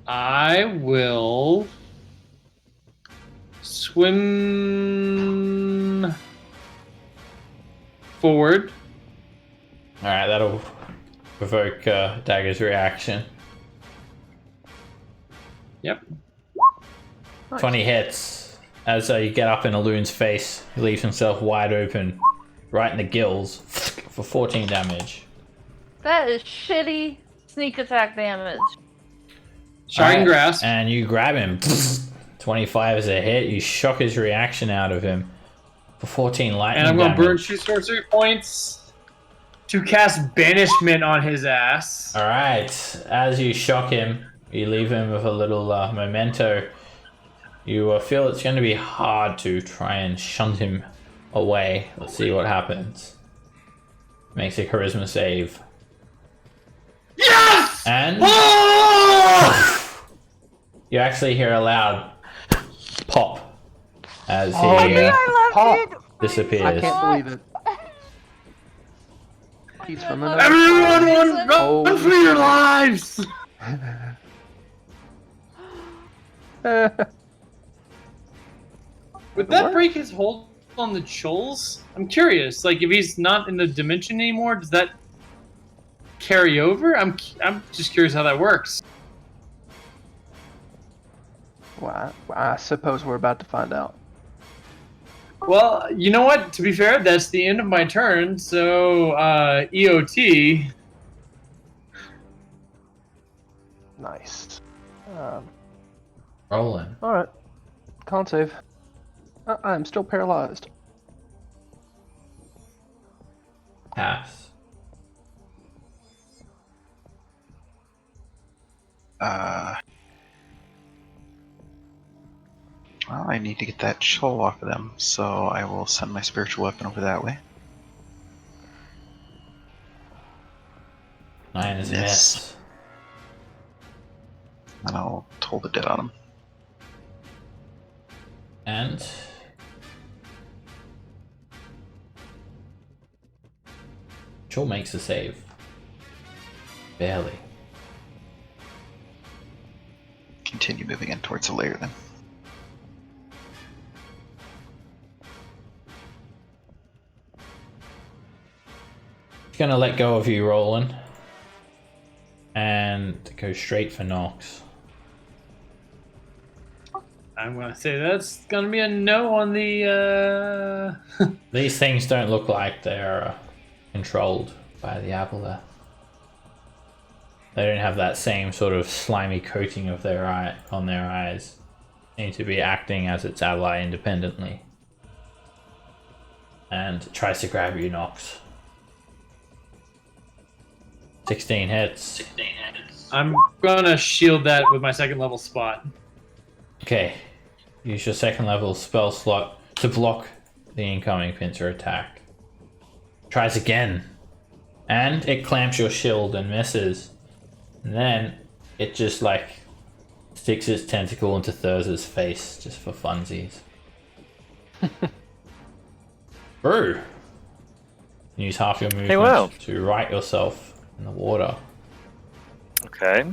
I will swim forward. Alright, that'll provoke Dagger's reaction. Yep. 20 hits. As you get up in a loon's face, he leaves himself wide open, right in the gills, for 14 damage. That is shitty sneak attack damage. Shine grass. And you grab him. 25 is a hit. You shock his reaction out of him for 14 lightning And I'm going to burn damage. 2 sorcery points to cast banishment on his ass. Alright, as you shock him, you leave him with a little memento. You feel it's going to be hard to try and shunt him away. Let's see what happens. Makes a charisma save. Yes! And Oh! you actually hear a loud pop as he disappears. I can't believe it. He's from another Everyone run for your lives! Would that break his hold on the Chulls? I'm curious. Like, if he's not in the dimension anymore, does that carry over? I'm just curious how that works. Well, I suppose we're about to find out. Well, you know what? To be fair, that's the end of my turn. So, EOT. Nice. Rolling. Alright. Con save. I'm still paralyzed. Pass. Well, I need to get that shoal off of them, so I will send my spiritual weapon over that way. 9 is a Miss. miss. And I'll toll the dead on them. And Chul makes a save. Barely. Continue moving in towards the lair then. Gonna let go of you, Roland, and go straight for Nox. I'm gonna say that's gonna be a no on the. These things don't look like they're controlled by the apple there. They don't have that same sort of slimy coating of their eye on their eyes. They need to be acting as its ally independently. And tries to grab you, Nox. 16 hits. I'm gonna shield that with my second level spot. Okay. Use your second level spell slot to block the incoming pincer attack. Tries again. And it clamps your shield and misses. And then it just like sticks its tentacle into Thurza's face just for funsies. Brew. Use half your movement to right yourself in the water. Okay.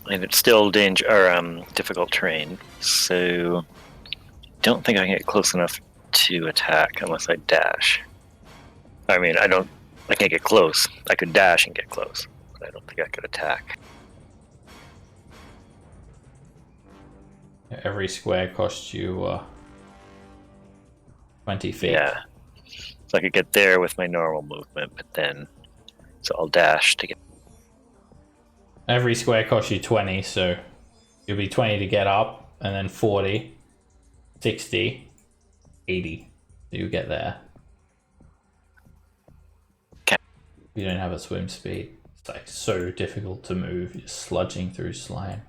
And it's still danger or difficult terrain, so don't think I can get close enough to attack unless I dash. I mean, I can't get close. I could dash and get close, but I don't think I could attack. Every square costs you 20 feet. Yeah. So I could get there with my normal movement, but then so I'll dash to get. Every square costs you 20, so you'll be 20 to get up, and then 40, 60, 80. So you get there. Okay. You don't have a swim speed. It's like so difficult to move. You're sludging through slime.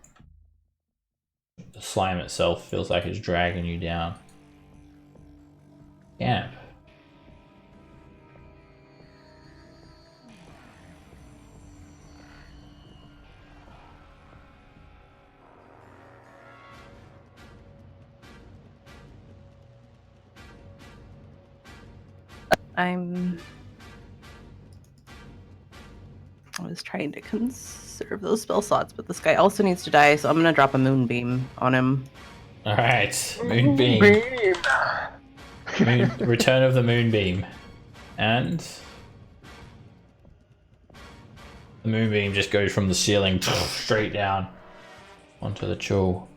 The slime itself feels like it's dragging you down. Camp. I was trying to conserve those spell slots, but this guy also needs to die, so I'm gonna drop a moonbeam on him. Alright, moonbeam. Return of the moonbeam. And the moonbeam just goes from the ceiling straight down onto the chul.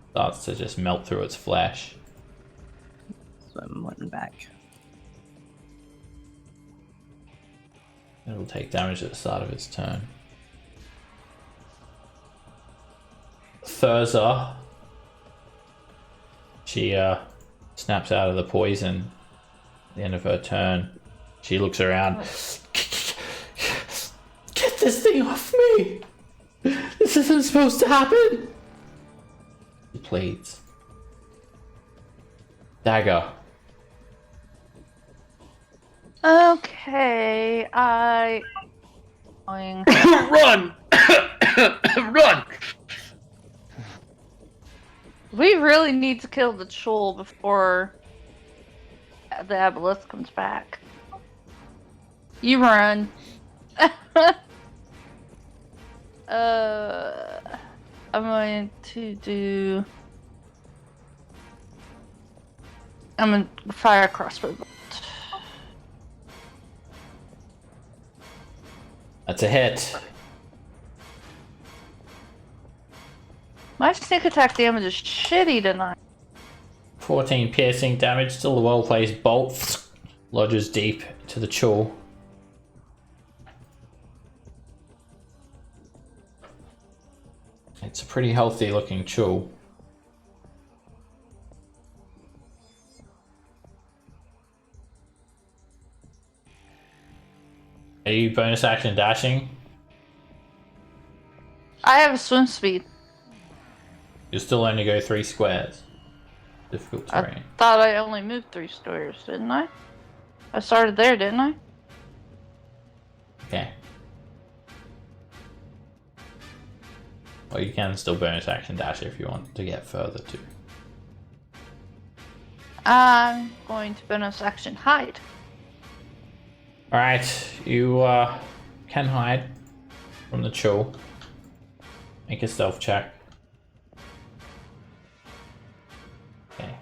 Starts to just melt through its flesh. Swim one back. It'll take damage at the start of its turn. Thurza. She snaps out of the poison at the end of her turn. She looks around. Get this thing off me! This isn't supposed to happen! She pleads. Dagger. Okay, I going. Run! Run! We really need to kill the chul before the aboleth comes back. You run. I'm going to do. I'm gonna fire a crossbow bolt. That's a hit. My sneak attack damage is shitty tonight. 14 piercing damage, still a well-placed bolt. Lodges deep to the chul. It's a pretty healthy looking chul. Are you bonus action dashing? I have a swim speed. You'll still only go 3 squares. Difficult terrain. I thought I only moved 3 squares, didn't I? I started there, didn't I? Okay. Well, you can still bonus action dash if you want to get further too. I'm going to bonus action hide. Alright, you can hide from the chul. Make a stealth check. Okay.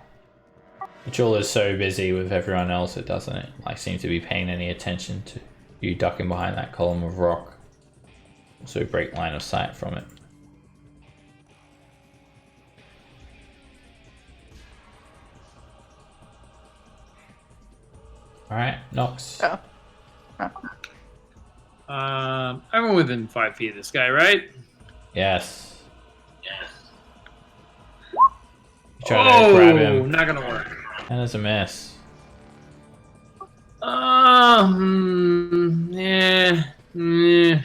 The chul is so busy with everyone else it doesn't seem to be paying any attention to you ducking behind that column of rock. So break line of sight from it. Alright, Nox. Oh. I'm within 5 feet of this guy, right? Yes. You try to grab him. Not gonna work. And it's a miss. Yeah.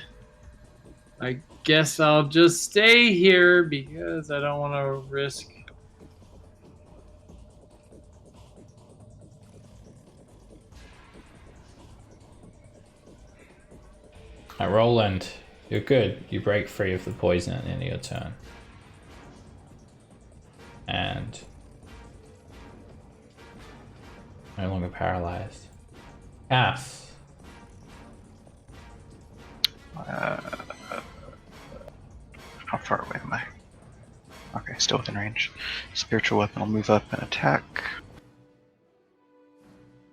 I guess I'll just stay here because I don't want to risk. Roland, you're good. You break free of the poison at the end of your turn. And no longer paralyzed. Cass. How far away am I? Okay, still within range. Spiritual weapon will move up and attack.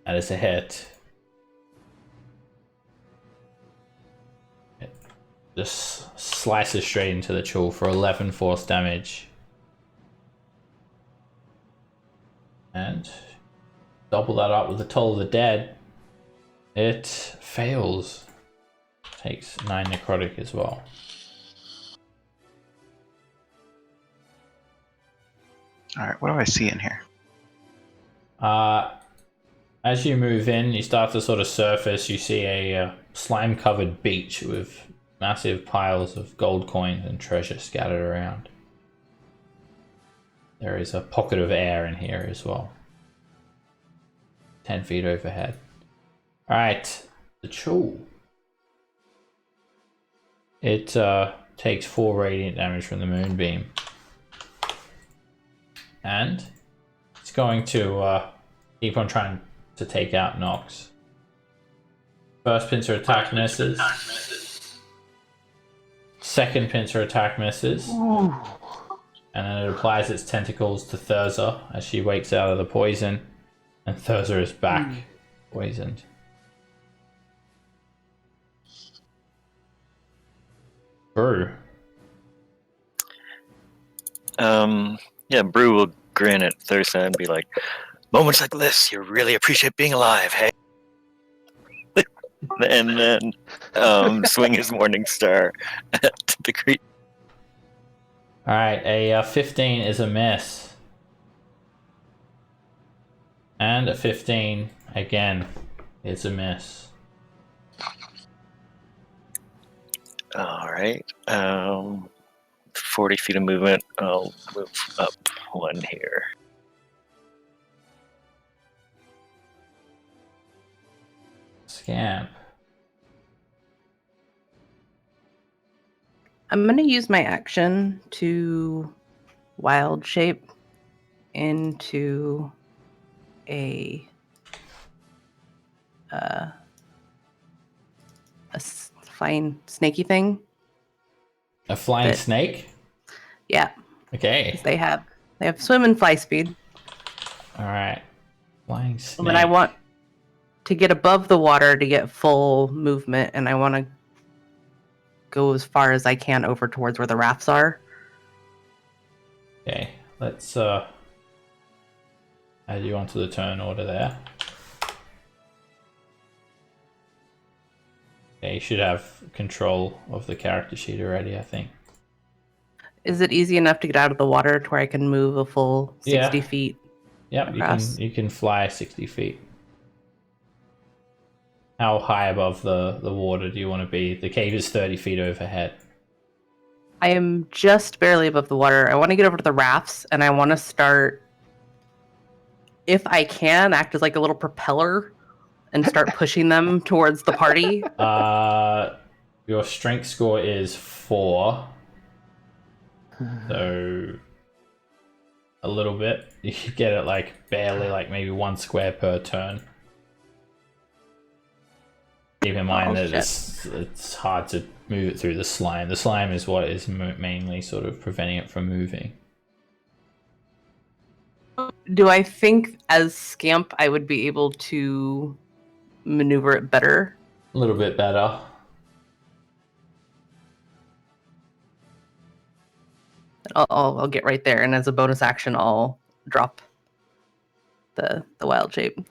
That is a hit. It just slices straight into the Chul for 11 force damage. And double that up with the Toll of the Dead. It fails. Takes 9 necrotic as well. Alright, what do I see in here? As you move in, you start to sort of surface. You see a slime-covered beach with massive piles of gold coins and treasure scattered around. There is a pocket of air in here as well. 10 feet overhead. Alright, the Chul. It takes 4 radiant damage from the moonbeam. And it's going to keep on trying to take out Nox. First pincer attack misses. Second pincer attack misses. Ooh. And then it applies its tentacles to Thurza as she wakes out of the poison. And Thurza is back poisoned. Brew. Yeah, Brew will grin at Thursa and be like, "Moments like this, you really appreciate being alive, hey?" And then swing his Morning Star at the creature. Alright, a 15 is a miss. And a 15, again, is a miss. Alright. 40 feet of movement. I'll move up 1 here. Scamp. I'm going to use my action to wild shape into a flying snaky thing. A flying But- snake? Yeah, Okay. they have swim and fly speed. Alright. Flying snake. But I want to get above the water to get full movement, and I want to go as far as I can over towards where the rafts are. Okay, let's add you onto the turn order there. Okay, you should have control of the character sheet already, I think. Is it easy enough to get out of the water to where I can move a full 60 Yeah. feet? Yep, Across. you can fly 60 feet. How high above the water do you want to be? The cave is 30 feet overhead. I am just barely above the water. I want to get over to the rafts, and I want to start, if I can, act as like a little propeller and start pushing them towards the party. Your strength score is 4. So a little bit. You could get it like barely, like maybe 1 square per turn. Keep in mind that it's hard to move it through the slime. The slime is what is mainly sort of preventing it from moving. Do I think as Scamp I would be able to maneuver it better? A little bit better. I'll get right there, and as a bonus action, I'll drop the wild shape.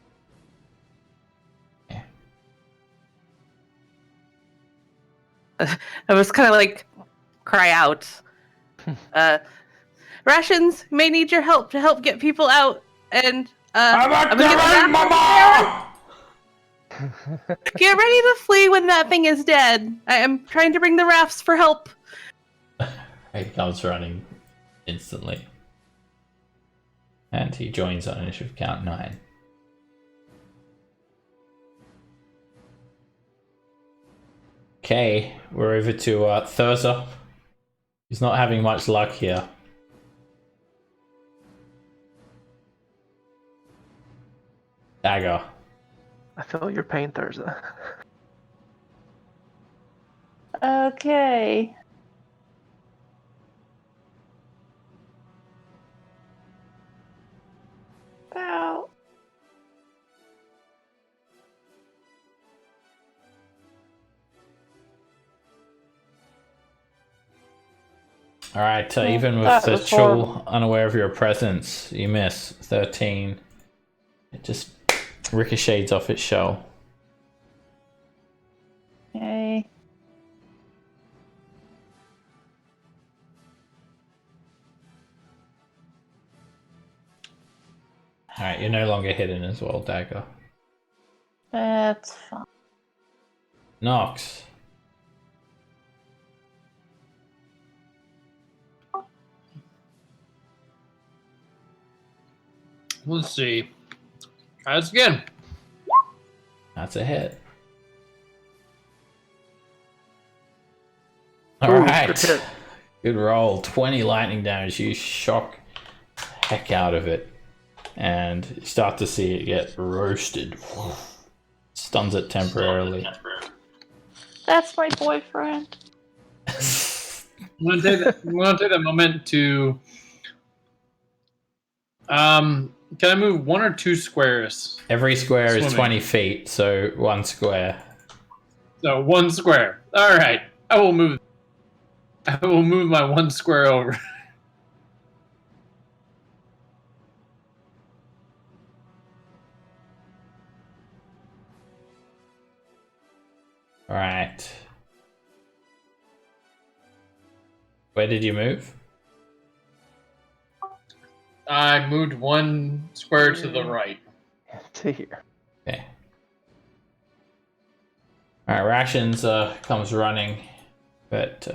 I was kind of like, cry out. Rations may need your help to help get people out, and I'm gonna get the raft Mama! Get ready to flee when that thing is dead. I am trying to bring the rafts for help. He comes running instantly. And he joins on initiative count 9. Okay, we're over to Thurza. He's not having much luck here. Dagger. I feel your pain, Thursday. Okay. Ow. Alright, even with That the was Chul horrible. unaware of your presence, you miss. 13. It just ricochets off its shell. Okay. Alright, you're no longer hidden as well, Dagger. That's fine. Nox. Let's see. Try this again. That's a hit. Ooh, Alright. good hit. Good roll. 20 lightning damage. You shock the heck out of it. And you start to see it get roasted. Stuns it temporarily. That's my boyfriend. I'm gonna take that moment to. Can I move 1 or 2 squares? Every square is Swimming. 20 feet, so 1 square. So 1 square. All right. I will move my 1 square over. Alright. Where did you move? I moved 1 square to the right. To here. Okay. Alright, Rations comes running, but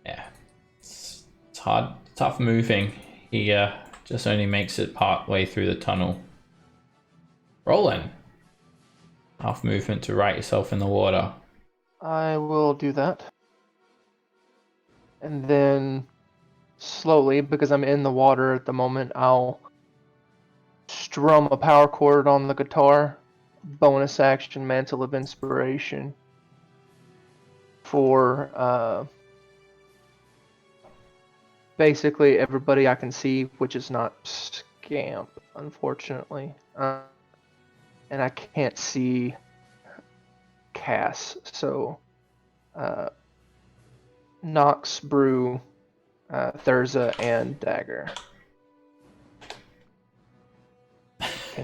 yeah, it's hard, tough moving. He just only makes it part way through the tunnel. Roland, half movement to right yourself in the water. I will do that. And then slowly, because I'm in the water at the moment, I'll strum a power chord on the guitar. Bonus action, Mantle of Inspiration. For basically everybody I can see, which is not Scamp, unfortunately. And I can't see Cass, so Nox, Brew, Thurza, and Dagger.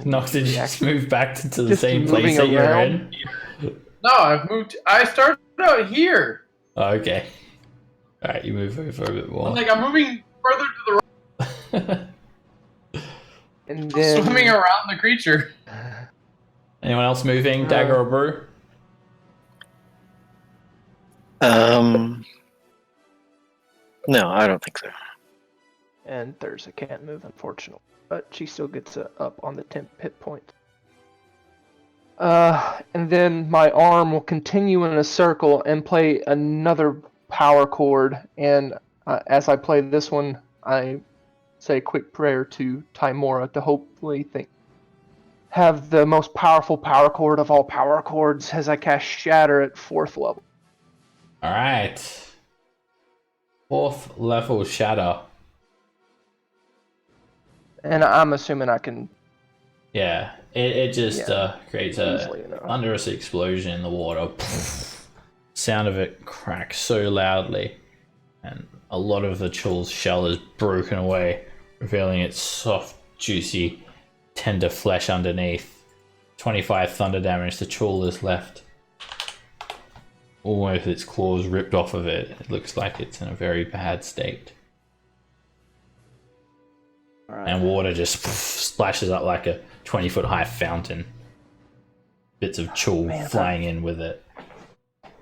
Nox, did you just move back to the Just same place moving that you're around? in? No, I've moved. I started out here. Oh, okay. Alright, you move over a bit more. I'm moving further to the right. And then Swimming around the creature. Anyone else moving? Dagger or Brew? No, I don't think so. And Thurza can't move, unfortunately, but she still gets up on the 10 hit point. And then my arm will continue in a circle and play another power chord. And as I play this one, I say a quick prayer to Timora to hopefully have the most powerful power chord of all power chords as I cast Shatter at 4th level. Alright. 4th level Shatter. And I'm assuming I can Yeah, it just creates a easily enough. thunderous explosion in the water. Sound of it cracks so loudly, and a lot of the Chul's shell is broken away, revealing its soft, juicy, tender flesh underneath. 25 thunder damage. The Chul is left. almost its claws ripped off of it. It looks like it's in a very bad state. All right. And water just splashes up like a 20-foot high fountain. Bits of chul Man, flying in with it.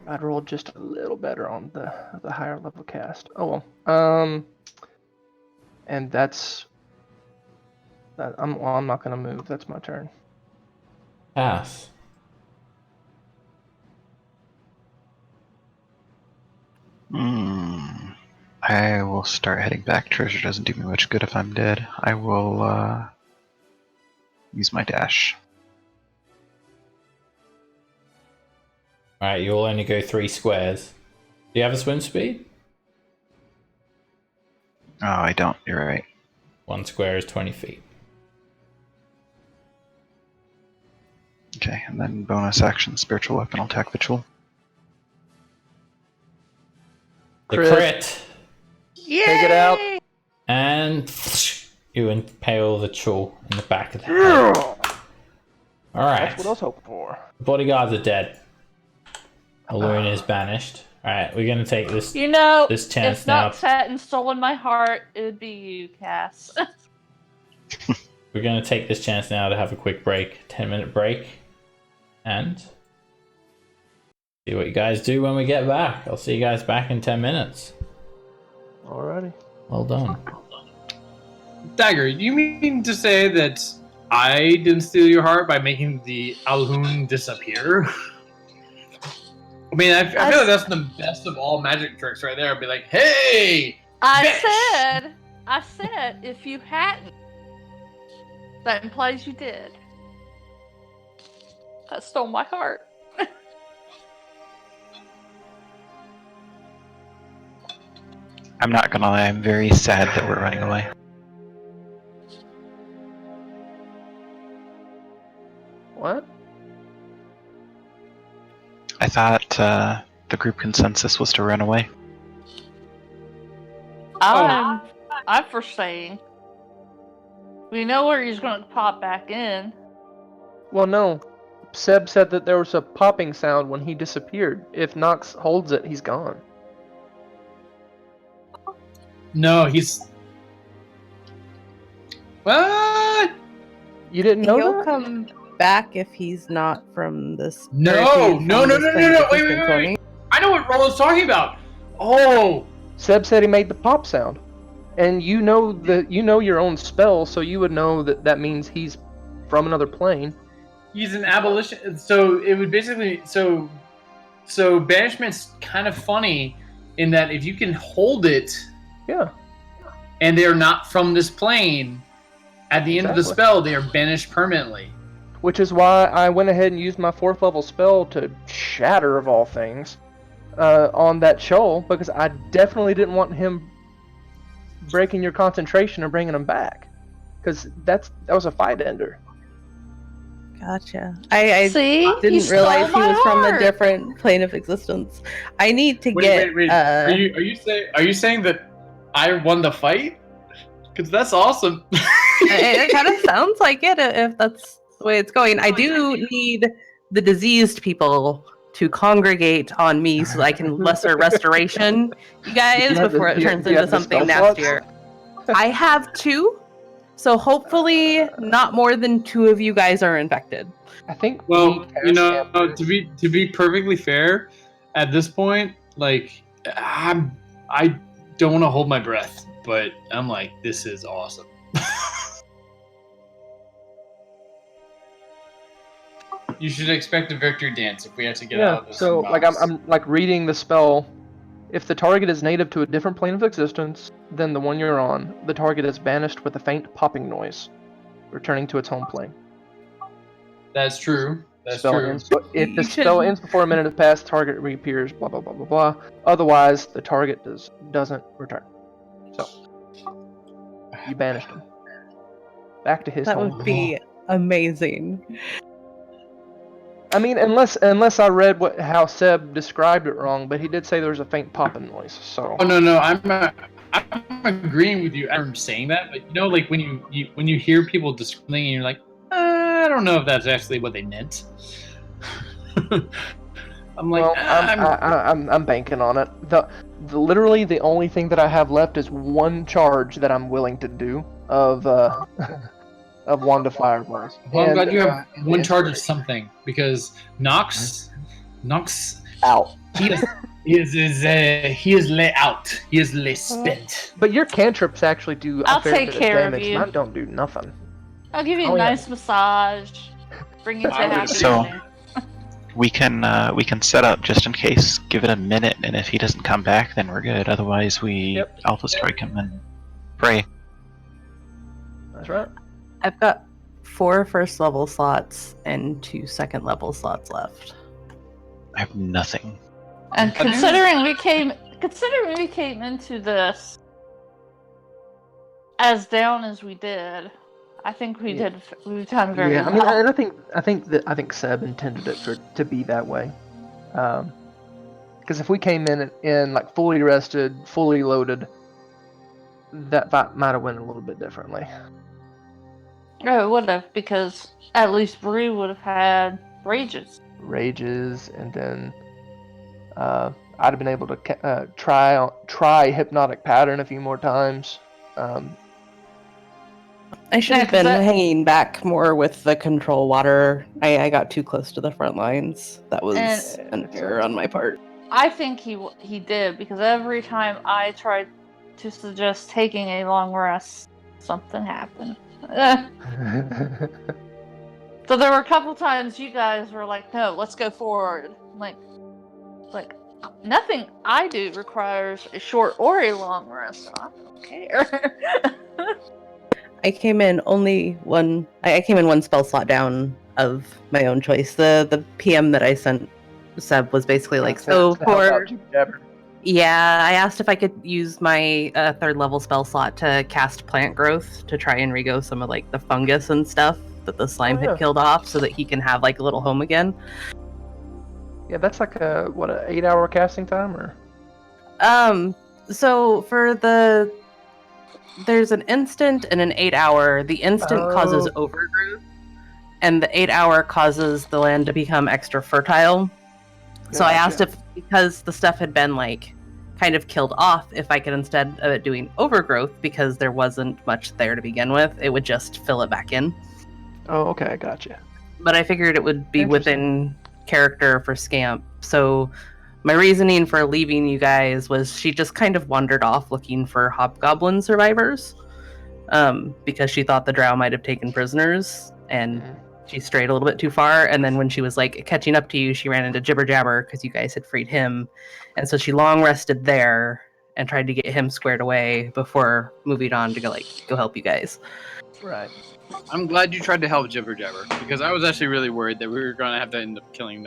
I'd rolled just a little better on the higher level cast. Oh well. And that's that. I'm not gonna move. That's my turn. Pass. I will start heading back. Treasure doesn't do me much good if I'm dead. I will use my dash. Alright, you'll only go 3 squares. Do you have a swim speed? Oh, I don't. You're right. 1 square is 20 feet. Okay, and then bonus action, spiritual weapon, I'll attack the Chul. The Crit. crit! Yay! Take it out. And you impale the chul in the back of the head. Alright. That's what I was hoping for. Bodyguards are dead. Balloon is banished. Alright, we're gonna take this You know, this chance if now. not sat and stolen my heart, it would be you, Cass. We're gonna take this chance now to have a quick break. 10-minute break. And see what you guys do when we get back. I'll see you guys back in 10 minutes. Alrighty. Well done. Dagger, you mean to say that I didn't steal your heart by making the Alhun disappear? I mean, I feel like that's the best of all magic tricks right there. I'd be like, hey! I said, if you hadn't, that implies you did. That stole my heart. I'm not gonna lie, I'm very sad that we're running away. What? I thought the group consensus was to run away. I'm for saying. We know where he's going to pop back in. Well, no. Seb said that there was a popping sound when he disappeared. If Nox holds it, he's gone. No, he's... What? You didn't know He'll that? come back if he's not from this. No, or if he's no, from no, this no, plane no, of no, wait, existence, won't he? I know what Roland's talking about. Oh, Seb said he made the pop sound. And you know your own spell, so you would know that that means he's from another plane. he's an abolition. So it would basically... So banishment's kind of funny in that if you can hold it... Yeah. And they are not from this plane, at the end of the Exactly. spell, they are banished permanently. Which is why I went ahead and used my 4th level spell to shatter, of all things, on that Chol, because I definitely didn't want him breaking your concentration or bringing him back. Because that was a fight ender. Gotcha. I See? He didn't stole realize he my was from a heart. different plane of existence. I need to get. Wait. Are you saying that I won the fight? Because that's awesome. It kind of sounds like it if that's the way it's going. I do need the diseased people to congregate on me so I can lesser restoration you guys have before the- it turns do you into have the spell something slots? nastier. I have 2, so hopefully not more than 2 of you guys are infected. I think. Well, we cast Amber. to be perfectly fair, at this point, like I don't want to hold my breath, but I'm like, this is awesome. You should expect a victory dance if we have to get out of this. So like box. I'm like reading the spell. If the target is native to a different plane of existence than the one you're on, the target is banished with a faint popping noise, returning to its home plane. That's true. That's Spell true. ends, but if the You spell should- ends before a minute has passed, target reappears. Blah blah blah blah blah. Otherwise, the target doesn't return. So you banished him back to his That home. would be amazing. I mean, unless I read how Seb described it wrong, but he did say there was a faint popping noise. So Oh no, I'm agreeing with you. I'm saying that, but you know, like when you hear people describing, and you're like, I don't know if that's actually what they meant. I'm like, Well, I'm I'm banking on it. Literally the only thing that I have left is one charge that I'm willing to do of of Wand of Fireballs. Well, I'm glad you have And one the charge of inspiration. something because Nox, Out. he is lay out. He is lay spent. But your cantrips actually do a I'll fair take bit of care of damage. you. Mine don't do nothing. I'll give you Oh, a yeah. nice massage. Bring you to I a would happy So- ending. We can set up just in case. Give it a minute, and if he doesn't come back, then we're good. Otherwise, we Yep. Alpha Strike him and pray. That's right. I've got 4 first level slots and 2 second level slots left. I have nothing. And considering we came into this as down as we did, I think we've done very Yeah, well. I mean, and I think Seb intended it to be that way. Because if we came in like fully rested, fully loaded, that fight might have went a little bit differently. Oh, it would have, because at least Bree would have had rages. Rages, and then I'd have been able to try hypnotic pattern a few more times. I should Yeah, have 'cause been that- hanging back more with the control water. I got too close to the front lines. That was And- an error on my part. I think he did, because every time I tried to suggest taking a long rest, something happened. So there were a couple times you guys were like, "No, let's go forward." Like nothing I do requires a short or a long rest, so I don't care. I came in only one. I came in one spell slot down of my own choice. The PM that I sent Seb was basically like, so To help out for Jibber Jabber. yeah, I asked if I could use my 3rd level spell slot to cast plant growth to try and regrow some of like the fungus and stuff that the slime Oh, yeah. had killed off, so that he can have like a little home again. Yeah, that's like a 8-hour casting time, or So for there's an instant and an 8-hour. The instant causes Oh. overgrowth, and the 8-hour causes the land to become extra fertile. So I asked if, because the stuff had been like kind of killed off, if I could, instead of it doing overgrowth, because there wasn't much there to begin with, it would just fill it back in. Oh, okay, I gotcha. But I figured it would be Interesting. within character for Scamp. So my reasoning for leaving you guys was she just kind of wandered off looking for hobgoblin survivors, because she thought the drow might have taken prisoners, and she strayed a little bit too far. And then when she was like catching up to you, she ran into Jibber Jabber because you guys had freed him, and so she long rested there and tried to get him squared away before moving on to go help you guys. Right. I'm glad you tried to help Jibber Jabber, because I was actually really worried that we were going to have to end up killing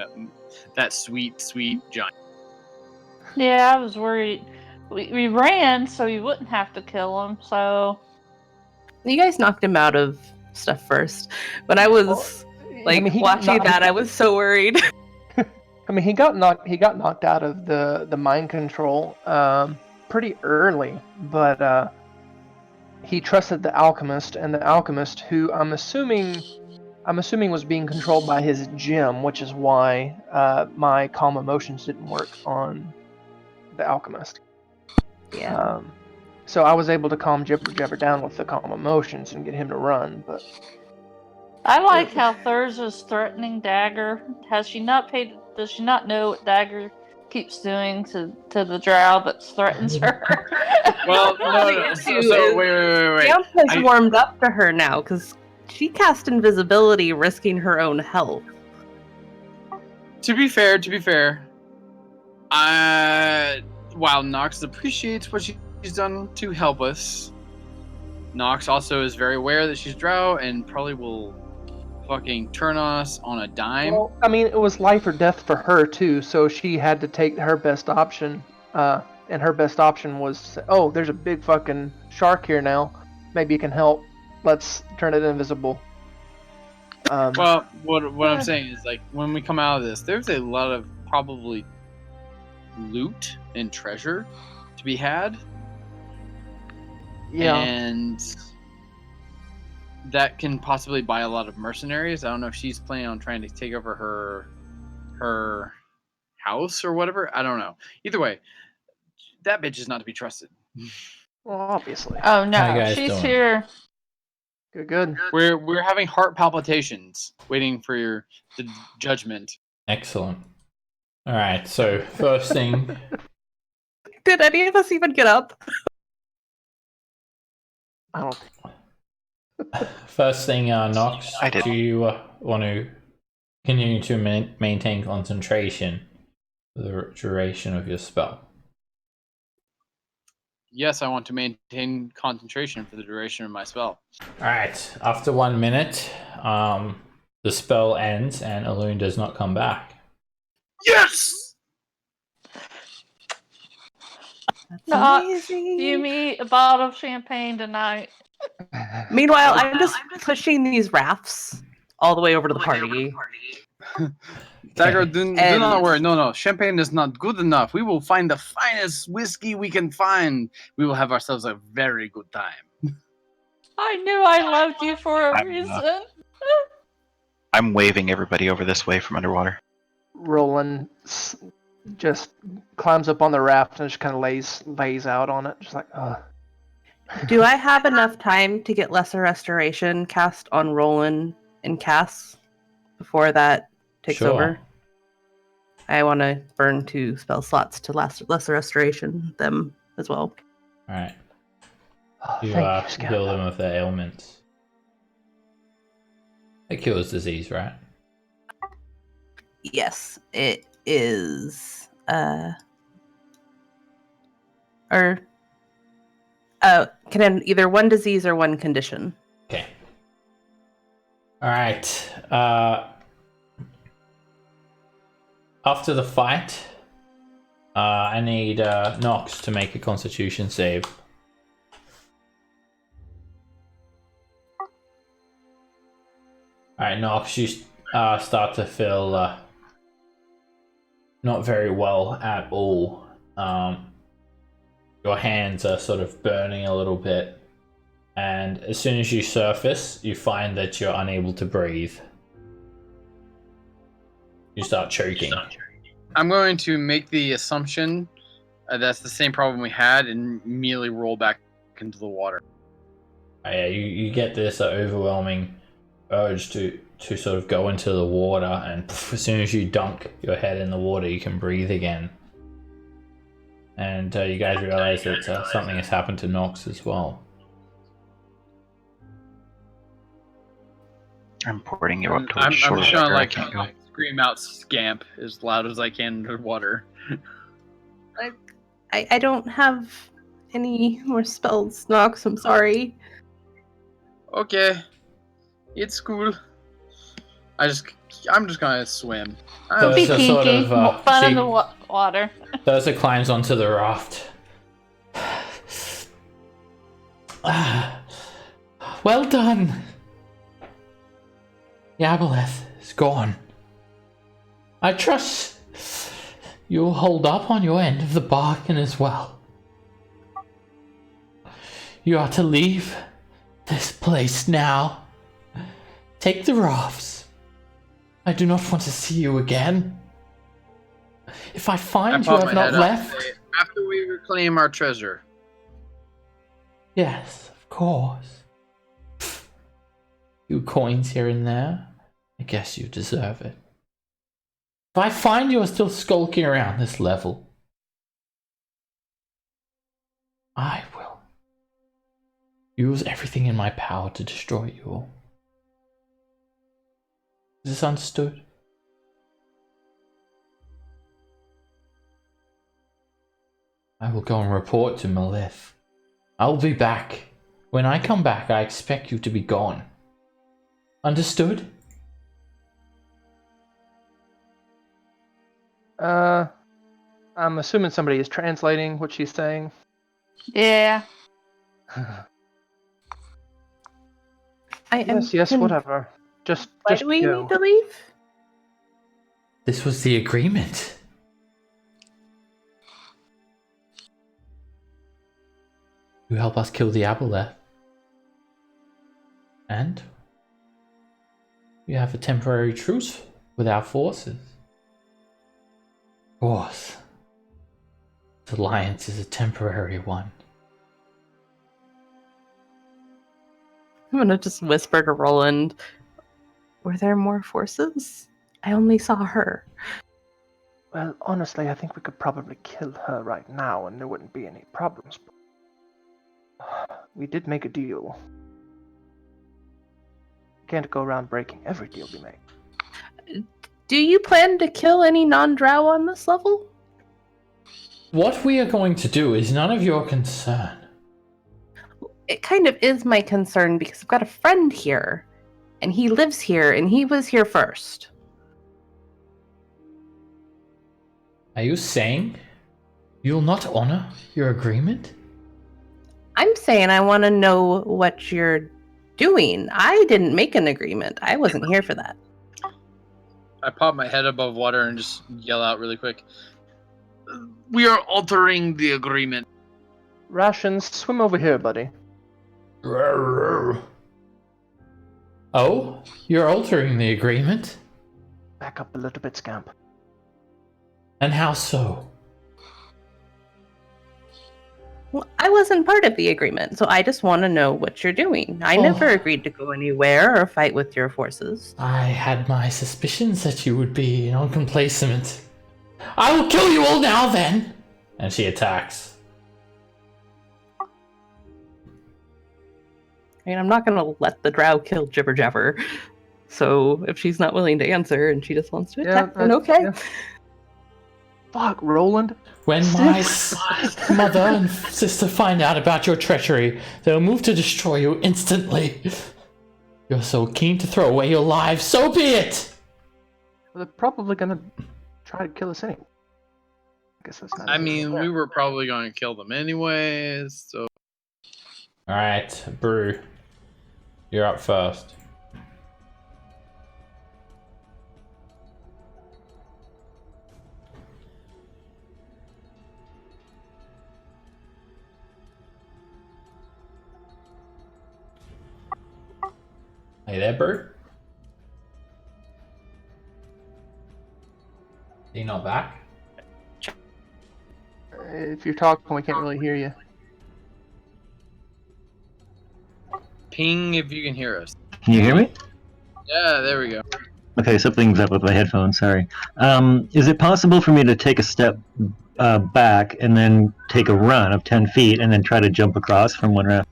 that sweet giant. Yeah, I was worried. We ran so you wouldn't have to kill him, so... You guys knocked him out of stuff first. When I was watching that, I was so worried. I mean, he got knocked out of the mind control pretty early, but he trusted the alchemist, and the alchemist, who I'm assuming was being controlled by his gem, which is why my calm emotions didn't work on the alchemist. Yeah. So I was able to calm Jibber Jabber down with the calm emotions and get him to run, but I like how Thurza's threatening Dagger. Does she not know what Dagger keeps doing to the drow that threatens her? Well, Well, the no. issue So is wait. Scamp has warmed up to her now, because she cast invisibility, risking her own health. To be fair, while Nox appreciates what she's done to help us, Nox also is very aware that she's drow and probably will fucking turn on us on a dime. well, I mean, it was life or death for her too, so she had to take her best option. And her best option was, oh, there's a big fucking shark here now. Maybe it can help. Let's turn it invisible. Well, what I'm saying is, like, when we come out of this, there's a lot of probably loot and treasure to be had. Yeah. And that can possibly buy a lot of mercenaries. I don't know if she's planning on trying to take over her house or whatever. I don't know. Either way, that bitch is not to be trusted. Well, obviously. Oh How you no, guys she's doing? here. Good. We're having heart palpitations, waiting for the judgment. Excellent. All right. So first thing, Did any of us even get up? I don't. Nox. I did. Do you want to continue to maintain concentration for the duration of your spell? Yes, I want to maintain concentration for the duration of my spell. All right. After 1 minute, the spell ends and Elune does not come back. Yes! That's Nox, amazing. you meet a bottle of champagne tonight. Meanwhile, I'm just pushing these rafts all the way over to the party. Dagger, do And- not worry. No. Champagne is not good enough. We will find the finest whiskey we can find. We will have ourselves a very good time. I knew I loved you for a I'm, reason. I'm waving everybody over this way from underwater. Roland just climbs up on the raft and just kind of lays out on it, just like, Do I have enough time to get Lesser Restoration cast on Roland and Cass before that takes Sure. over? I want to burn 2 spell slots to Lesser Restoration them as well. All right. oh, You thank you, Scout. heal them of their ailments. It cures disease, right? Yes, it is. Can either one disease or one condition. Okay. All right. After the fight, I need Nox to make a Constitution save. All right, Nox, you start to feel not very well at all. Your hands are sort of burning a little bit, and as soon as you surface, you find that you're unable to breathe. You start choking. I'm going to make the assumption that's the same problem we had and immediately roll back into the water. Yeah, you get this overwhelming urge to sort of go into the water, and as soon as you dunk your head in the water, you can breathe again. And you guys realize that something has happened to Nox as well. I'm porting you up to I'm the shore just gonna where I can't go. scream out scamp as loud as I can underwater. I don't have any more spells, Nox. I'm sorry. Okay, it's cool. I'm just gonna swim. So Be it's a kinky. sort of, Fun in she- the water. Thursa climbs onto the raft. Well done. The aboleth is gone. I trust you'll hold up on your end of the bargain as well. You are to leave this place now. Take the rafts. I do not want to see you again. If I find you have not left... After we reclaim our treasure. Yes, of course. Few coins here and there. I guess you deserve it. If I find you are still skulking around this level, I will use everything in my power to destroy you all. Is this understood? I will go and report to Malith. I'll be back. When I come back, I expect you to be gone. Understood? I'm assuming somebody is translating what she's saying. Yeah. Yes, whatever. Just Why do we go. need to leave? This was the agreement. You help us kill the aboleth. And we have a temporary truce with our forces. course. This alliance is a temporary one. I'm gonna just whisper to Roland, were there more forces? I only saw her. Well, honestly, I think we could probably kill her right now and there wouldn't be any problems. We did make a deal. Can't go around breaking every deal we make. Do you plan to kill any non-drow on this level? What we are going to do is none of your concern. It kind of is my concern because I've got a friend here, and he lives here, and he was here first. Are you saying you'll not honor your agreement? I'm saying I want to know what you're doing. I didn't make an agreement. I wasn't here for that. I pop my head above water and just yell out really quick. We are altering the agreement. Rations, swim over here, buddy. Oh? You're altering the agreement? Back up a little bit, Scamp. And how so? Well, I wasn't part of the agreement, so I just want to know what you're doing. I never agreed to go anywhere or fight with your forces. I had my suspicions that you would be non-complacent. I will kill you all now then! And she attacks. I mean, I'm not going to let the drow kill Jibber Jabber. So if she's not willing to answer and she just wants to attack, then okay. Yeah. Fuck, Roland. When my mother and sister find out about your treachery, they'll move to destroy you instantly. You're so keen to throw away your lives, so be it! They're probably gonna try to kill us anyway. I guess that's not. I mean, we were probably going to kill them anyways, so... Alright, Brew. You're up first. Hey there, Bird. Are you not back? If you're talking, we can't really hear you. Ping if you can hear us. Can you hear me? Yeah, there we go. Okay, something's up with my headphones, sorry. Is it possible for me to take a step back and then take a run of 10 feet and then try to jump across from one raft?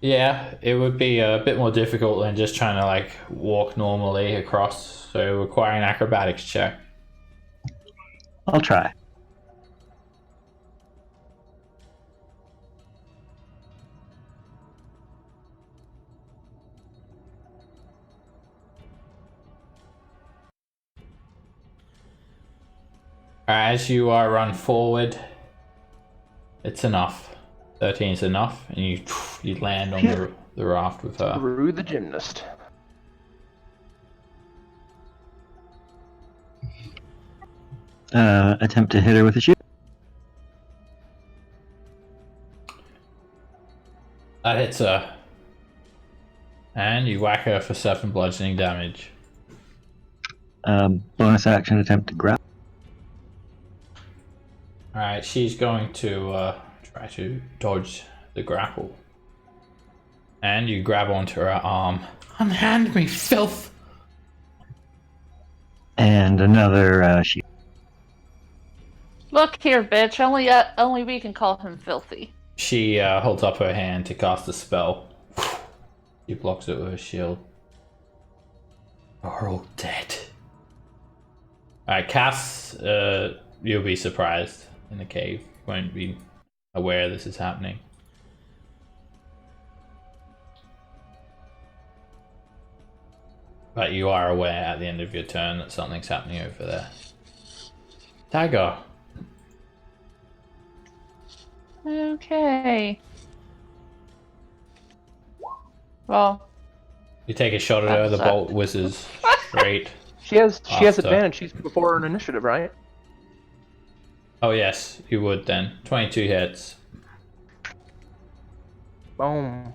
Yeah, it would be a bit more difficult than just trying to like walk normally across, so require an acrobatics check. I'll try. As you run forward, it's enough. 13 is enough, and you land on the raft with her. Through the gymnast. Attempt to hit her with a shield. That hits her. And you whack her for 7 bludgeoning damage. Bonus action attempt to grab. Alright, she's going to try to dodge the grapple. And you grab onto her arm. Unhand me, filth! And another shield. Look here, bitch. Only we can call him filthy. She holds up her hand to cast a spell. She blocks it with her shield. You're all dead. Alright, Cass, you'll be surprised in the cave. You won't be aware this is happening. But you are aware at the end of your turn that something's happening over there. Dagger. Okay. Well. You take a shot at her, the bolt whizzes straight. She has After. advantage. She's before an initiative, right? Oh yes, you would then. 22 hits. Boom.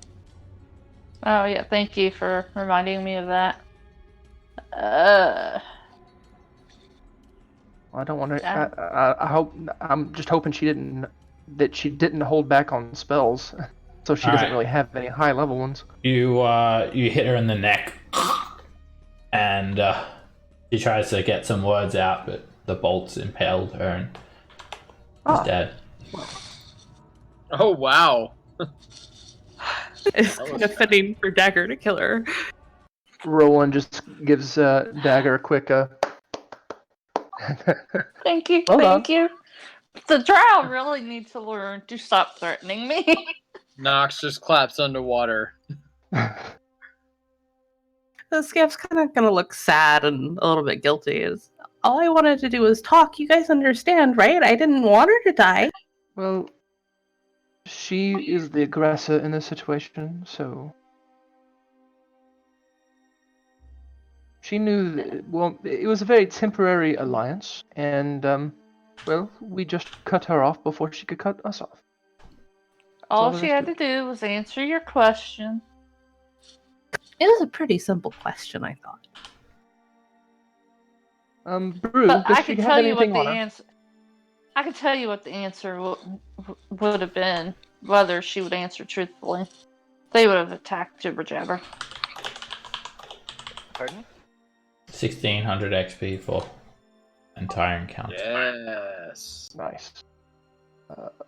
Oh yeah, thank you for reminding me of that. Well, I don't want to. Yeah. I hope. I'm just hoping she didn't hold back on spells, so she doesn't Alright. really have any high level ones. You hit her in the neck, and she tries to get some words out, but the bolts impaled her and she's dead. Oh wow. It's kind of fitting for Dagger to kill her. Roland just gives Dagger a quick. Thank you, Well thank you. The drow really need to learn to stop threatening me. Nox just claps underwater. The Scav's kind of gonna look sad and a little bit guilty. Is all I wanted to do was talk. You guys understand, right? I didn't want her to die. Well, she is the aggressor in this situation, so she knew that, well, it was a very temporary alliance, and well, we just cut her off before she could cut us off. All there she is had to to do was answer your question. It was a pretty simple question, I thought. Brew, But does I she can have tell you what anything the on her? answer. I can tell you what the answer would have been, whether she would answer truthfully. They would have attacked Jibber Jabber. Pardon? 1600 XP for entire encounter. Yes. Nice.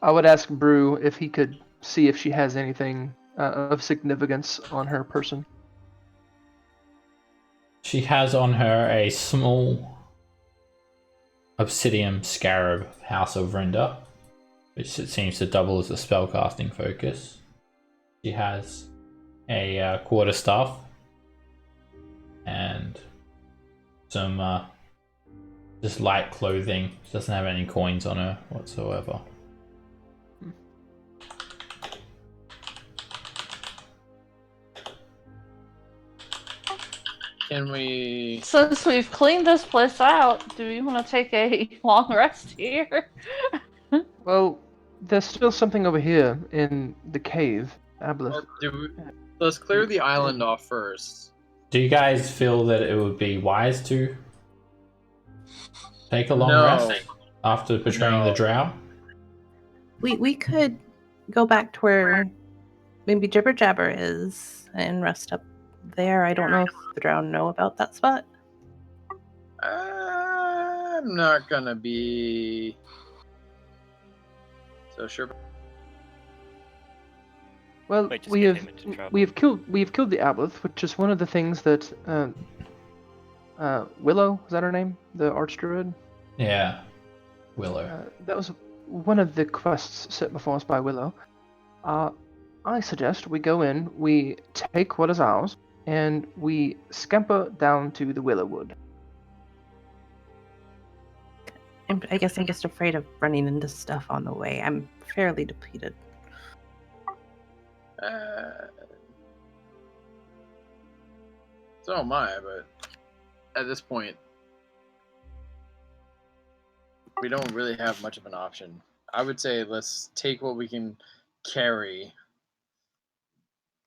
I would ask Brew if he could see if she has anything of significance on her person. She has on her a small obsidian scarab House of Rinda, which it seems to double as a spellcasting focus. She has a quarterstaff and some just light clothing. She doesn't have any coins on her whatsoever. Can we? Since we've cleaned this place out, do you want to take a long rest here? Well, there's still something over here in the cave, Aboleth. Let's clear the island off first. Do you guys feel that it would be wise to take a long No. rest after betraying the drow? We could go back to where maybe Jibber Jabber is and rest up there. I don't know if the drow know about that spot. I'm not gonna be so sure. Well, Wait, just we get have him into trouble. we have killed the Aboleth, which is one of the things that Willow, is that her name? The archdruid? Yeah, Willow. That was one of the quests set before us by Willow. I suggest we go in, we take what is ours, and we scamper down to the Willow Wood. I guess I'm just afraid of running into stuff on the way. I'm fairly depleted. So am I, but at this point, we don't really have much of an option. I would say let's take what we can carry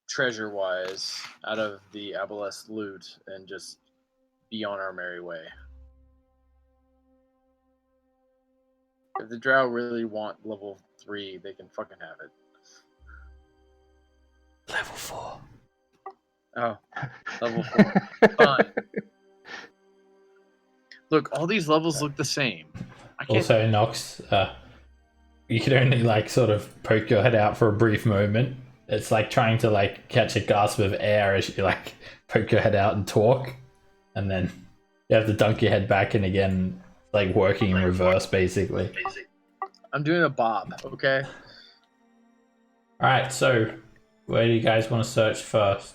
treasure-wise out of the Aboleth loot and just be on our merry way. If the drow really want level 3, they can fucking have it. Level 4. Oh, level 4. Fine. Look, all these levels look the same. I can't... Also, Nox, you can only like sort of poke your head out for a brief moment. It's like trying to like catch a gasp of air as you like poke your head out and talk, and then you have to dunk your head back in again, like working in reverse basically. I'm doing a bob, okay? Alright, so where do you guys want to search first?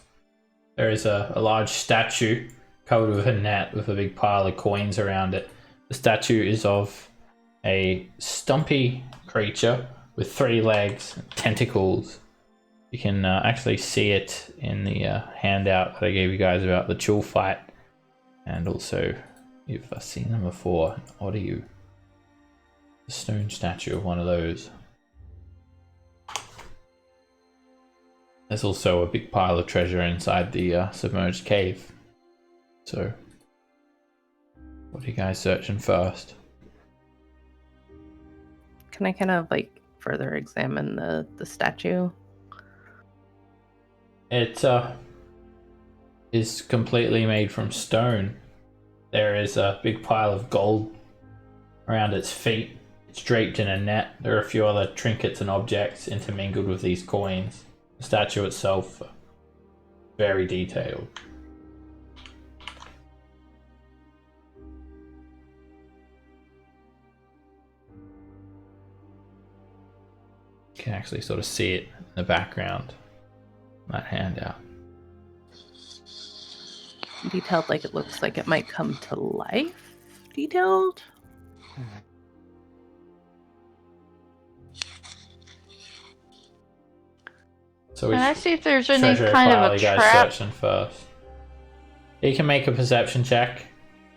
There is a large statue covered with a net with a big pile of coins around it. The statue is of a stumpy creature with 3 legs and tentacles. You can actually see it in the handout that I gave you guys about the chill fight. And also, you've seen them before. What are you? A stone statue of one of those. There's also a big pile of treasure inside the submerged cave. So, what are you guys searching first? Can I kind of like further examine the statue? It is completely made from stone. There is a big pile of gold around its feet. It's draped in a net. There are a few other trinkets and objects intermingled with these coins. The statue itself, very detailed. You can actually sort of see it in the background. That handout. Detailed like it looks like it might come to life? Detailed? So Can I which see if there's any treasure kind pile of a you guys trap? searching first? You can make a perception check.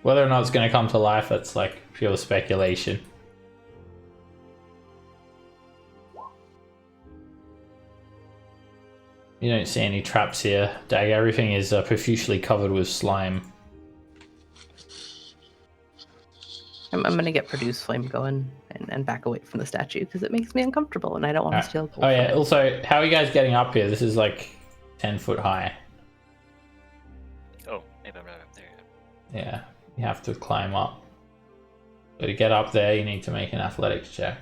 Whether or not it's going to come to life, that's like pure speculation. You don't see any traps here, Dag. Everything is profusely covered with slime. I'm gonna get produce flame going and back away from the statue because it makes me uncomfortable and I don't want to steal gold. Oh yeah, from it. also, how are you guys getting up here? This is like 10 foot high. Oh, maybe I'm not up there. Yeah, you have to climb up. So to get up there, you need to make an athletics check.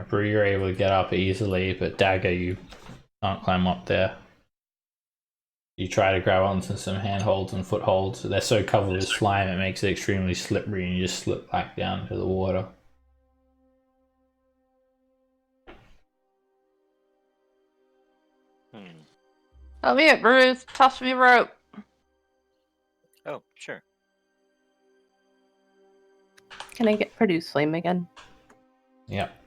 Brew, you're able to get up easily, but Dagger, you can't climb up there. You try to grab onto some handholds and footholds. They're so covered with slime, it makes it extremely slippery, and you just slip back down into the water. Help me up, Bruce. Toss me a rope. Oh, sure. Can I get produce flame again? Yep.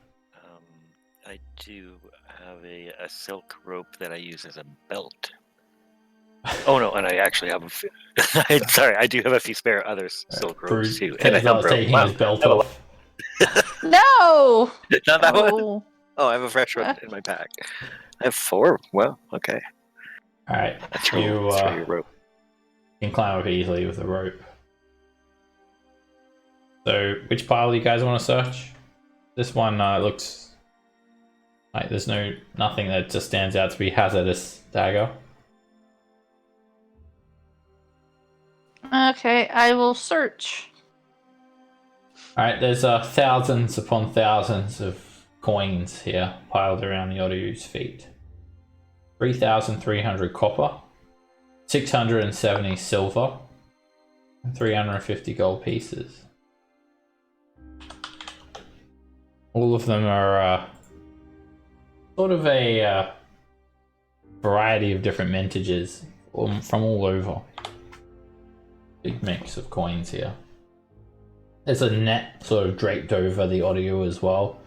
I do have a silk rope that I use as a belt. Oh no, and I actually have sorry, I do have a few spare other silk ropes too. And a hemp rope. Taking his belt off. No! Not that one? Oh. Oh, I have a fresh one in my pack. I have 4. Well, okay. Alright, That's you your rope. can climb up easily with the rope. So, which pile do you guys want to search? This one looks like there's nothing that just stands out to be hazardous, Dagger. Okay, I will search. Alright, there's thousands upon thousands of coins here piled around the Otyu's feet. 3,300 copper, 670 silver, and 350 gold pieces. All of them are sort of a variety of different mintages from all over. Big mix of coins here. There's a net sort of draped over the Otyu as well,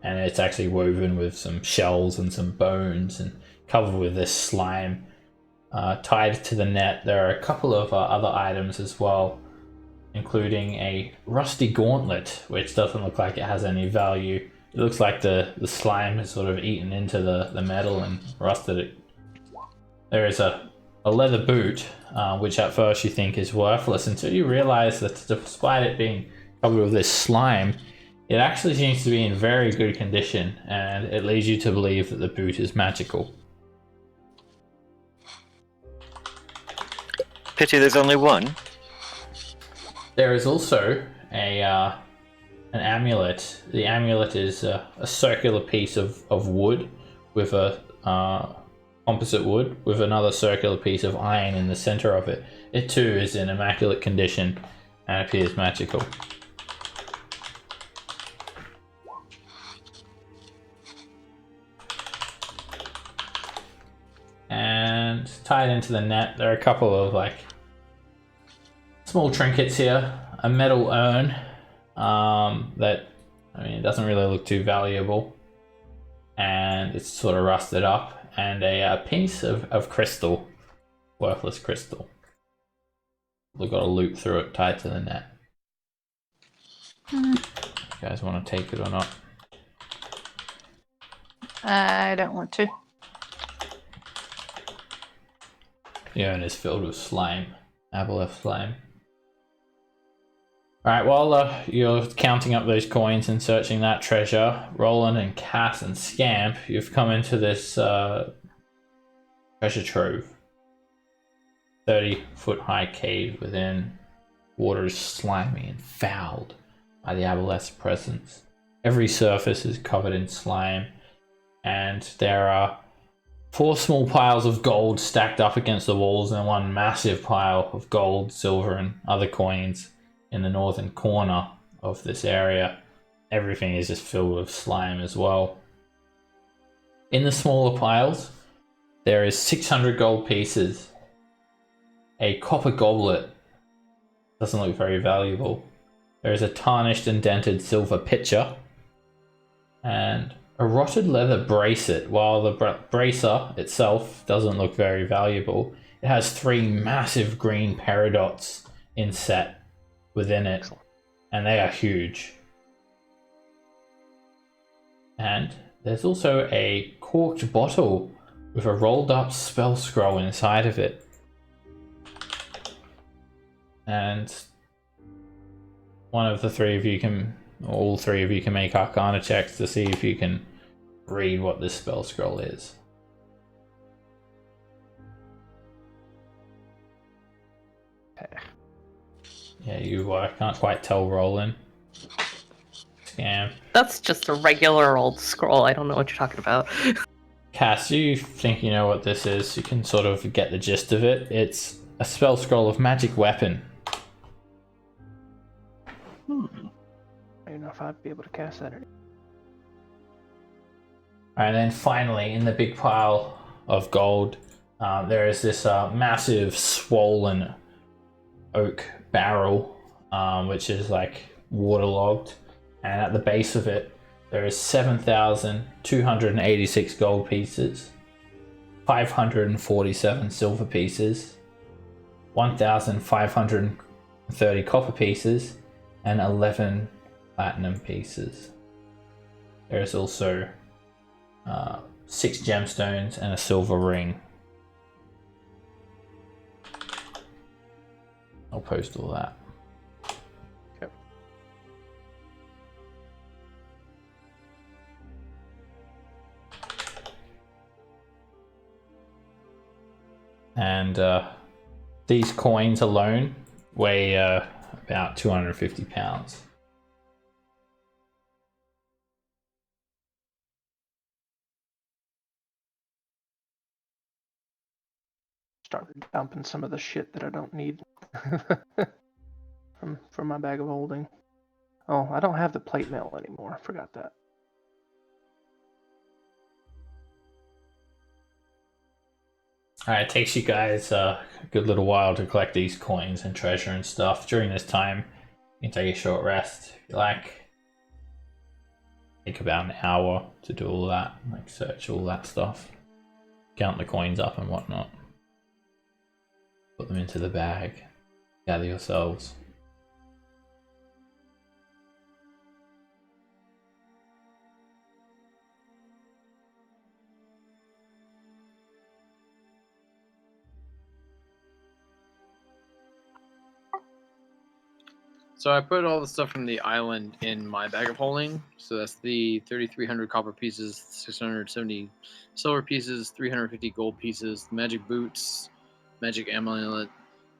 and it's actually woven with some shells and some bones and covered with this slime. Tied to the net, there are a couple of other items as well, including a rusty gauntlet, which doesn't look like it has any value. It looks like the slime has sort of eaten into the metal and rusted it. There is a leather boot, which at first you think is worthless until you realize that despite it being covered with this slime, it actually seems to be in very good condition, and it leads you to believe that the boot is magical. Pity there's only one. There is also an amulet. The amulet is a circular piece of wood with a composite wood with another circular piece of iron in the center of it. It too is in immaculate condition and appears magical. And tied into the net, there are a couple of like small trinkets here. A metal urn that, I mean, it doesn't really look too valuable, and it's sort of rusted up, and a piece of crystal, worthless crystal. We've got a loop through it tied to the net. You guys want to take it or not? I don't want to. The urn is filled with slime, aboleth slime. Alright, while you're counting up those coins and searching that treasure, Roland and Cass and Scamp, you've come into this treasure trove. 30-foot high cave within. Water is slimy and fouled by the Aboleth's presence. Every surface is covered in slime, and there are 4 small piles of gold stacked up against the walls and 1 massive pile of gold, silver, and other coins in the northern corner of this area. Everything is just filled with slime as well. In the smaller piles, there is 600 gold pieces, a copper goblet, doesn't look very valuable. There is a tarnished and dented silver pitcher, and a rotted leather bracelet. While the bracer itself doesn't look very valuable, it has 3 massive green peridots inset within it, and they are huge. And there's also a corked bottle with a rolled up spell scroll inside of it. And one of the 3 of you can, or all 3 of you can make Arcana checks to see if you can read what this spell scroll is. Yeah, you can't quite tell, Roland. Scam. That's just a regular old scroll. I don't know what you're talking about. Cass, you think you know what this is. You can sort of get the gist of it. It's a spell scroll of magic weapon. I don't know if I'd be able to cast that. Alright, and then finally, in the big pile of gold, there is this massive swollen oak barrel, which is like waterlogged, and at the base of it there is 7,286 gold pieces, 547 silver pieces, 1,530 copper pieces, and 11 platinum pieces. There is also 6 gemstones and a silver ring. I'll post all that. Okay. And these coins alone weigh about 250 pounds. Started dumping some of the shit that I don't need from my bag of holding. Oh, I don't have the plate mail anymore. I forgot that. Alright, it takes you guys a good little while to collect these coins and treasure and stuff. During this time, you can take a short rest if you like. Take about an hour to do all that, like search all that stuff. Count the coins up and whatnot. Put them into the bag. Gather yourselves. So I put all the stuff from the island in my bag of holding. So that's the 3,300 copper pieces, 670 silver pieces, 350 gold pieces, magic boots, magic amulet,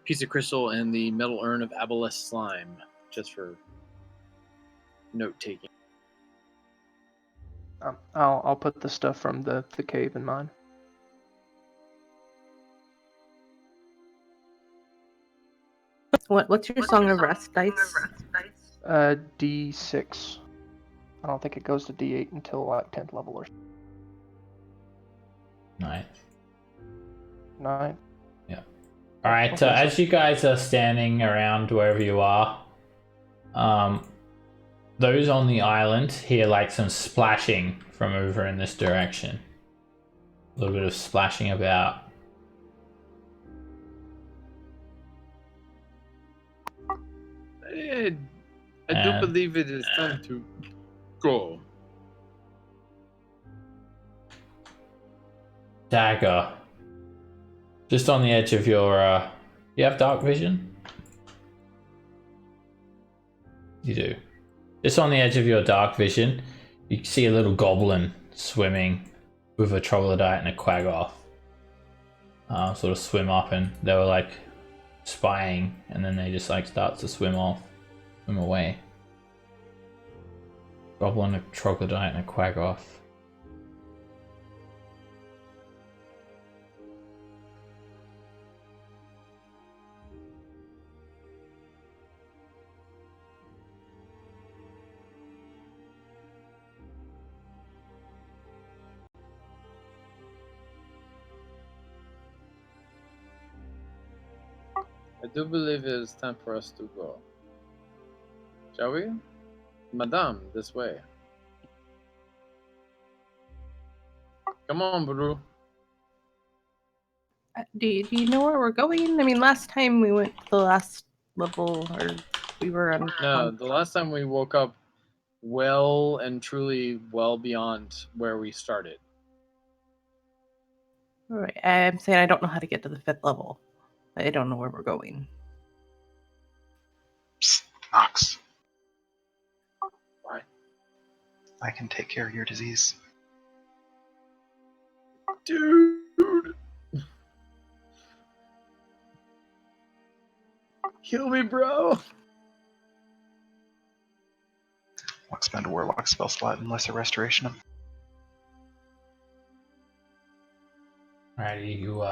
piece of crystal, and the metal urn of aboleth slime, just for note taking. I'll put the stuff from the cave in mine. What's your Song of Rest dice? D6. I don't think it goes to D8 until like 10th level or Nice. 9. Yeah. Alright, as you guys are standing around wherever you are, those on the island hear like some splashing from over in this direction. A little bit of splashing about. I do believe it is time to go. Dagger. Just on the edge of your, you have dark vision? You do. Just on the edge of your dark vision, you see a little goblin swimming with a troglodyte and a quaggoth. Sort of swim up, and they were like spying, and then they just like start to swim away. Goblin, a troglodyte, and a quaggoth. I do believe it is time for us to go. Shall we? Madame, this way. Come on, Bru. Do you know where we're going? I mean, last time we went to the last level, or we were on. No, the last time we woke up well and truly well beyond where we started. Right, I'm saying I don't know how to get to the 5th level. I don't know where we're going. Psst, Knox. What? I can take care of your disease. Dude! Kill me, bro! Won't spend a warlock spell slot unless a restoration him. Alrighty, you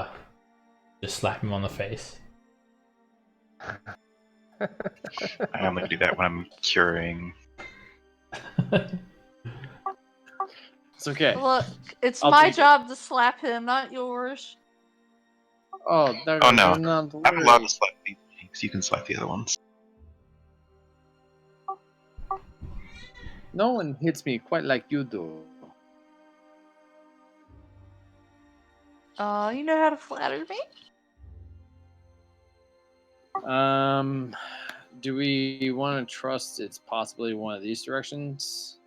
just slap him on the face. I only do that when I'm curing. It's okay. Look, it's I'll my take it. job to slap him, not yours. Oh, that Oh, no. is not I'm allowed to worry. slap these cheeks. You can slap the other ones. No one hits me quite like you do. You know how to flatter me? Do we want to trust it's possibly one of these directions?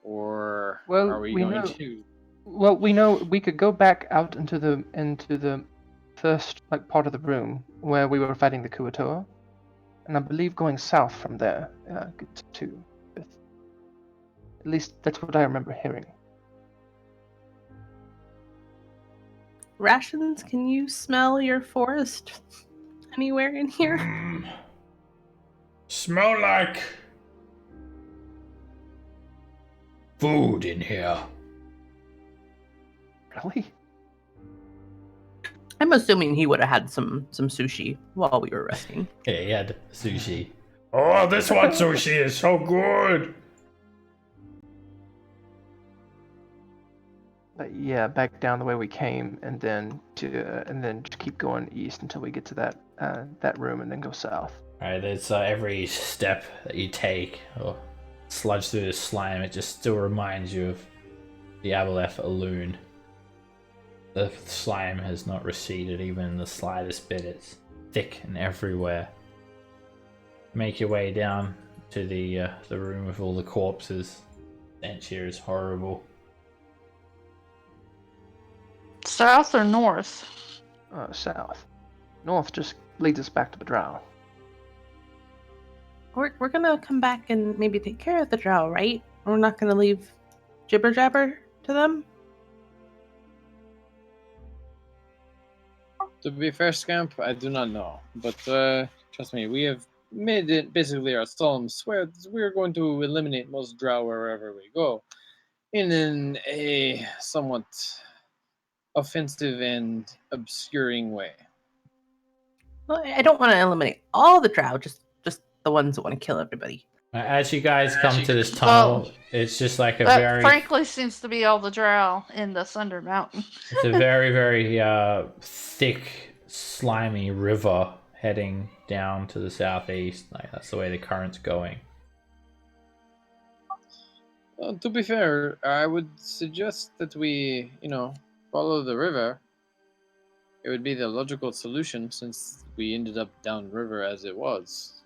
Or Well, are we we going know- to... Well, we know we could go back out into the first part of the room where we were fighting the Kuatoa, and I believe going south from there gets to 5th. At least that's what I remember hearing. Rations, can you smell your forest anywhere in here? Smell like food in here. Really? I'm assuming he would have had some sushi while we were resting. Yeah, he had sushi. Oh, this one sushi is so good. But yeah, back down the way we came, and then just keep going east until we get to that room, and then go south. Alright, there's every step that you take or sludge through the slime, it just still reminds you of the Aboleth Alloon. The slime has not receded even in the slightest bit. It's thick and everywhere. Make your way down to the room with all the corpses. The stench here is horrible. South or north? South. North just leads us back to the drow. We're gonna come back and maybe take care of the drow, right? We're not gonna leave jibber jabber to them. To be fair, Scamp, I do not know. But trust me, we have made it basically our solemn swear that we're going to eliminate most drow wherever we go. In a somewhat offensive and obscuring way. Well, I don't want to eliminate all the drow, just the ones that want to kill everybody. As you guys come to this tunnel, it's just like a very... frankly seems to be all the drow in this Undermountain. It's a very, very thick, slimy river heading down to the southeast. Like that's the way the current's going. To be fair, I would suggest that we, follow the river. It would be the logical solution since we ended up downriver as it was.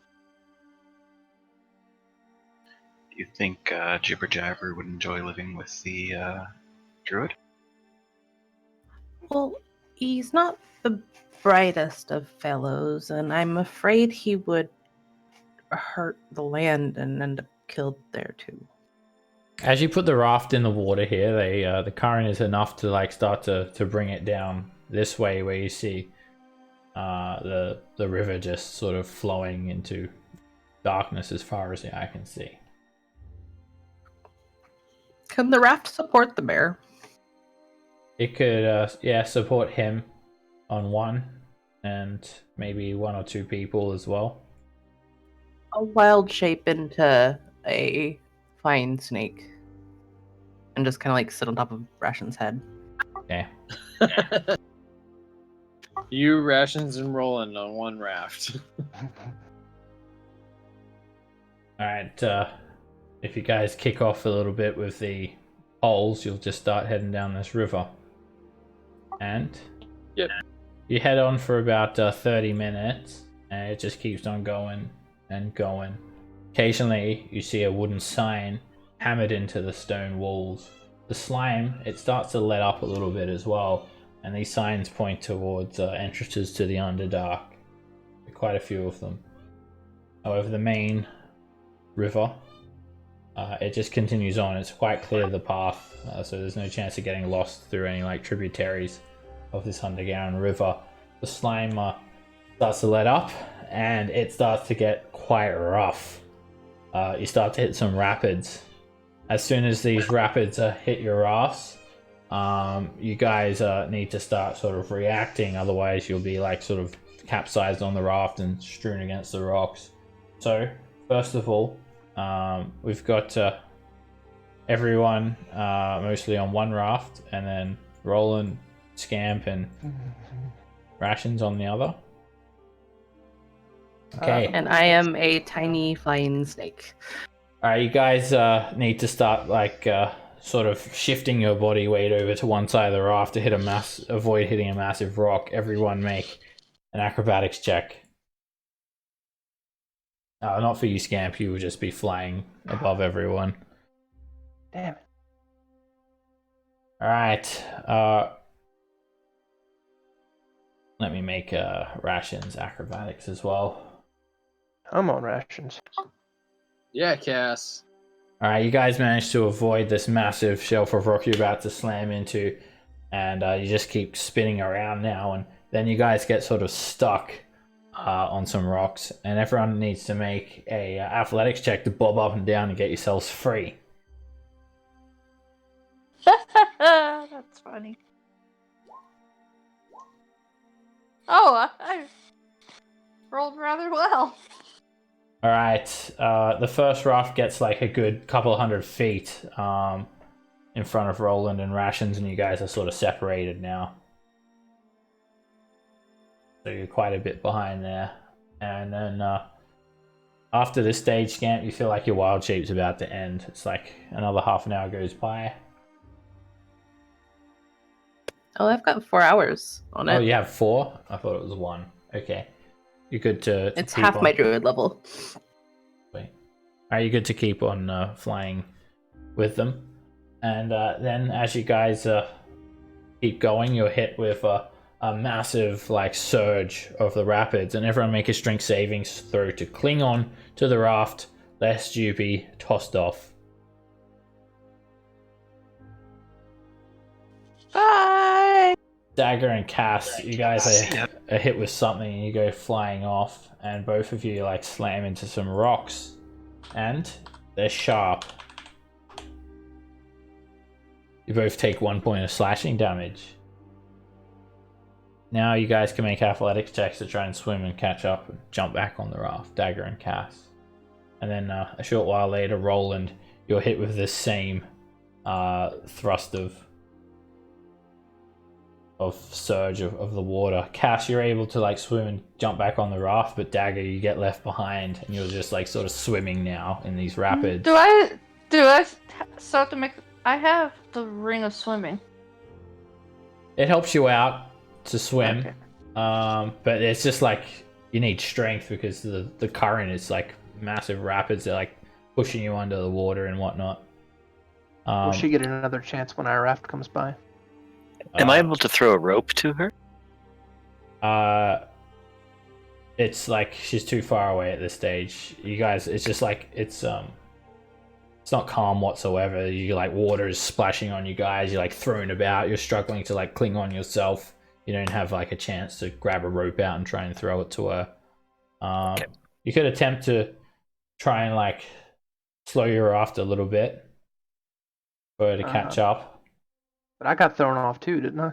Do you think Jibber Jabber would enjoy living with the druid? Well, he's not the brightest of fellows, and I'm afraid he would hurt the land and end up killed there too. As you put the raft in the water here, the current is enough to like start to bring it down this way, where you see the river just sort of flowing into darkness as far as the eye can see. Can the raft support the bear? It could, support him on one, and maybe 1 or 2 people as well. I'll wild shape into a flying snake and just kind of like sit on top of Ration's head. Okay. You, Rations, and Roland on one raft. Alright, if you guys kick off a little bit with the poles, you'll just start heading down this river. And Yep. you head on for about 30 minutes, and it just keeps on going and going. Occasionally, you see a wooden sign hammered into the stone walls. The slime, it starts to let up a little bit as well, and these signs point towards entrances to the Underdark. Quite a few of them. However, the main river, it just continues on. It's quite clear the path, so there's no chance of getting lost through any like tributaries of this underground river. The slime starts to let up, and it starts to get quite rough. You start to hit some rapids. As soon as these rapids hit your rafts, you guys need to start sort of reacting, otherwise you'll be like sort of capsized on the raft and strewn against the rocks. So first of all, we've got everyone mostly on one raft, and then Roland, Scamp, and Rations on the other. Okay. And I am a tiny flying snake. Alright, you guys need to start like sort of shifting your body weight over to one side of the raft to avoid hitting a massive rock. Everyone make an acrobatics check. Not for you, Scamp. You would just be flying above everyone. Damn it. Alright. Let me make Rations acrobatics as well. I'm on Rations. Yeah, Cass. Alright, you guys managed to avoid this massive shelf of rock you're about to slam into, and you just keep spinning around now, and then you guys get sort of stuck on some rocks, and everyone needs to make a athletics check to bob up and down and get yourselves free. That's funny. Oh, I rolled rather well. Alright, the first raft gets like a good couple of 100 feet in front of Roland and Rations, and you guys are sort of separated now. So you're quite a bit behind there. And then after this stage, Scamp, you feel like your wild shape's about to end. It's like another half an hour goes by. Oh, I've got 4 hours on it. Oh, you have 4? I thought it was 1. Okay. You're good to It's keep half on. my druid level. Wait. Are you good to keep on flying with them? And then as you guys keep going, you're hit with a massive like surge of the rapids, and everyone make a strength savings throw to cling on to the raft lest you be tossed off. Bye. Dagger and Cass, you guys are hit with something and you go flying off, and both of you like slam into some rocks, and they're sharp. You both take 1 point of slashing damage. Now you guys can make athletics checks to try and swim and catch up and jump back on the raft, Dagger and Cass. And then a short while later, Roland, you're hit with this same thrust of surge of the water. Cass, you're able to like swim and jump back on the raft, but Dagger, you get left behind, and you're just like sort of swimming now in these rapids. Do I start to make? I have the ring of swimming. It helps you out to swim, Okay. but it's just like you need strength because the current is like massive rapids. They're like pushing you under the water and whatnot. Will she get another chance when our raft comes by? Am I able to throw a rope to her? it's like she's too far away at this stage. You guys, it's just like it's not calm whatsoever. You like water is splashing on you guys. You're like thrown about. You're struggling to like cling on yourself. You don't have like a chance to grab a rope out and try and throw it to her. Okay. You could attempt to try and like slow your raft a little bit for her to catch up. But I got thrown off too, didn't I?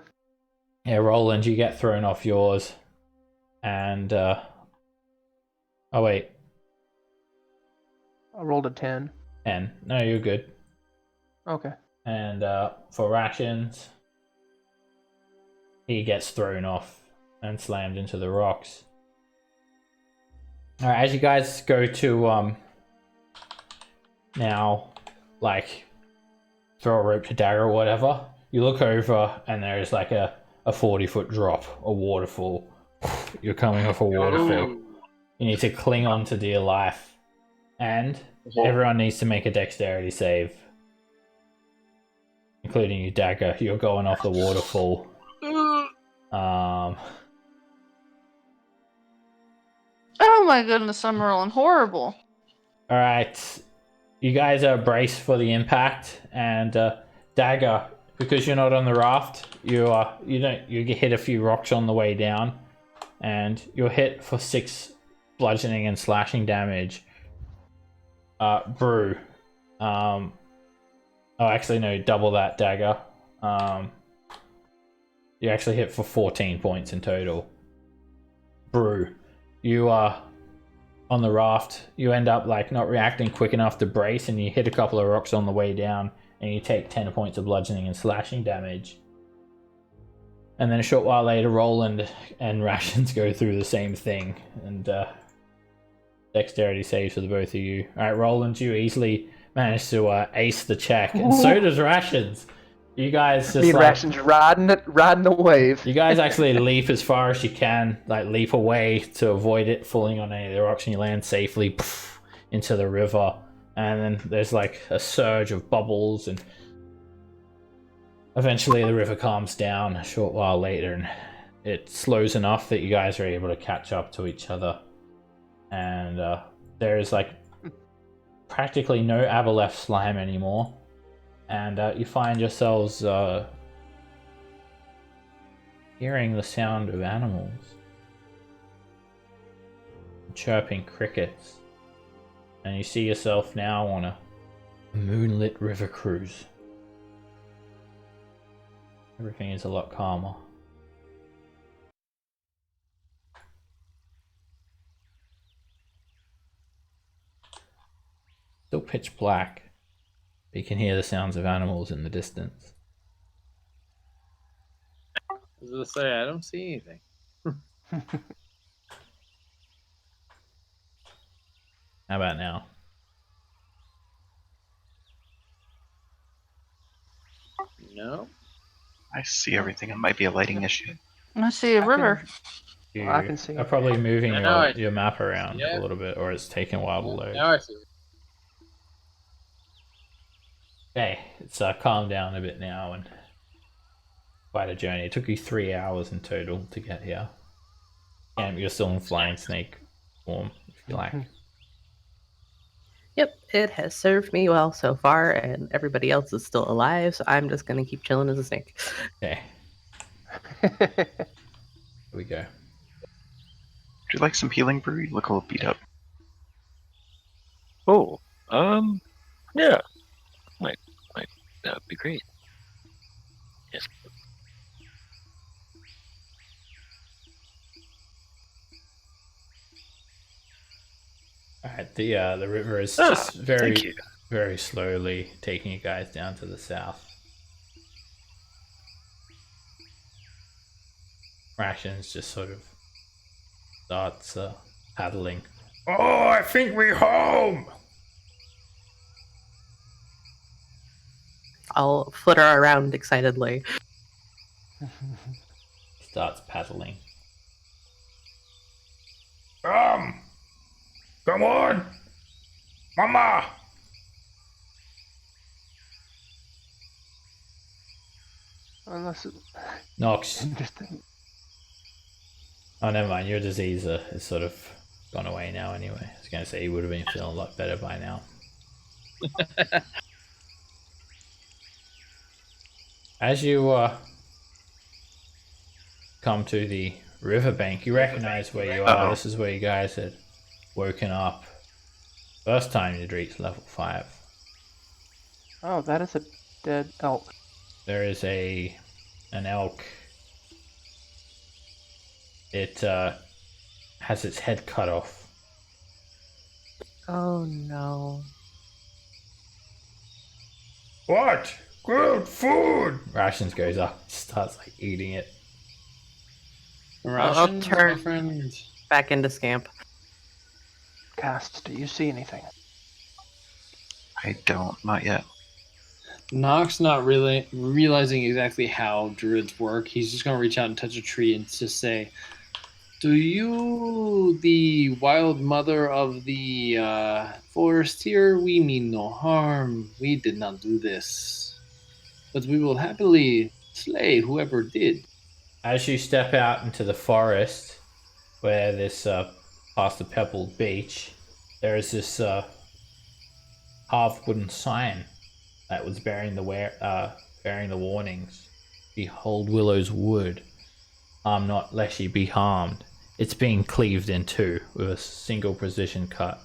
Yeah, Roland, you get thrown off yours. And oh wait, I rolled a 10. 10. No, you're good. Okay. And for Rations, he gets thrown off and slammed into the rocks. Alright, as you guys go to now like throw a rope to Dagger or whatever, you look over and there's like a 40-foot drop, a waterfall. You're coming off a waterfall. You need to cling on to dear life. And everyone needs to make a dexterity save. Including you, Dagger. You're going off the waterfall. Oh my goodness, I'm rolling horrible. Alright. You guys are braced for the impact, and Dagger, because you're not on the raft, you get hit a few rocks on the way down, and you're hit for 6 bludgeoning and slashing damage. Brew. Oh, actually, no, double that, Dagger. You actually hit for 14 points in total. Brew. You are on the raft. You end up like not reacting quick enough to brace, and you hit a couple of rocks on the way down, and you take 10 points of bludgeoning and slashing damage. And then a short while later, Roland and Rations go through the same thing, and dexterity saves for the both of you. Alright, Roland, you easily manage to ace the check, and so does Rations. You guys just Me and Rations riding the wave. You guys actually leap as far as you can, like leap away to avoid it falling on any of the rocks, and you land safely into the river. And then there's like a surge of bubbles, and eventually the river calms down a short while later, and it slows enough that you guys are able to catch up to each other. And there is like practically no Aboleth slime anymore. And you find yourselves hearing the sound of animals, chirping crickets, and you see yourself now on a moonlit river cruise. Everything is a lot calmer. Still pitch black. But you can hear the sounds of animals in the distance. I was gonna say, I don't see anything. How about now? No. I see everything. It might be a lighting issue. I see a river. You I can see. are probably moving Now your map around Yeah. a little bit, or it's taking a while to load. Now I see it. Okay, it's calmed down a bit now, and quite a journey. It took you 3 hours in total to get here. And you're still in flying snake form, if you like. Yep, it has served me well so far, and everybody else is still alive, so I'm just gonna keep chilling as a snake. Okay, here we go. Would you like some healing, Brew? You look a little beat up. Oh, yeah. Might, that would be great. Yes. Alright, the river is just very, thank you. very slowly taking you guys down to the south. Rations just sort of starts paddling. Oh, I think we're home! I'll flitter around excitedly. Starts paddling. Come on! Mama! Unless it... Nox, Interesting. Oh, never mind. Your disease is sort of gone away now anyway. I was going to say you would have been feeling a lot better by now. As you come to the riverbank, you recognize where you are. Uh-oh. This is where you guys had woken up. First time you'd reached level 5. Oh, that is a dead elk. There is an elk. It has its head cut off. Oh no. What? Good food! Rations goes up, starts like eating it. I'll Rations, turn- my friend. Back into Scamp. Cass, do you see anything? I don't, not yet. Nox not really realizing exactly how druids work. He's just gonna reach out and touch a tree and just say, "Do you, the wild mother of the forest here? We mean no harm. We did not do this, but we will happily slay whoever did." As you step out into the forest, where this past the pebbled beach, there is this half wooden sign that was bearing the warnings. Behold Willow's wood. Harm not, lest ye be harmed. It's being cleaved in two with a single precision cut.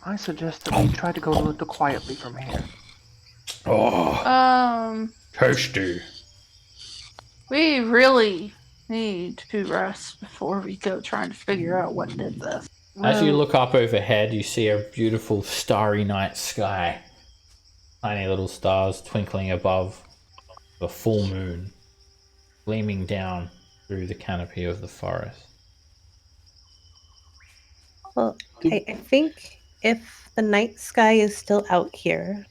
I suggest that we try to go a little quietly from here. Oh, toasty. We really need to rest before we go trying to figure out what did this. As you Well, look up overhead, you see a beautiful starry night sky. Tiny little stars twinkling above the full moon, gleaming down through the canopy of the forest. Well, I think if the night sky is still out here,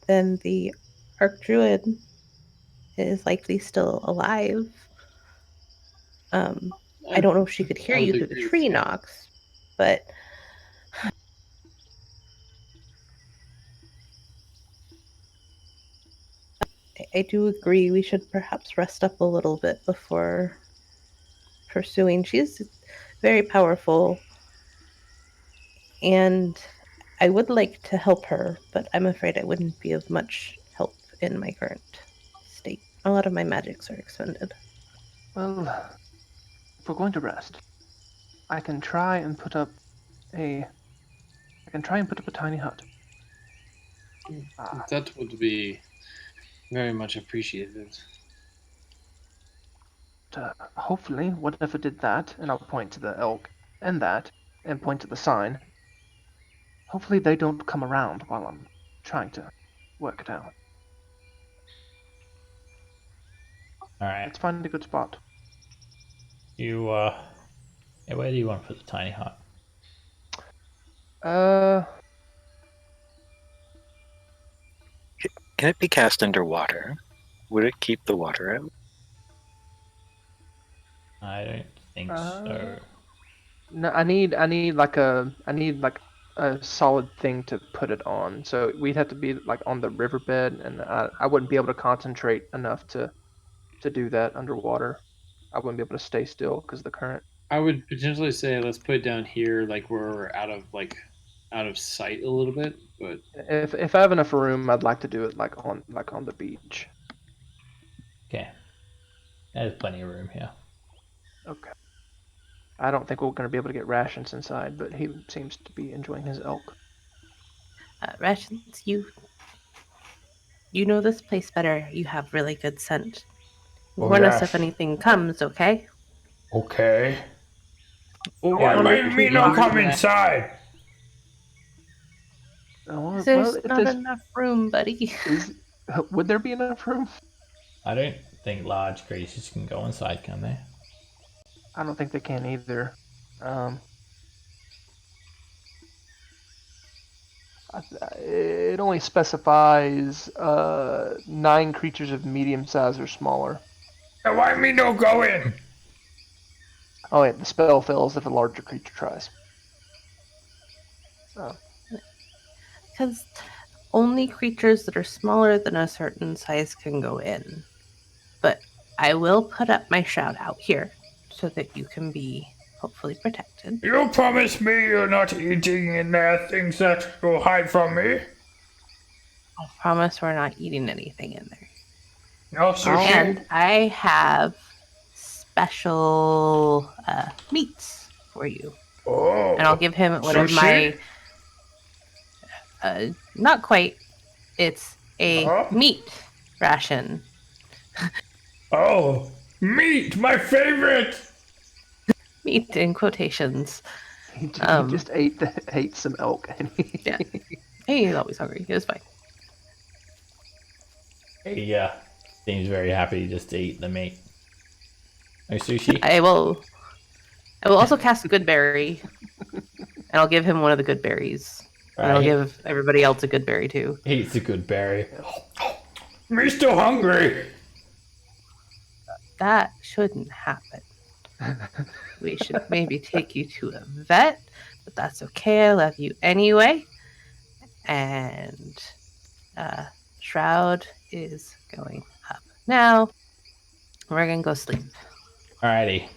then the Archdruid is likely still alive. I don't know if she could hear I would you through the agree with tree you. knocks, but I do agree we should perhaps rest up a little bit before pursuing. She's very powerful, and I would like to help her, but I'm afraid I wouldn't be of much help in my current state. A lot of my magics are expended. well, if we're going to rest, I can try and put up a tiny hut. That would be very much appreciated. Hopefully, whatever did that, and I'll point to the elk and that, and point to the sign. Hopefully, they don't come around while I'm trying to work it out. Alright, Let's find a good spot. yeah, where do you want to put the tiny hut? Can it be cast underwater? Would it keep the water out? I don't think so. No, I need like a solid thing to put it on. So we'd have to be like on the riverbed, and I wouldn't be able to concentrate enough to do that underwater. I wouldn't be able to stay still because of the current. I would potentially say let's put it down here, like where we're out of sight a little bit. But If I have enough room, I'd like to do it like on the beach. Okay. There's plenty of room here. Okay. I don't think we're going to be able to get rations inside, but he seems to be enjoying his elk. Rations, you know this place better. You have really good scent. Warn us if anything comes, okay? Okay. Why made me not come inside? There's not enough room, buddy. Would there be enough room? I don't think large creatures can go inside, can they? I don't think they can either. It only specifies 9 creatures of medium size or smaller. Why me no go in? Oh wait, the spell fails if a larger creature tries. Because only creatures that are smaller than a certain size can go in. But I will put up my shroud out here so that you can be hopefully protected. You promise me you're not eating in there things that will hide from me? I promise we're not eating anything in there. No sushi? And I have special meats for you. Oh. And I'll give him one of Sushi? my... not quite. It's a meat ration. Oh, meat, my favorite! Meat in quotations. He just ate some elk. And Yeah. He's always hungry. It was fine. He seems very happy just to eat the meat. No sushi? I will also cast Good Berry. And I'll give him one of the good berries. Right. And I'll give everybody else a good berry too. He eats a good berry. Me still hungry. That shouldn't happen. We should maybe take you to a vet, but that's okay. I love you anyway. And Shroud is going up now. We're gonna go sleep. Alrighty.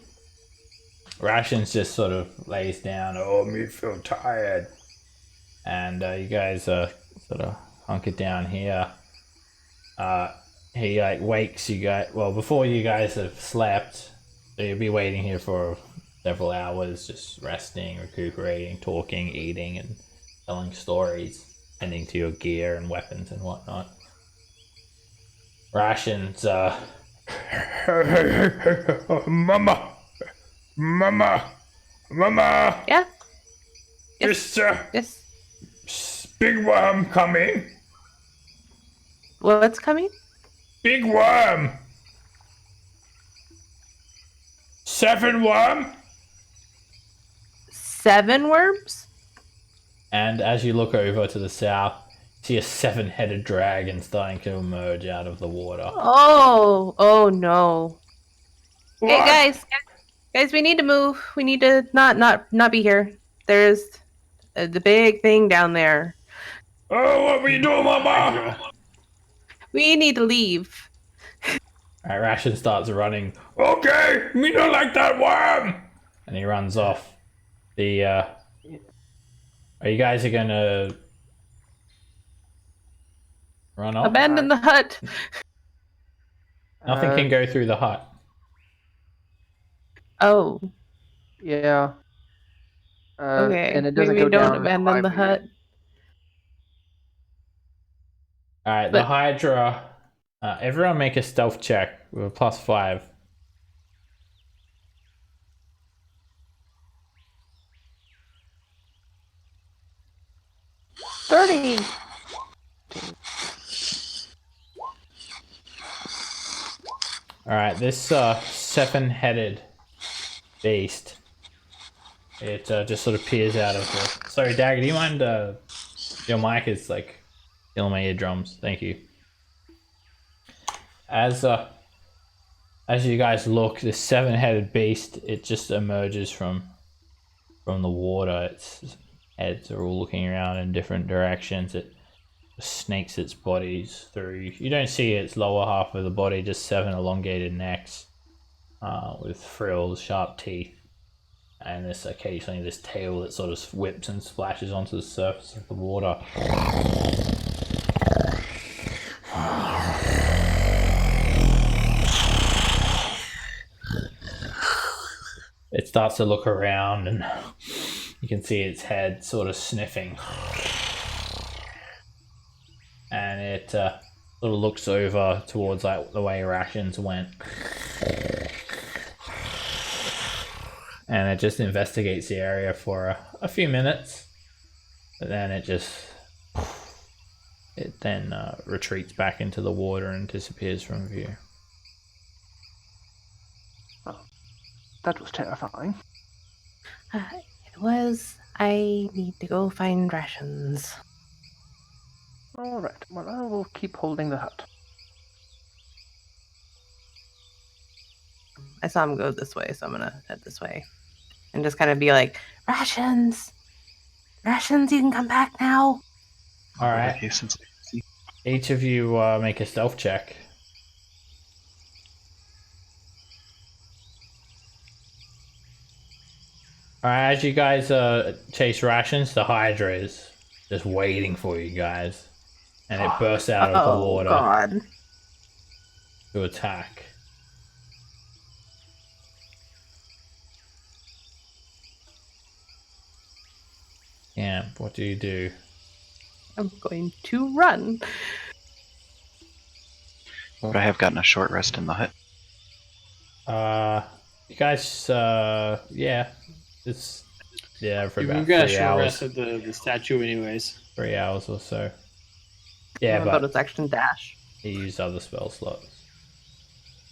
Rations just sort of lays down. Oh, me feel tired. And you guys sort of hunker down here. He wakes you guys. Well, before you guys have slept, so you'll be waiting here for several hours, just resting, recuperating, talking, eating, and telling stories, tending to your gear and weapons and whatnot. Rations. Mama. Yeah. Yes. Yes. Big worm coming. What's coming? Big worm. 7 worm. 7 worms? And as you look over to the south, you see a 7-headed dragon starting to emerge out of the water. Oh no. What? Hey guys, we need to move. We need to not be here. There's the big thing down there. Oh, what we do, Mama? We need to leave. Alright, Ration starts running, Okay, me don't like that worm. and he runs off. Are you guys gonna run off? Abandon the hut. Nothing can go through the hut. Oh. Yeah. Okay. And it doesn't Maybe go don't down. abandon the hut. Alright, But- the Hydra. Everyone make a stealth check with a +5. 30. Alright, this 7-headed beast. It just sort of peers out of the... Sorry, Dagger, do you mind... Your mic is killing my eardrums. Thank you. As you guys look, this 7-headed beast, it just emerges from the water. Its heads are all looking around in different directions. It snakes its bodies through. You don't see its lower half of the body, just 7 elongated necks with frills, sharp teeth, and occasionally this tail that sort of whips and splashes onto the surface of the water. It starts to look around, and you can see its head sort of sniffing. And it sort of looks over towards the way Rations went. And it just investigates the area for a few minutes. But then it then retreats back into the water and disappears from view. That was terrifying. It was. I need to go find rations. Alright, well, I will keep holding the hut. I saw him go this way, so I'm gonna head this way. And just kind of be like, Rations! Rations, you can come back now! I'll go Alright. with you since I can see. Each of you make a stealth check. Alright, as you guys chase rations, the Hydra is just waiting for you guys. And it bursts out of the Oh water God. to attack. Yeah, what do you do? I'm going to run. Would I have gotten a short rest in the hut? You guys, yeah, it's for We've about got a 3 short hours. rest at the statue, anyways. 3 hours or so. Yeah, What but about its action dash he used other spell slots.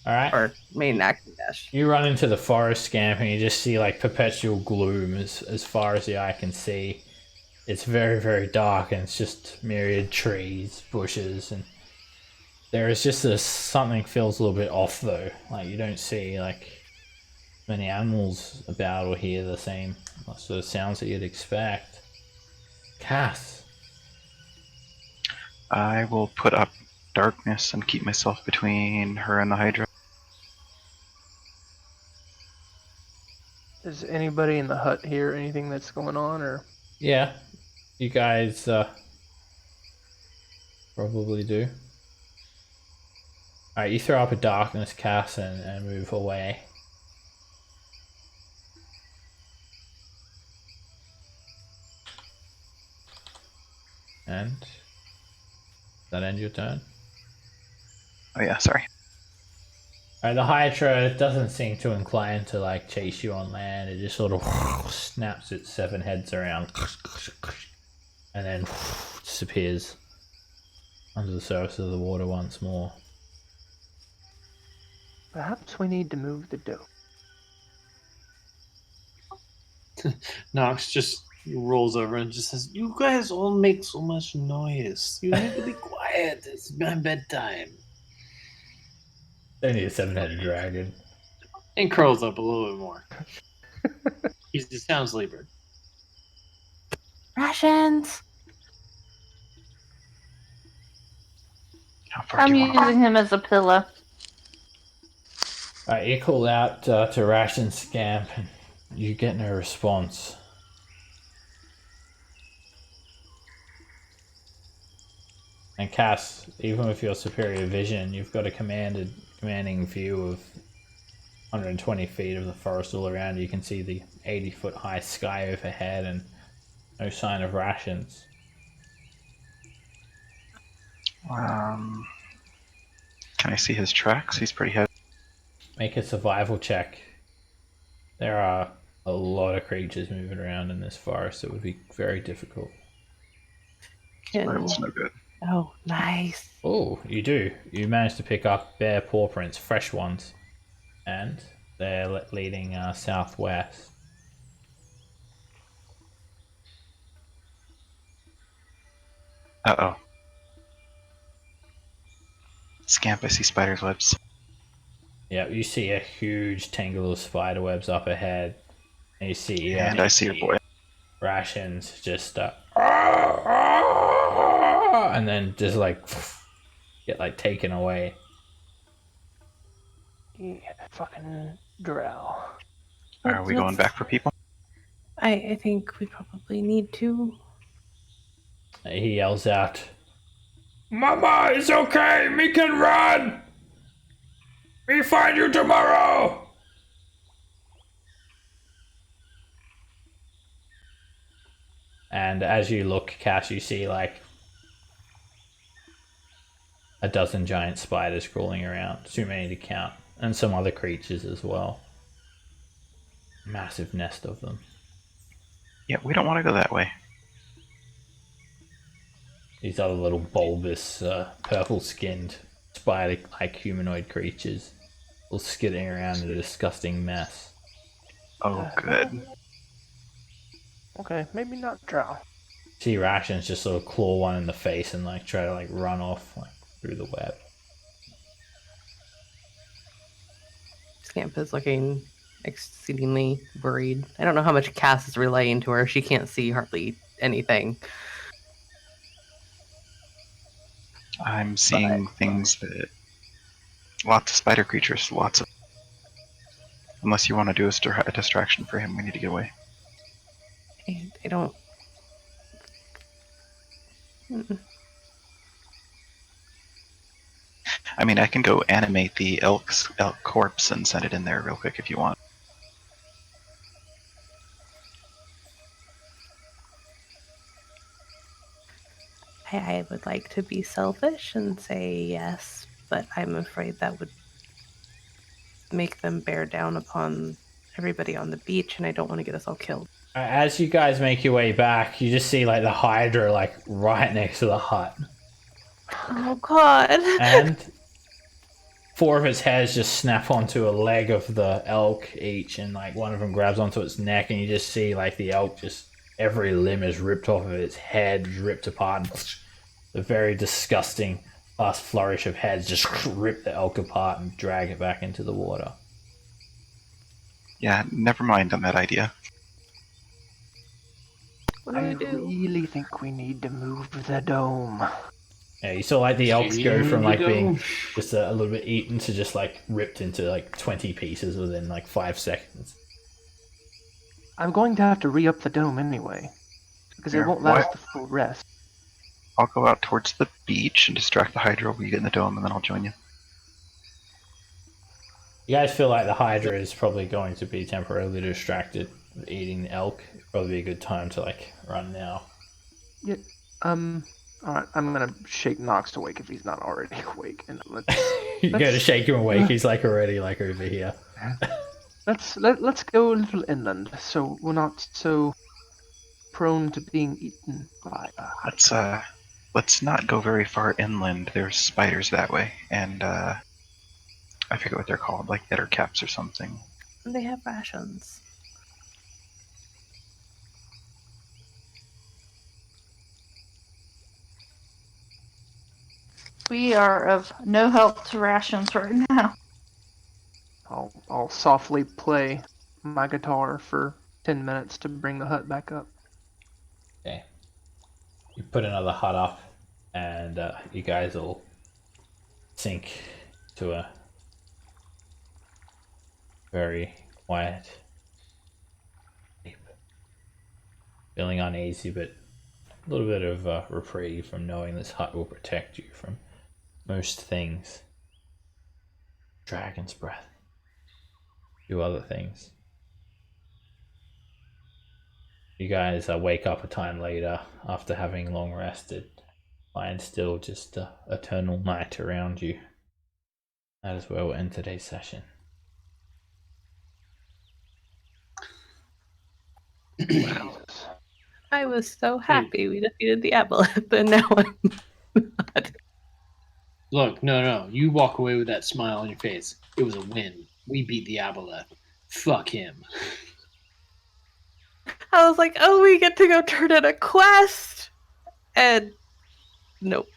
Alright. or main action dash? You run into the forest, Scamp, and you just see like perpetual gloom as far as the eye can see. It's very, very dark, and it's just myriad trees, bushes, and there is just something feels a little bit off though. Like you don't see like many animals about or hear the same sort of sounds that you'd expect. Cass. I will put up darkness and keep myself between her and the Hydra. Does anybody in the hut hear anything that's going on, or? Yeah, you guys probably do. Alright, you throw up a darkness, Cass, and move away. And that end your turn? Oh yeah, sorry. Alright, the Hydra doesn't seem too inclined to like chase you on land. It just sort of snaps its 7 heads around and then disappears under the surface of the water once more. Perhaps we need to move the dough. Nox just rolls over and just says, "You guys all make so much noise. You need to be quiet. It's my bedtime." They need a 7-headed dragon. And curls up a little bit more. He sounds sleeper. Rations. How far I'm do you want to using him as a pillow. Alright, you call out to Ration Scamp and you get no response. And Cass, even with your superior vision, you've got a commanding view of 120 feet of the forest all around you. You can see the 80-foot high sky overhead and no sign of rations. Can I see his tracks? He's pretty heavy. Make a survival check. There are a lot of creatures moving around in this forest. It would be very difficult. That's no good. Oh, nice. Oh, you do. You managed to pick up bear paw prints, fresh ones. And they're leading southwest. Uh-oh. Scamp, I see spider's webs. Yeah, you see a huge tangle of spider webs up ahead. And you see And I see your boy. Rations just and then just like get like taken away. Yeah, fucking drow. Are we going back for people? I think we probably need to. He yells out, Mama, it's okay. Me can run. Me find you tomorrow. and as you look, Cass, you see like a dozen giant spiders crawling around. Too many to count. And some other creatures as well. Massive nest of them. Yeah, we don't want to go that way. These other little bulbous, purple-skinned, spider-like humanoid creatures all skidding around in a disgusting mess. Oh, good. Okay, maybe not drow. See Rations just sort of claw one in the face and like try to like run off like through the web. Scamp is looking exceedingly worried. I don't know how much Cass is relaying to her. She can't see hardly anything. I'm seeing things that lots of spider creatures, lots of. Unless you want to do a distraction for him, we need to get away. They don't. Mm-mm. I mean, I can go animate the elk corpse and send it in there real quick if you want. I would like to be selfish and say yes, but I'm afraid that would make them bear down upon everybody on the beach, and I don't want to get us all killed. As you guys make your way back, you just see like the Hydra like right next to the hut, Oh God! and 4 of its heads just snap onto a leg of the elk each, and like one of them grabs onto its neck, and you just see like the elk just every limb is ripped off of its head, ripped apart. The very disgusting fast flourish of heads just rip the elk apart and drag it back into the water. Yeah, never mind on that idea. What do I we do? really think we need to move the dome. Yeah, you saw like the elks go from like Go. being just a little bit eaten to just like ripped into like 20 pieces within like 5 seconds. I'm going to have to re-up the dome anyway, because Here, it won't what? last the full rest. I'll go out towards the beach and distract the Hydra while you get in the dome, and then I'll join you. You guys feel like the Hydra is probably going to be temporarily distracted with eating the elk. Probably be a good time to like run now. Yeah. Alright, I'm gonna shake Nox awake if he's not already awake, and You go to shake him awake, he's like already like over here. let's go a little inland, so we're not so prone to being eaten by. Let's not go very far inland. There's spiders that way, and I forget what they're called, like etter caps or something. They have rations. We are of no help to rations right now. I'll softly play my guitar for 10 minutes to bring the hut back up. Okay. You put another hut up, and you guys will sink to a very quiet sleep. Feeling uneasy, but a little bit of reprieve from knowing this hut will protect you from most things. Dragon's breath. A few other things. You guys wake up a time later after having long rested. Find still just eternal night around you. That is where we'll end today's session. I was so happy we defeated the Aboleth, and now I'm not. Look, no. You walk away with that smile on your face. It was a win. We beat the Aboleth. Fuck him. I was like, oh, we get to go turn in a quest, and nope.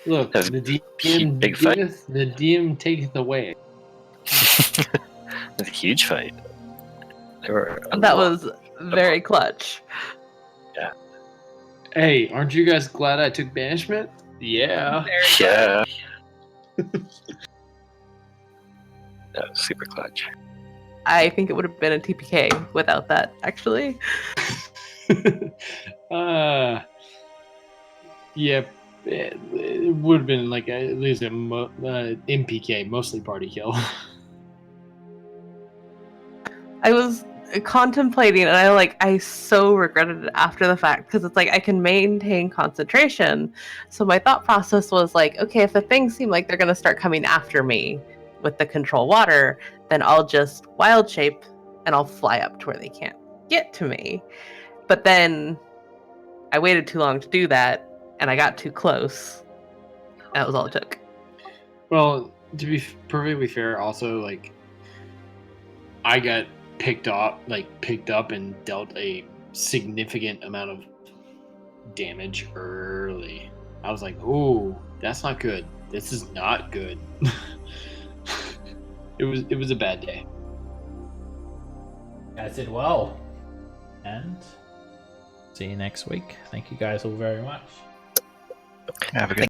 Look, That's the a DM big fight. the DM taketh away. It's a huge fight. There were That was very clutch. Hey, aren't you guys glad I took banishment? Yeah. Yeah. That was super clutch. I think it would have been a TPK without that, actually. Yeah, it would have been like at least a MPK, mostly party kill. I was contemplating, and I so regretted it after the fact, because it's like I can maintain concentration. So my thought process was like, okay, if the things seem like they're going to start coming after me with the control water, then I'll just wild shape and I'll fly up to where they can't get to me. But then I waited too long to do that, and I got too close. That was all it took. Well, to be perfectly fair, also like I got picked up and dealt a significant amount of damage early. I was like, "Oh, that's not good. This is not good." It was a bad day. You guys did well. And see you next week. Thank you guys all very much. Have a good